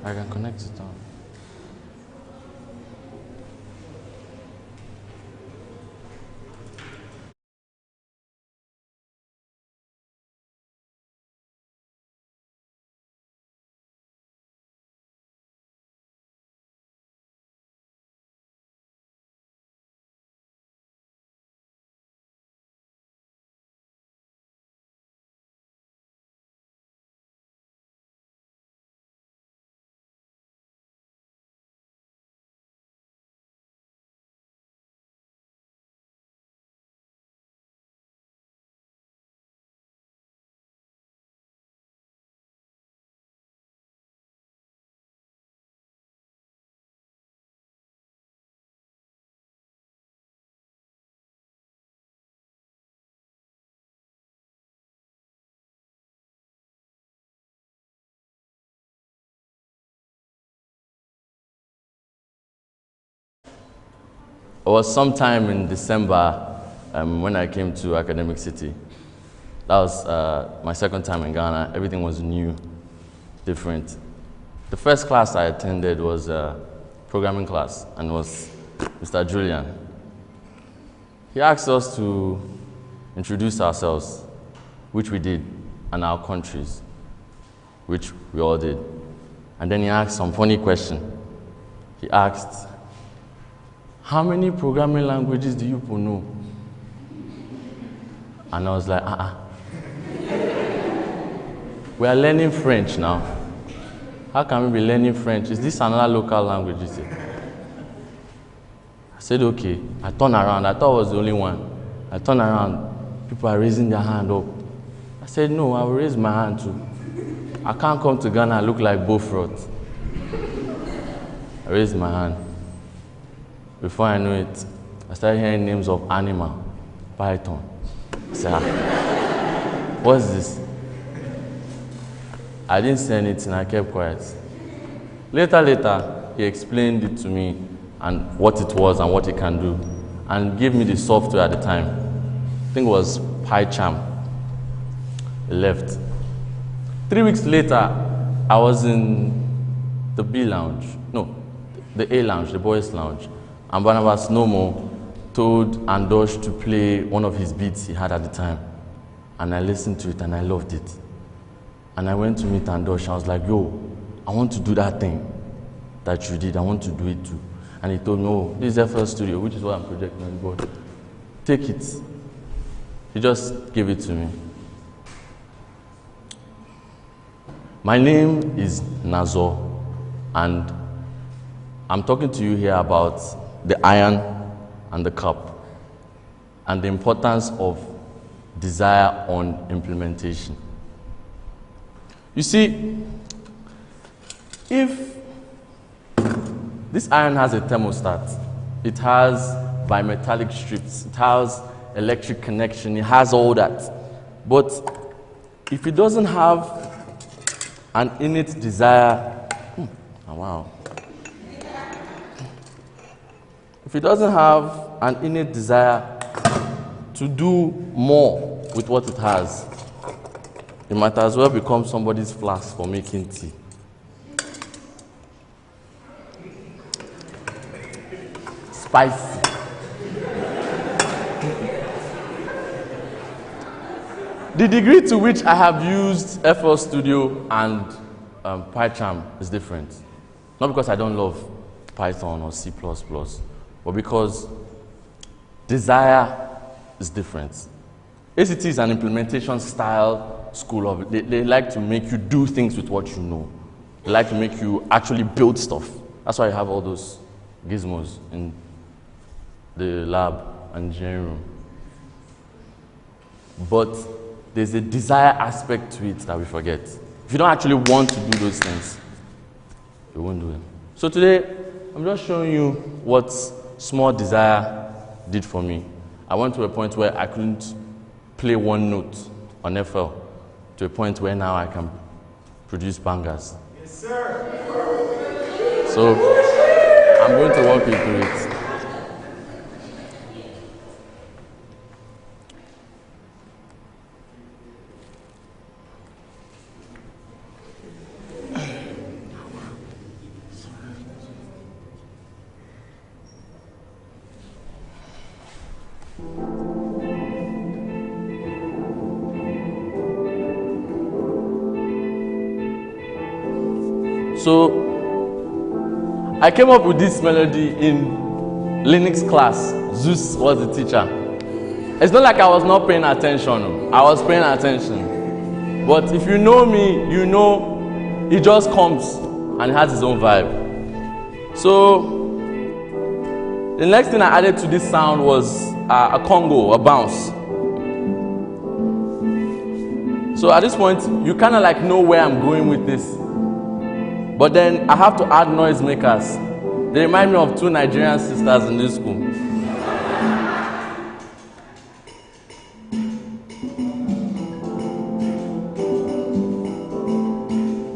I can connect it on. It was sometime in December when I came to Academic City. That was my second time in Ghana. Everything was new, different. The first class I attended was a programming class, and it was Mr. Julian. He asked us to introduce ourselves, which we did, and our countries, which we all did. And then he asked some funny question. He asked, how many programming languages do you people know? And I was like, We are learning French now. How can we be learning French? Is this another local language? He said. I said, okay. I turned around. I thought I was the only one. I turned around. People are raising their hand up. I said, no, I will raise my hand too. I can't come to Ghana and look like Beaufort. I raised my hand. Before I knew it, I started hearing names of animal, python. I said, what's this? I didn't say anything, I kept quiet. Later, he explained it to me and what it was and what it can do, and gave me the software at the time. I think it was PyCharm. He left. 3 weeks later, I was in the B lounge, no, the A lounge, the boys lounge. And Barnabas Nomo told Andosh to play one of his beats he had at the time. And I listened to it and I loved it. And I went to meet Andosh. I was like, yo, I want to do that thing that you did. I want to do it too. And he told me, oh, this is FL Studio, which is what I'm projecting on the board. Take it. He just gave it to me. My name is Nazor, and I'm talking to you here about the iron and the cup, and the importance of desire on implementation. You see, if this iron has a thermostat, it has bimetallic strips, it has electric connection, it has all that. But if it doesn't have an innate desire, wow. If it doesn't have an innate desire to do more with what it has, it might as well become somebody's flask for making tea. Spicy. The degree to which I have used FL Studio and PyCharm is different. Not because I don't love Python or C++, but because desire is different. ACT is an implementation style school of, they like to make you do things with what you know. They like to make you actually build stuff. That's why you have all those gizmos in the lab and engineering room. But there's a desire aspect to it that we forget. If you don't actually want to do those things, you won't do them. So today, I'm just showing you what small desire did for me. I went to a point where I couldn't play one note on FL, to a point where now I can produce bangers. Yes, sir. So I'm going to walk you through it. So I came up with this melody in Linux class. Zeus was the teacher. It's not like I was not paying attention. I was paying attention. But if you know me, you know it just comes and it has its own vibe. So the next thing I added to this sound was a congo, a bounce. So at this point, you kind of like know where I'm going with this. But then I have to add noisemakers. They remind me of two Nigerian sisters in this school.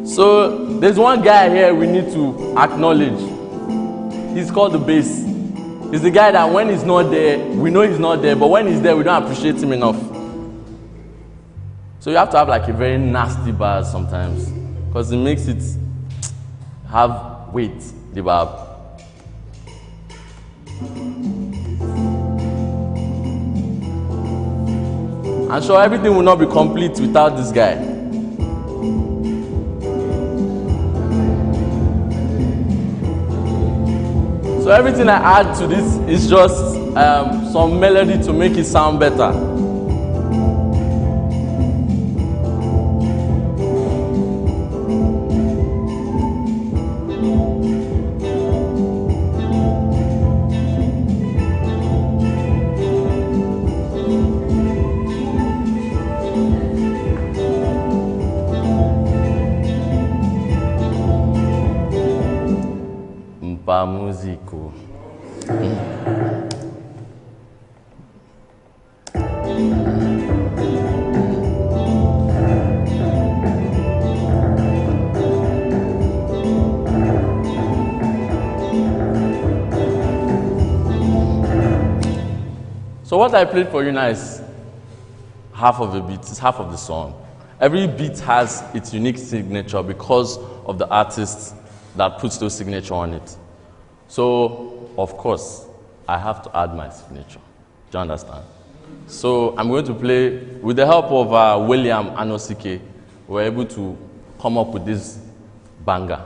So there's one guy here we need to acknowledge. He's called the bass. He's the guy that when he's not there, we know he's not there, but when he's there, we don't appreciate him enough. So you have to have like a very nasty bars sometimes, because it makes it have weight, the verb. I'm sure everything will not be complete without this guy. So everything I add to this is just some melody to make it sound better. Musico. So what I played for you now is half of the beat, it's half of the song. Every beat has its unique signature because of the artist that puts those signature on it. So, of course, I have to add my signature. Do you understand? So, I'm going to play, with the help of William Anosike, we're able to come up with this banger.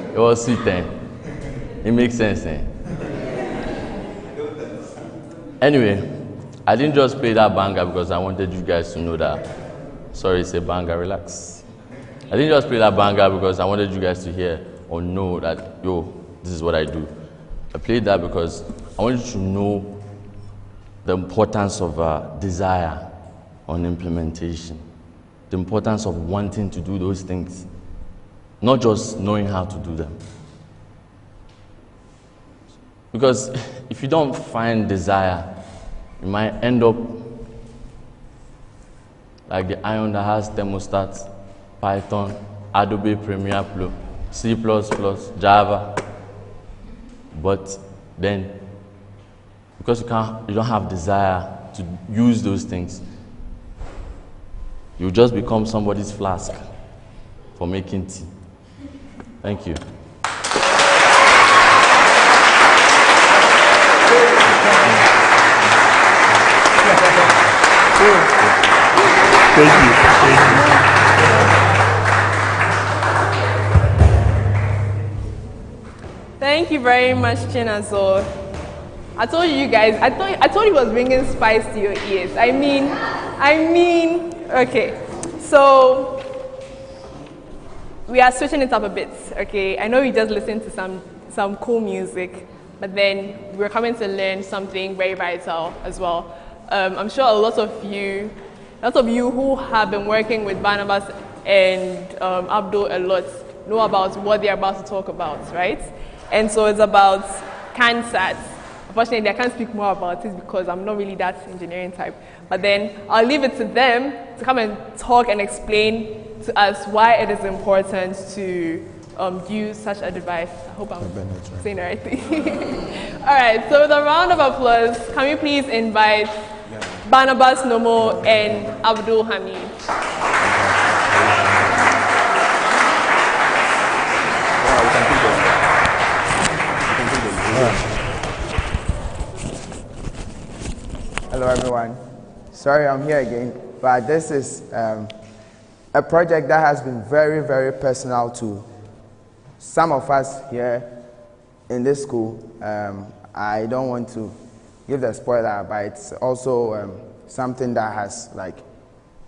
It was sweet, eh? It makes sense, eh? Anyway, I didn't just play that banger because I wanted you guys to know that. Sorry, it's a banger, relax. I didn't just play that banger because I wanted you guys to hear or know that, yo, this is what I do. I played that because I wanted you to know the importance of desire on implementation, the importance of wanting to do those things, not just knowing how to do them. Because if you don't find desire, you might end up like the Ion that has thermostats, Python, Adobe Premiere Pro, C++, Java. But then, because you don't have desire to use those things, you just become somebody's flask for making tea. Thank you. Thank you. Thank you very much, Chinazor. I told you guys, I told you it was bringing spice to your ears. I mean, okay. So, we are switching it up a bit, okay? I know you just listened to some cool music, but then we're coming to learn something very vital as well. I'm sure a lot of you who have been working with Barnabas and Abdul a lot know about what they're about to talk about, right? And so it's about CANSATs. Unfortunately, I can't speak more about it because I'm not really that engineering type. But then I'll leave it to them to come and talk and explain to us why it is important to use such a device. I hope I'm saying the right thing. All right, so with a round of applause, can we please invite Barnabas Nomo and Abdul Hamid. Hello everyone. Sorry I'm here again, but this is a project that has been very, very personal to some of us here in this school. I don't want to give the spoiler, but it's also something that has, like,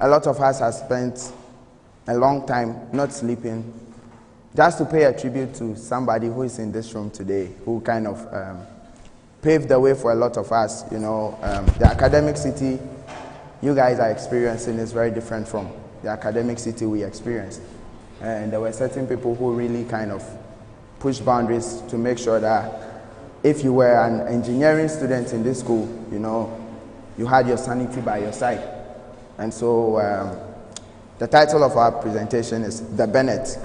a lot of us have spent a long time not sleeping just to pay a tribute to somebody who is in this room today, who kind of paved the way for a lot of us. You know, the academic city you guys are experiencing is very different from the academic city we experienced. And there were certain people who really kind of pushed boundaries to make sure that if you were an engineering student in this school, you know, you had your sanity by your side. And so the title of our presentation is The Bennett.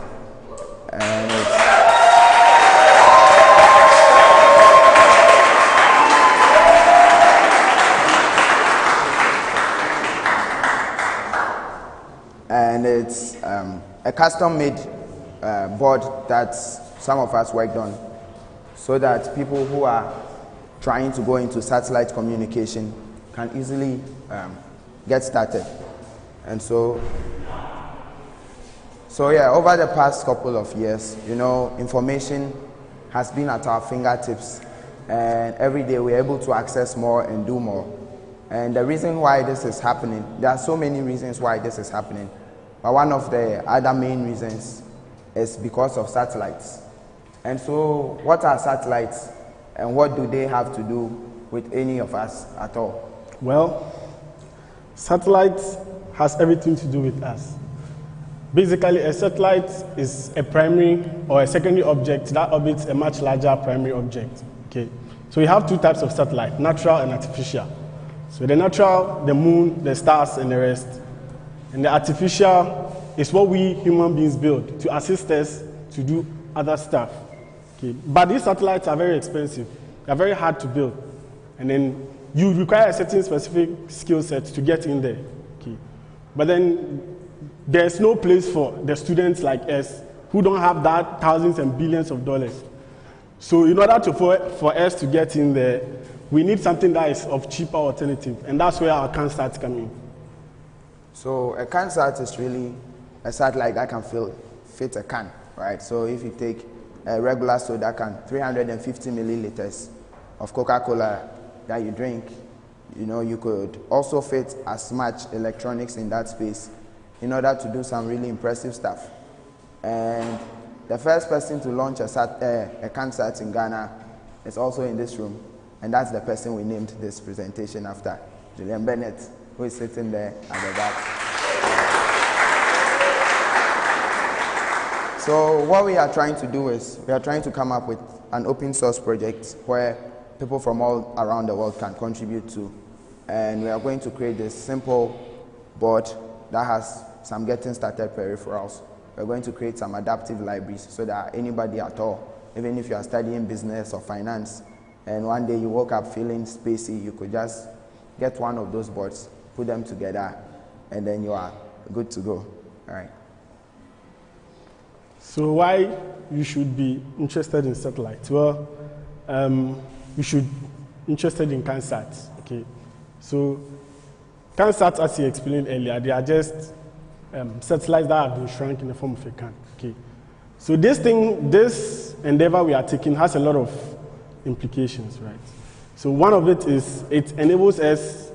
And it's a custom-made board that some of us worked on so that people who are trying to go into satellite communication can easily get started. And so yeah, over the past couple of years, you know, information has been at our fingertips, and every day we're able to access more and do more. And the reason why this is happening, there are so many reasons why this is happening, but one of the other main reasons is because of satellites. And so what are satellites, and what do they have to do with any of us at all? Well, satellites has everything to do with us. Basically, a satellite is a primary or a secondary object that orbits a much larger primary object. Okay, so we have two types of satellite, natural and artificial. So the natural, the moon, the stars, and the rest. And the artificial is what we human beings build to assist us to do other stuff. Okay, but these satellites are very expensive. They're very hard to build. And then you require a certain specific skill set to get in there. Okay, but then there's no place for the students like us who don't have that thousands and billions of dollars. So in order for us to get in there, we need something that is of cheaper alternative, and that's where our CANSATs come in. So a CANSAT is really a satellite that can fit a can, right? So if you take a regular soda can, 350 milliliters of Coca-Cola that you drink, you know, you could also fit as much electronics in that space in order to do some really impressive stuff. And the first person to launch a CANSAT in Ghana is also in this room, and that's the person we named this presentation after, Julian Bennett, who is sitting there at the back. So what we are trying to do is, we are trying to come up with an open source project where people from all around the world can contribute to. And we are going to create this simple board that has some getting started peripherals. We're going to create some adaptive libraries so that anybody at all, even if you are studying business or finance, and one day you woke up feeling spacey, you could just get one of those boards, put them together, and then you are good to go. All right. So why you should be interested in satellites? Well, you should be interested in CANSATs. Okay. So CANSATs, as you explained earlier, they are just satellites that have been shrunk in the form of a can. Okay. So this endeavor we are taking has a lot of implications, right? So one of it is it enables us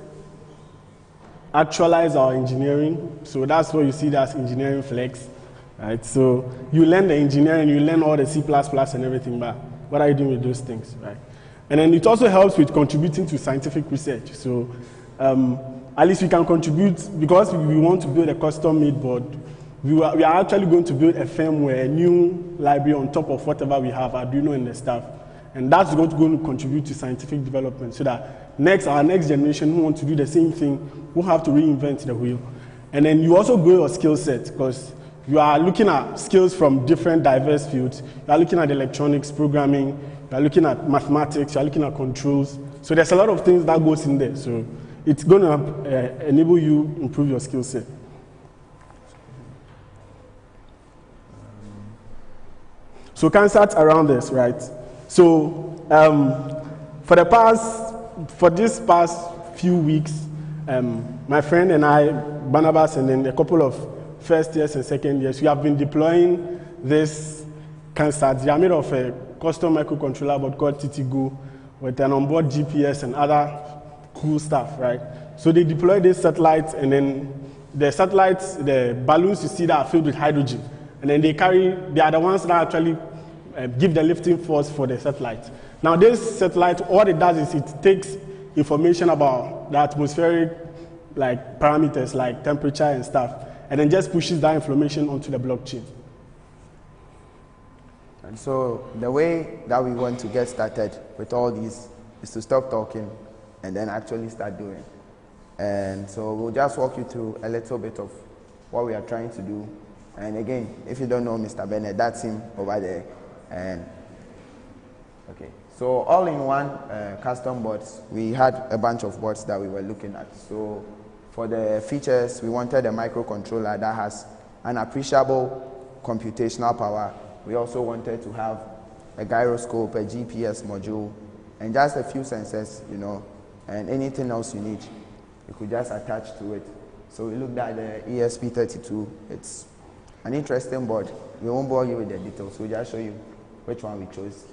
actualize our engineering. So that's what you see as engineering flex, right? So you learn the engineering, you learn all the C++ and everything, but what are you doing with those things, right? And then it also helps with contributing to scientific research. So at least we can contribute, because we want to build a custom-made board. We are actually going to build a firmware, a new library on top of whatever we have, Arduino and the stuff. And that's going to contribute to scientific development so that our next generation who want to do the same thing will have to reinvent the wheel. And then you also grow your skill set, because you are looking at skills from different diverse fields. You are looking at electronics, programming, you are looking at mathematics, you are looking at controls. So there's a lot of things that goes in there. So it's going to enable you improve your skill set. So CANSATs around this, right? So for this past few weeks, my friend and I, Barnabas, and then a couple of first years and second years, we have been deploying this CANSAT. They are made of a custom microcontroller board called TTGo with an onboard GPS and other cool stuff, right? So they deploy these satellites, and then the satellites, the balloons you see that are filled with hydrogen, and then they are the ones that actually give the lifting force for the satellite. Now this satellite, all it does is it takes information about the atmospheric parameters like temperature and stuff, and then just pushes that information onto the blockchain. And so the way that we want to get started with all these is to stop talking and then actually start doing. And so we'll just walk you through a little bit of what we are trying to do. And again, if you don't know Mr. Bennett, that's him over there. And okay, so all-in-one custom boards, we had a bunch of boards that we were looking at. So for the features, we wanted a microcontroller that has an appreciable computational power. We also wanted to have a gyroscope, a GPS module, and just a few sensors, and anything else you need, you could just attach to it. So we looked at the ESP32. It's an interesting board. We won't bore you with the details. We'll just show you which one we chose.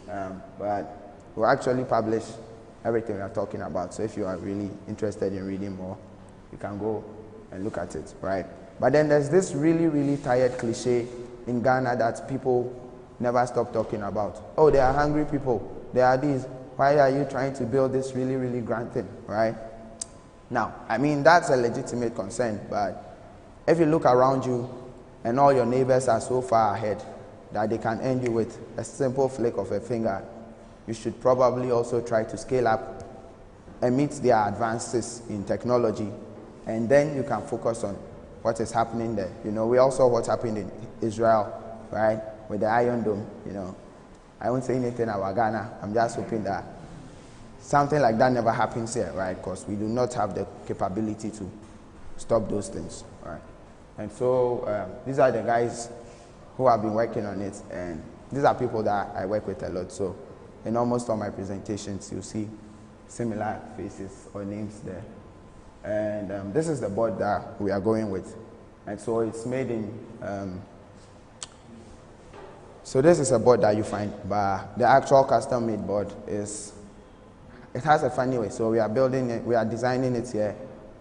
But we'll actually publish everything we are talking about. So if you are really interested in reading more, you can go and look at it, right? But then there's this really, really tired cliche in Ghana that people never stop talking about. Oh, they are hungry people. They are these. Why are you trying to build this really, really grand thing, right? Now, I mean, that's a legitimate concern, but if you look around you and all your neighbors are so far ahead that they can end you with a simple flick of a finger, you should probably also try to scale up and meet their advances in technology, and then you can focus on what is happening there. We all saw what happened in Israel, right, with the Iron Dome. I won't say anything about Ghana. I'm just hoping that something like that never happens here, right? Because we do not have the capability to stop those things, right? And so these are the guys who have been working on it, and these are people that I work with a lot. So in almost all my presentations, you'll see similar faces or names there. And this is the board that we are going with. And so it's made in, so this is a board that you find, but the actual custom-made board it has a funny way. So we are building it, we are designing it here,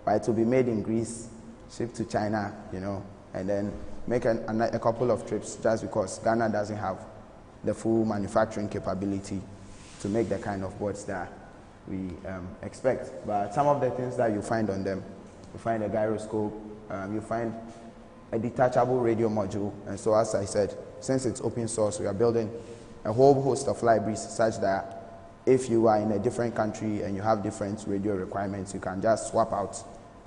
but it will be made in Greece, shipped to China, and then make a couple of trips just because Ghana doesn't have the full manufacturing capability to make the kind of boards that we expect. But some of the things that you find on them, you find a gyroscope, you find a detachable radio module, and so as I said, since it's open source, we are building a whole host of libraries such that if you are in a different country and you have different radio requirements, you can just swap out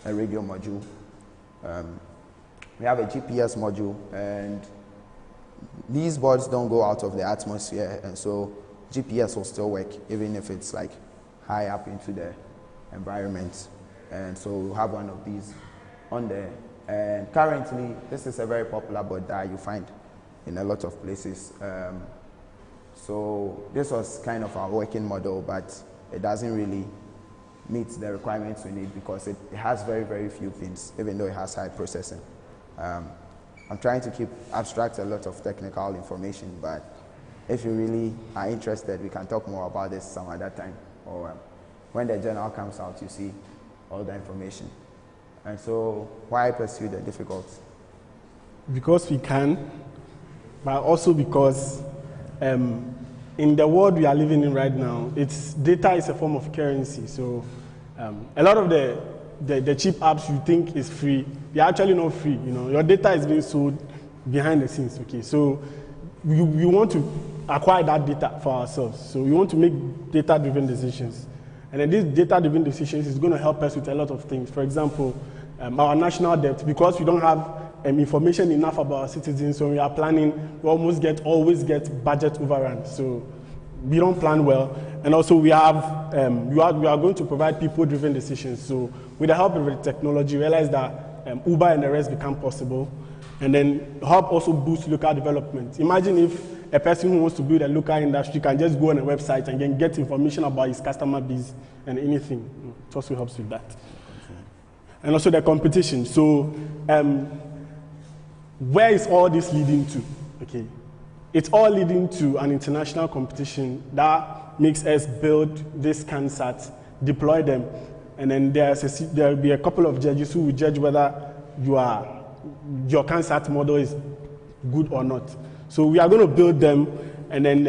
a radio module we have a GPS module, and these boards don't go out of the atmosphere, and so GPS will still work even if it's like high up into the environment. And so we'll have one of these on there. And currently, this is a very popular board that you find in a lot of places. So this was kind of our working model, but it doesn't really meet the requirements we need because it has very, very few pins, even though it has high processing. I'm trying to abstract a lot of technical information, but if you really are interested, we can talk more about this some other time, or when the journal comes out, you see all the information. And so, why pursue the difficult? Because we can, but also because in the world we are living in right now, data is a form of currency. So a lot of the cheap apps you think is free, they're actually not free. You know, your data is being sold behind the scenes. Okay, so we want to acquire that data for ourselves. So we want to make data-driven decisions, and then these data-driven decisions is going to help us with a lot of things. For example, our national debt, because we don't have information enough about our citizens, so we are planning, we always get budget overrun. So we don't plan well, and also we are going to provide people-driven decisions. So with the help of the technology, realize that Uber and the rest become possible, and then help also boost local development. Imagine if a person who wants to build a local industry can just go on a website and then get information about his customer base and anything. It also helps with that. And also the competition. So where is all this leading to? Okay, it's all leading to an international competition that makes us build these CANSATs, deploy them, and then there will be a couple of judges who will judge whether your CANSAT model is good or not. So we are going to build them, and then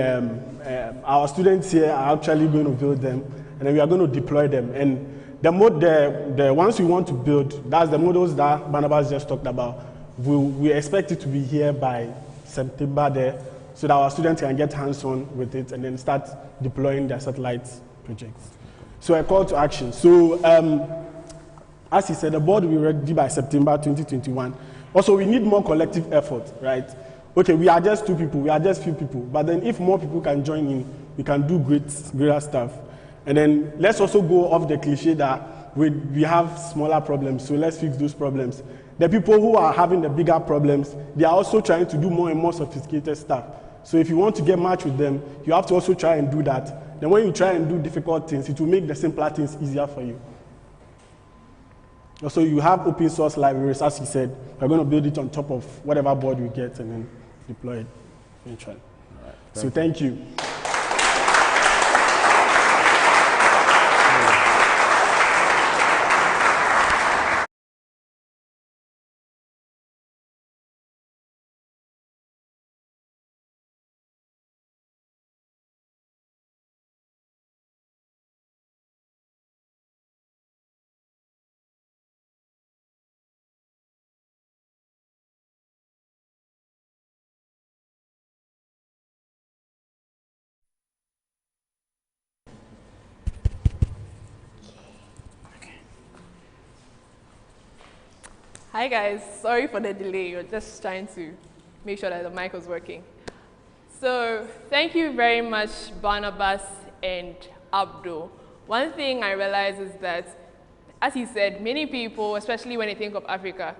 our students here are actually going to build them, and then we are going to deploy them. And the ones we want to build, that's the models that Barnabas just talked about. We expect it to be here by September there, so that our students can get hands-on with it and then start deploying their satellite projects. So a call to action. So as he said, the board will be ready by September 2021. Also, we need more collective effort, right? Okay, we are just 2 people, we are just few people, but then if more people can join in, we can do greater stuff. And then let's also go off the cliche that we have smaller problems, so let's fix those problems. The people who are having the bigger problems, they are also trying to do more and more sophisticated stuff. So if you want to get matched with them, you have to also try and do that. Then when you try and do difficult things, it will make the simpler things easier for you. Also, you have open source libraries, as he said. We're going to build it on top of whatever board we get and then deploy it eventually. All right. So thank you. Hi guys, sorry for the delay. We're just trying to make sure that the mic was working. So thank you very much, Barnabas and Abdul. One thing I realized is that, as he said, many people, especially when they think of Africa,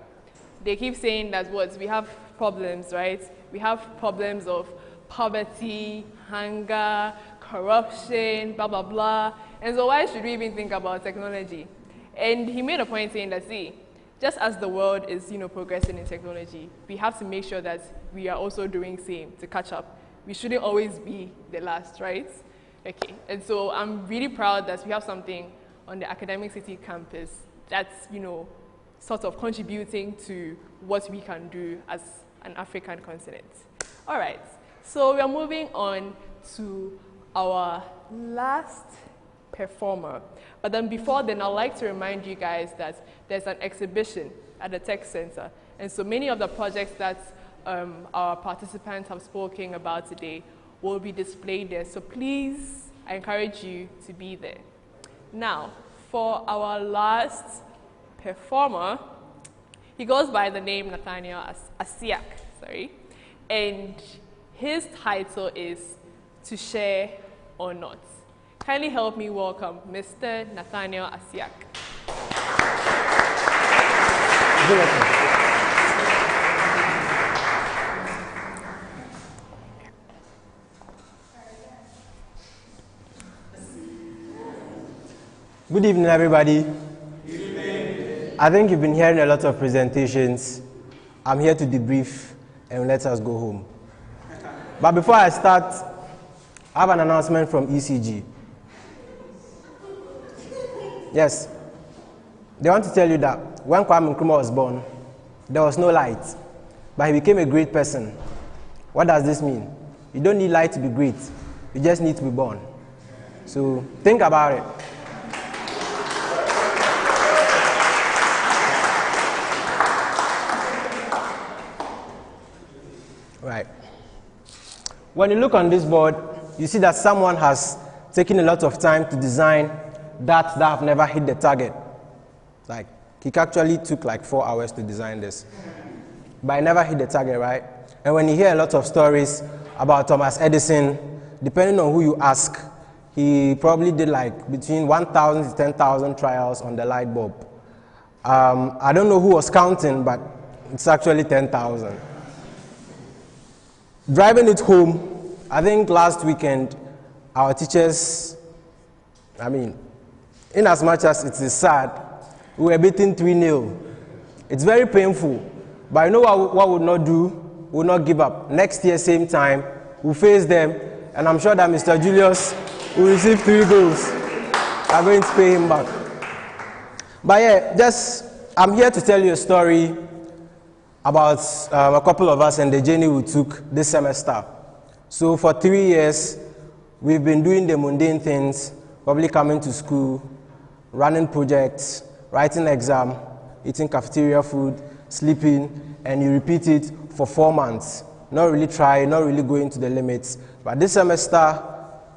they keep saying that we have problems, right? We have problems of poverty, hunger, corruption, blah, blah, blah. And so why should we even think about technology? And he made a point saying that, see, just as the world is, progressing in technology, we have to make sure that we are also doing the same to catch up. We shouldn't always be the last, right? Okay, and so I'm really proud that we have something on the Academic City campus that's, sort of contributing to what we can do as an African continent. All right, so we are moving on to our last performer. But then before then, I'd like to remind you guys that there's an exhibition at the Tech Center. And so many of the projects that our participants have spoken about today will be displayed there. So please, I encourage you to be there. Now, for our last performer, He goes by the name Nathaniel Asiak, and his title is To Share or Not. Kindly help me welcome Mr. Nathaniel Asiak. Good evening, everybody. Good evening. I think you've been hearing a lot of presentations. I'm here to debrief and let us go home. But before I start, I have an announcement from ECG. Yes, they want to tell you that when Kwame Nkrumah was born, there was no light, but he became a great person. What does this mean? You don't need light to be great. You just need to be born. So think about it. Right. When you look on this board, you see that someone has taken a lot of time to design darts that have never hit the target. Like, he actually took like 4 hours to design this. But I never hit the target, right? And when you hear a lot of stories about Thomas Edison, depending on who you ask, he probably did like between 1,000 to 10,000 trials on the light bulb. I don't know who was counting, but it's actually 10,000. Driving it home, I think last weekend, our teachers, in as much as it is sad, we were beaten 3-0. It's very painful, but you know what we'll not do? We'll not give up. Next year, same time, we'll face them, and I'm sure that Mr. Julius will receive 3 goals. I'm going to pay him back. But yeah, I'm here to tell you a story about a couple of us and the journey we took this semester. So for 3 years, we've been doing the mundane things, probably coming to school, running projects, writing exam, eating cafeteria food, sleeping, and you repeat it for 4 months. Not really trying, not really going to the limits. But this semester,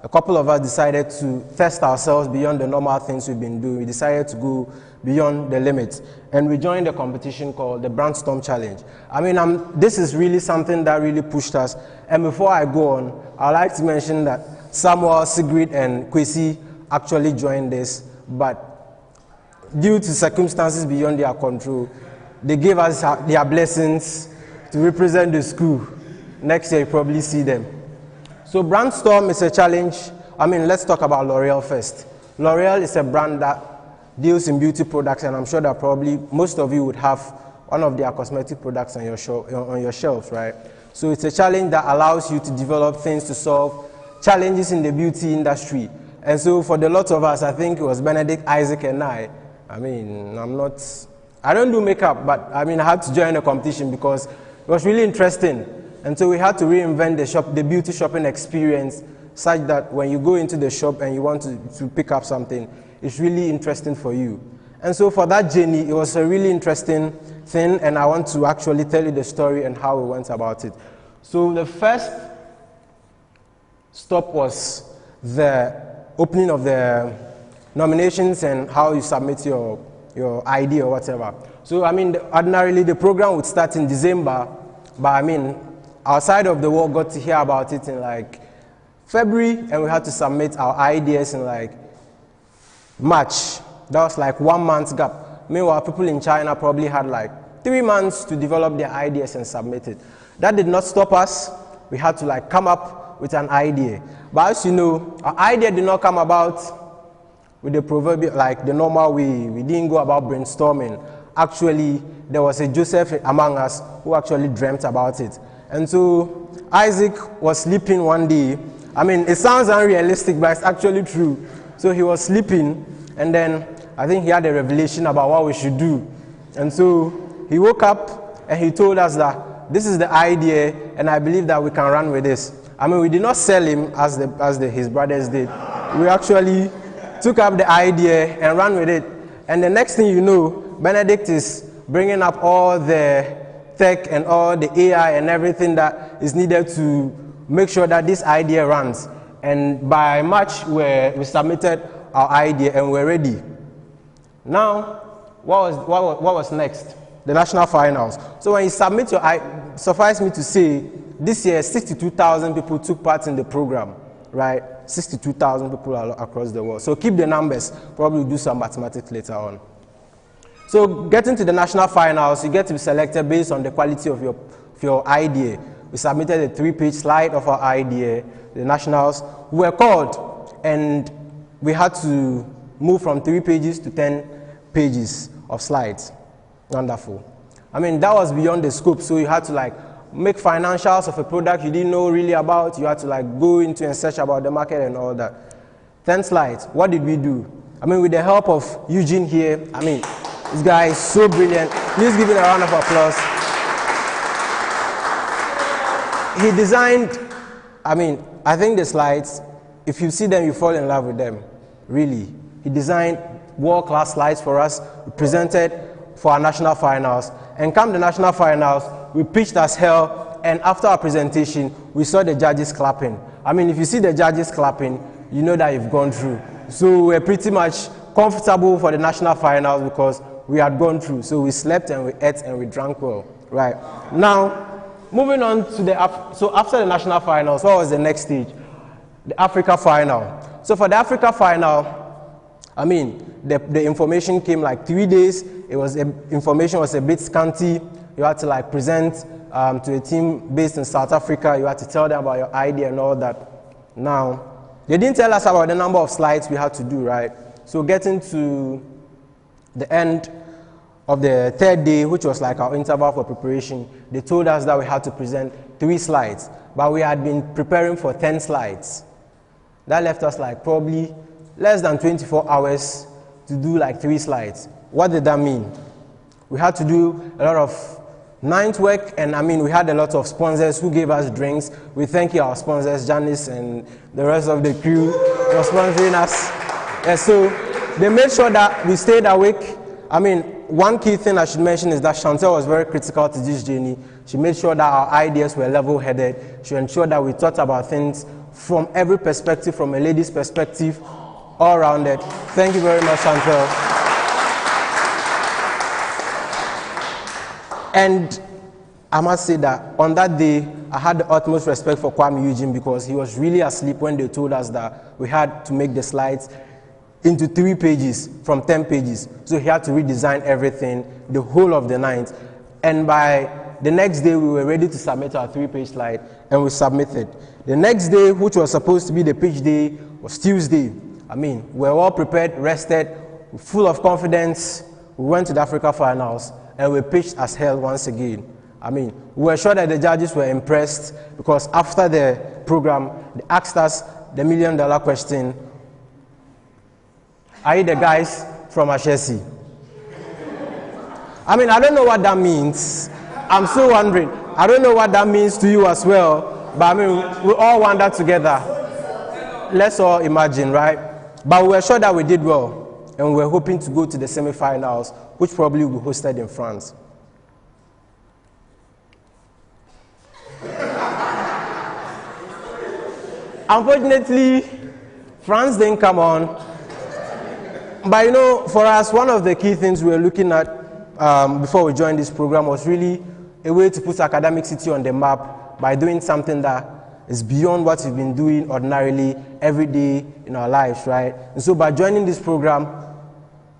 a couple of us decided to test ourselves beyond the normal things we've been doing. We decided to go beyond the limits. And we joined a competition called the Brainstorm Challenge. This is really something that really pushed us. And before I go on, I'd like to mention that Samuel, Sigrid, and Kwesi actually joined this, but due to circumstances beyond their control, they gave us their blessings to represent the school. Next year, you probably see them. So Brainstorm is a challenge. Let's talk about L'Oreal first. L'Oreal is a brand that deals in beauty products, and I'm sure that probably most of you would have one of their cosmetic products on your shelves, right? So it's a challenge that allows you to develop things to solve challenges in the beauty industry. And so for the lot of us, I think it was Benedict, Isaac, and I don't do makeup, but I had to join a competition because it was really interesting. And so we had to reinvent the beauty shopping experience such that when you go into the shop and you want to pick up something, it's really interesting for you. And so for that journey, it was a really interesting thing, and I want to actually tell you the story and how we went about it. So the first stop was the opening of the nominations and how you submit your idea or whatever. So ordinarily the program would start in December, but our side of the world got to hear about it in like February, and we had to submit our ideas in like March. That was like 1 month gap. Meanwhile, people in China probably had like 3 months to develop their ideas and submit it. That did not stop us. We had to like come up with an idea. But as you know, our idea did not come about with the proverbial, like the normal way. We didn't go about brainstorming. Actually, there was a Joseph among us who actually dreamt about it. And so Isaac was sleeping one day. It sounds unrealistic, but it's actually true. So he was sleeping, and then I think he had a revelation about what we should do. And so he woke up and he told us that this is the idea, and I believe that we can run with this. We did not sell him as his brothers did. We actually took up the idea and ran with it. And the next thing you know, Benedict is bringing up all the tech and all the AI and everything that is needed to make sure that this idea runs. And by March, we submitted our idea and we're ready. Now, what was next? the national finals. So when you submit your, suffice me to say, this year 62,000 people took part in the program, right? 62,000 people across the world. So keep the numbers, probably do some mathematics later on. So getting to the national finals, you get to be selected based on the quality of your idea. We submitted a 3-page slide of our idea, the nationals. We were called, and we had to move from 3 pages to 10 pages of slides. Wonderful. I mean, that was beyond the scope, so you had to like make financials of a product you didn't know really about. You had to like go into and search about the market and all that. 10 slides. What did we do? I mean, with the help of Eugene here, I mean, this guy is so brilliant. Please give him a round of applause. He designed, I mean, I think the slides, if you see them, you fall in love with them. Really. He designed world-class slides for us. We presented for our national finals. And come the national finals, we pitched as hell. And after our presentation, we saw the judges clapping. I mean, if you see the judges clapping, you know that you've gone through. So we're pretty much comfortable for the national finals because we had gone through. So we slept and we ate and we drank well. Right. Now, moving on to the, so after the national finals, what was the next stage? The Africa final. So for the Africa final, I mean, the information came like 3 days. It was, information was a bit scanty. You had to like present to a team based in South Africa. You had to tell them about your idea and all that. Now, they didn't tell us about the number of slides we had to do, right? So getting to the end of the 3rd day, which was like our interval for preparation, they told us that we had to present 3 slides, but we had been preparing for 10 slides. That left us like probably less than 24 hours to do like 3 slides. What did that mean? We had to do a lot of night work, and I mean, we had a lot of sponsors who gave us drinks. We thank you, our sponsors, Janice and the rest of the crew for sponsoring us. Yeah, so they made sure that we stayed awake. I mean, one key thing I should mention is that Chantel was very critical to this journey. She made sure that our ideas were level-headed. She ensured that we thought about things from every perspective, from a lady's perspective, all rounded. Thank you very much, Chantel. And I must say that on that day, I had the utmost respect for Kwame Eugene because he was really asleep when they told us that we had to make the slides into 3 pages from 10 pages. So he had to redesign everything the whole of the night. And by the next day, we were ready to submit our 3-page slide, and we submitted. The next day, which was supposed to be the pitch day, was Tuesday. I mean, we were all prepared, rested, full of confidence. We went to the Africa finals, and we pitched as hell once again. I mean, we were sure that the judges were impressed because after the program, they asked us the $1 million question, are you the guys from Ashesi? I mean, I don't know what that means. I'm still wondering. I don't know what that means to you as well, but I mean, we all wonder together. Let's all imagine, right? But we were sure that we did well, and we were hoping to go to the semi-finals, which probably will be hosted in France. Unfortunately, France didn't come on. But you know, for us, one of the key things we were looking at before we joined this program was really a way to put Academic City on the map by doing something that is beyond what we've been doing ordinarily every day in our lives, right? And so by joining this program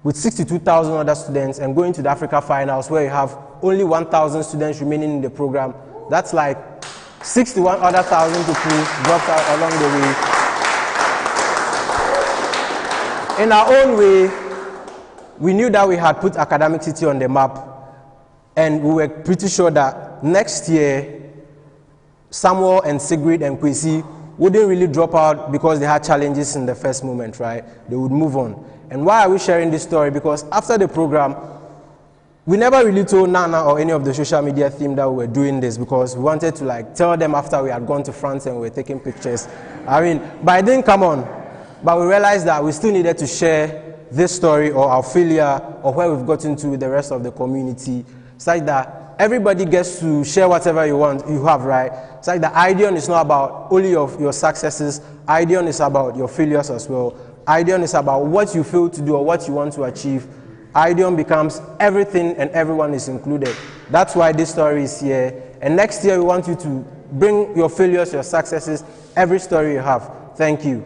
with 62,000 other students and going to the Africa finals where you have only 1,000 students remaining in the program, that's like 61 other thousand people dropped out along the way. In our own way, we knew that we had put Academic City on the map, and we were pretty sure that next year, Samuel and Sigrid and Kwesi wouldn't really drop out because they had challenges in the first moment, right? They would move on. And why are we sharing this story? Because after the program, we never really told Nana or any of the social media team that we were doing this because we wanted to like tell them after we had gone to France and we were taking pictures. I mean, but it didn't come on. But we realized that we still needed to share this story or our failure or where we've gotten to with the rest of the community, such that everybody gets to share whatever you want, you have, right? Such that Ideon is not about only your successes. Ideon is about your failures as well. Ideon is about what you fail to do or what you want to achieve. Ideon becomes everything and everyone is included. That's why this story is here. And next year we want you to bring your failures, your successes, every story you have. Thank you.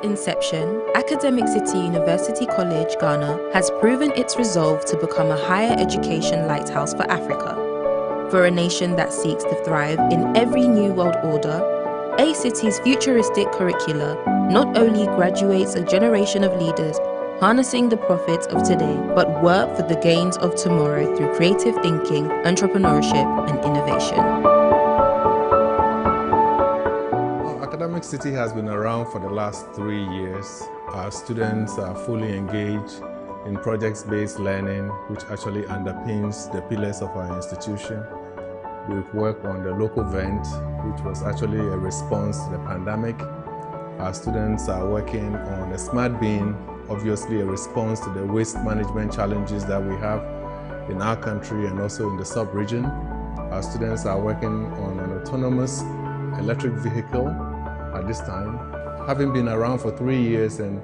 Inception, Academic City University College, Ghana, has proven its resolve to become a higher education lighthouse for Africa. For a nation that seeks to thrive in every new world order, A-City's futuristic curricula not only graduates a generation of leaders harnessing the profits of today, but work for the gains of tomorrow through creative thinking, entrepreneurship, and innovation. Academic City has been around for the last 3 years. Our students are fully engaged in projects-based learning, which actually underpins the pillars of our institution. We've worked on the local vent, which was actually a response to the pandemic. Our students are working on a smart bin, obviously a response to the waste management challenges that we have in our country and also in the sub-region. Our students are working on an autonomous electric vehicle at this time. Having been around for 3 years and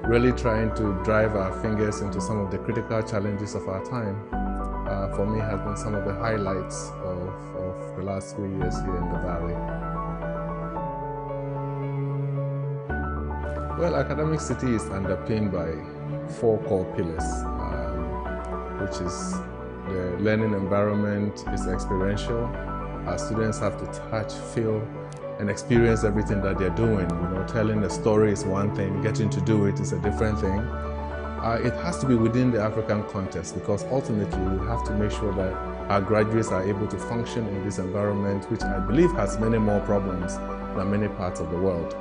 really trying to drive our fingers into some of the critical challenges of our time, for me has been some of the highlights of the last 3 years here in the Valley. Well, Academic City is underpinned by 4 core pillars, which is the learning environment is experiential. Our students have to touch, feel, and experience everything that they're doing. You know, telling a story is one thing, getting to do it is a different thing. It has to be within the African context, because ultimately we have to make sure that our graduates are able to function in this environment, which I believe has many more problems than many parts of the world.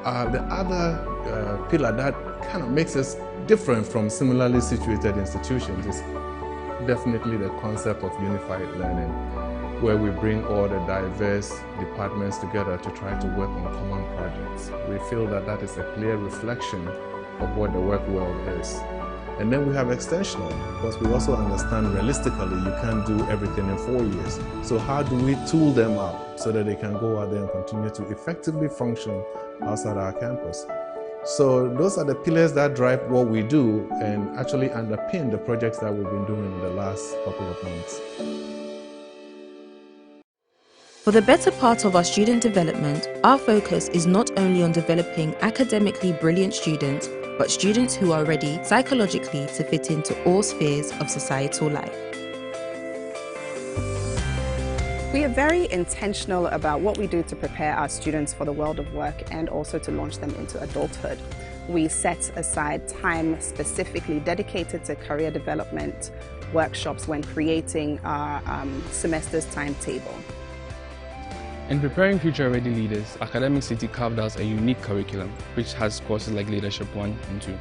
The other pillar that kind of makes us different from similarly situated institutions is definitely the concept of unified learning, where we bring all the diverse departments together to try to work on common projects. We feel that that is a clear reflection of what the work world is. And then we have extensional, because we also understand realistically you can't do everything in 4 years. So how do we tool them up so that they can go out there and continue to effectively function outside our campus? So those are the pillars that drive what we do and actually underpin the projects that we've been doing in the last couple of months. For the better part of our student development, our focus is not only on developing academically brilliant students, but students who are ready psychologically to fit into all spheres of societal life. We are very intentional about what we do to prepare our students for the world of work and also to launch them into adulthood. We set aside time specifically dedicated to career development workshops when creating our semester's timetable. In preparing future-ready leaders, Academic City carved out a unique curriculum which has courses like Leadership 1 and 2.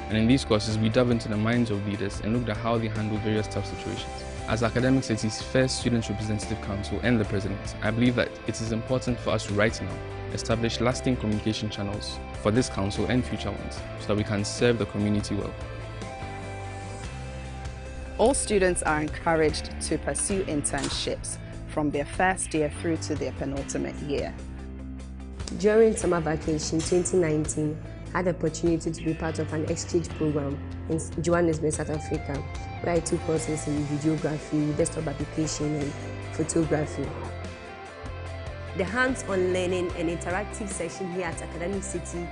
And in these courses, we delve into the minds of leaders and looked at how they handle various tough situations. As Academic City's first Student Representative Council and the President, I believe that it is important for us to right now establish lasting communication channels for this council and future ones so that we can serve the community well. All students are encouraged to pursue internships from their first year through to their penultimate year. During summer vacation 2019, I had the opportunity to be part of an exchange program in Johannesburg, South Africa, where I took courses in videography, desktop application, and photography. The hands-on learning and interactive session here at Academic City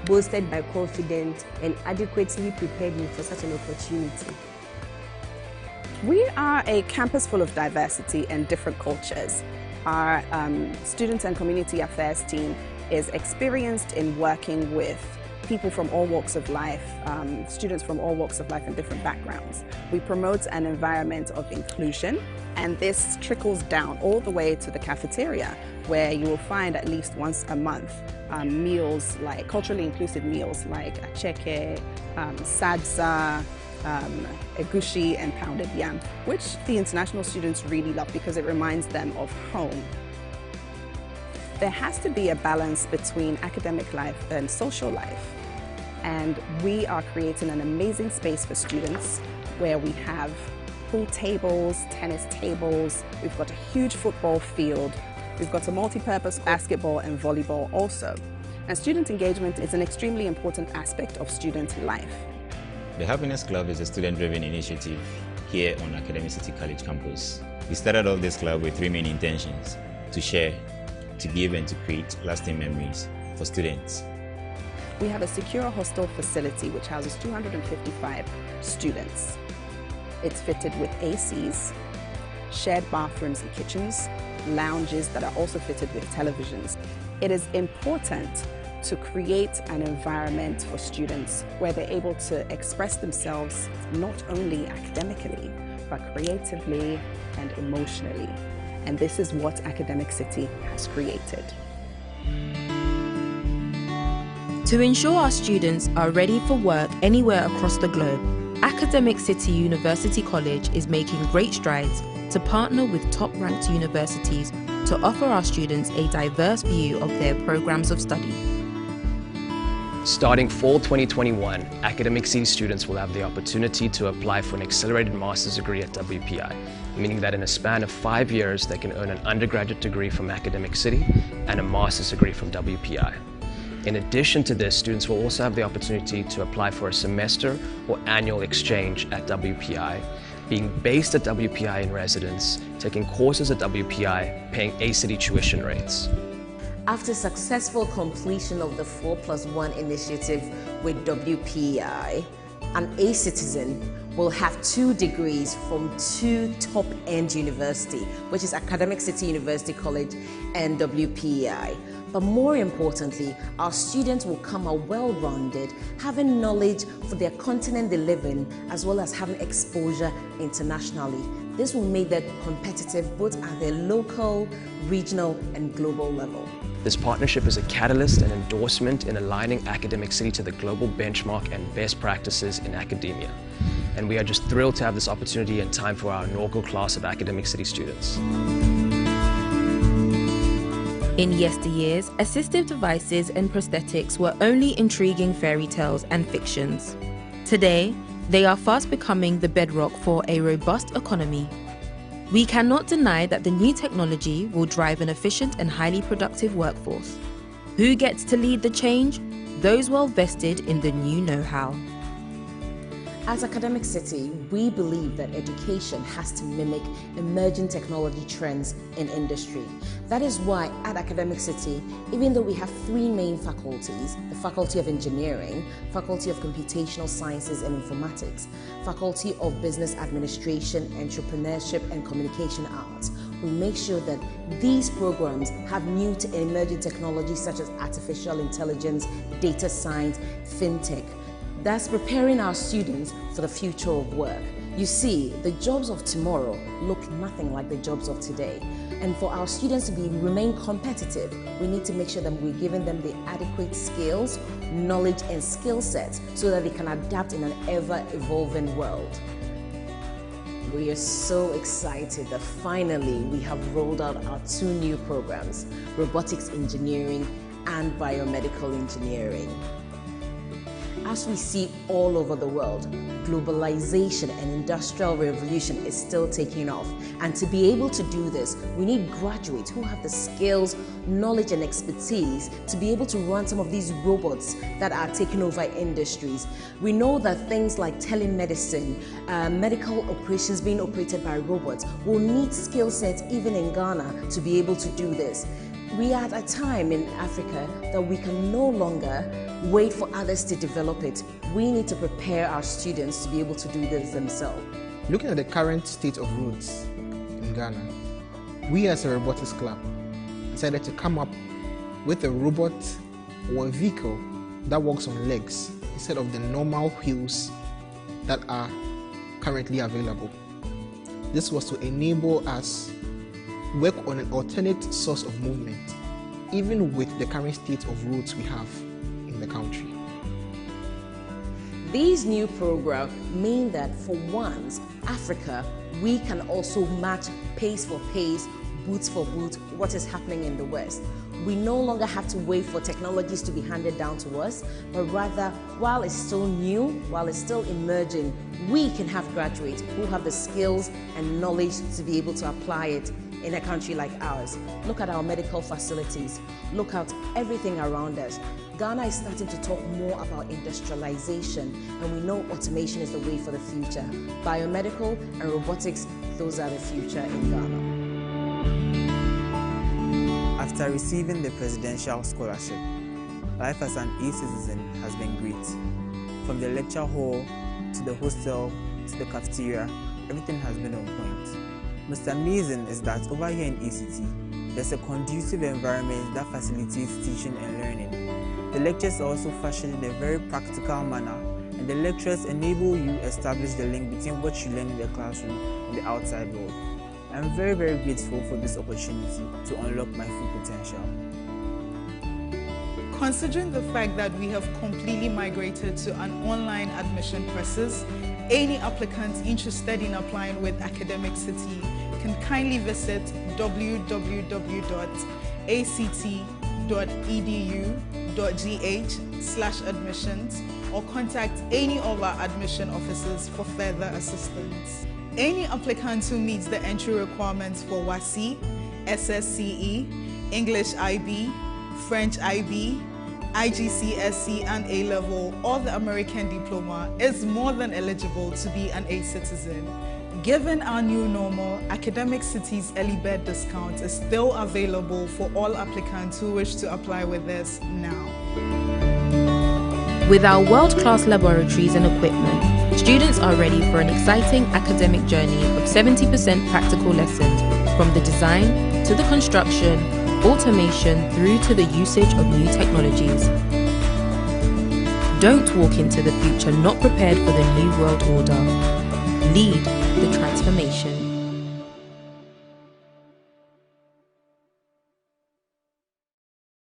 boasted by confidence and adequately prepared me for such an opportunity. We are a campus full of diversity and different cultures. Our Students and Community Affairs team is experienced in working with people from all walks of life, students from all walks of life and different backgrounds. We promote an environment of inclusion, and this trickles down all the way to the cafeteria, where you will find at least once a month meals like culturally inclusive meals like acheke, sadza, egusi and pounded yam, which the international students really love because it reminds them of home. There has to be a balance between academic life and social life, and we are creating an amazing space for students where we have pool tables, tennis tables, we've got a huge football field, we've got a multi-purpose basketball and volleyball also. And student engagement is an extremely important aspect of student life. The Happiness Club is a student-driven initiative here on Academic City College campus. We started off this club with three main intentions: to share, to give, and to create lasting memories for students. We have a secure hostel facility which houses 255 students. It's fitted with ACs, shared bathrooms and kitchens, lounges that are also fitted with televisions. It is important to create an environment for students where they're able to express themselves not only academically, but creatively and emotionally. And this is what Academic City has created. To ensure our students are ready for work anywhere across the globe, Academic City University College is making great strides to partner with top-ranked universities to offer our students a diverse view of their programs of study. Starting fall 2021, Academic City students will have the opportunity to apply for an accelerated master's degree at WPI, meaning that in a span of 5 years, they can earn an undergraduate degree from Academic City and a master's degree from WPI. In addition to this, students will also have the opportunity to apply for a semester or annual exchange at WPI, being based at WPI in residence, taking courses at WPI, paying A-City tuition rates. After successful completion of the 4+1 initiative with WPI, an A citizen will have 2 degrees from 2 top-end universities, which is Academic City University College and WPI. But more importantly, our students will come out well-rounded, having knowledge for their continent they live in, as well as having exposure internationally. This will make them competitive both at their local, regional, and global level. This partnership is a catalyst and endorsement in aligning Academic City to the global benchmark and best practices in academia. And we are just thrilled to have this opportunity in time for our inaugural class of Academic City students. In yesteryears, assistive devices and prosthetics were only intriguing fairy tales and fictions. Today, they are fast becoming the bedrock for a robust economy. We cannot deny that the new technology will drive an efficient and highly productive workforce. Who gets to lead the change? Those well vested in the new know-how. As Academic City, we believe that education has to mimic emerging technology trends in industry. That is why at Academic City, even though we have 3 main faculties, the Faculty of Engineering, Faculty of Computational Sciences and Informatics, Faculty of Business Administration, Entrepreneurship and Communication Arts, we make sure that these programs have new and emerging technologies such as artificial intelligence, data science, fintech. That's preparing our students for the future of work. You see, the jobs of tomorrow look nothing like the jobs of today. And for our students to remain competitive, we need to make sure that we're giving them the adequate skills, knowledge, and skill sets so that they can adapt in an ever-evolving world. We are so excited that finally we have rolled out our 2 new programs, robotics engineering and biomedical engineering. As we see all over the world, globalization and industrial revolution is still taking off. And to be able to do this, we need graduates who have the skills, knowledge, and expertise to be able to run some of these robots that are taking over industries. We know that things like telemedicine, medical operations being operated by robots will need skill sets even in Ghana to be able to do this. We are at a time in Africa that we can no longer wait for others to develop it. We need to prepare our students to be able to do this themselves. Looking at the current state of roads in Ghana, we as a robotics club decided to come up with a robot or a vehicle that walks on legs instead of the normal wheels that are currently available. This was to enable us work on an alternate source of movement, even with the current state of roads we have in the country. These new programs mean that for once, Africa, we can also match pace for pace, boots for boots, what is happening in the West. We no longer have to wait for technologies to be handed down to us, but rather, while it's still new, while it's still emerging, we can have graduates who have the skills and knowledge to be able to apply it in a country like ours. Look at our medical facilities. Look at everything around us. Ghana is starting to talk more about industrialization, and we know automation is the way for the future. Biomedical and robotics, those are the future in Ghana. After receiving the presidential scholarship, life as an e-citizen has been great. From the lecture hall, to the hostel, to the cafeteria, everything has been on point. Most amazing is that over here in ECT, there's a conducive environment that facilitates teaching and learning. The lectures are also fashioned in a very practical manner, and the lectures enable you to establish the link between what you learn in the classroom and the outside world. I'm very, very grateful for this opportunity to unlock my full potential. Considering the fact that we have completely migrated to an online admission process, any applicants interested in applying with Academic City can kindly visit www.act.edu.gh/admissions or contact any of our admission officers for further assistance. Any applicant who meets the entry requirements for WASI, SSCE, English IB, French IB, IGCSE and A-Level or the American Diploma is more than eligible to be an A-citizen. Given our new normal, Academic City's early bird discount is still available for all applicants who wish to apply with us now. With our world-class laboratories and equipment, students are ready for an exciting academic journey of 70% practical lessons from the design to the construction, automation through to the usage of new technologies. Don't walk into the future not prepared for the new world order. Lead the transformation.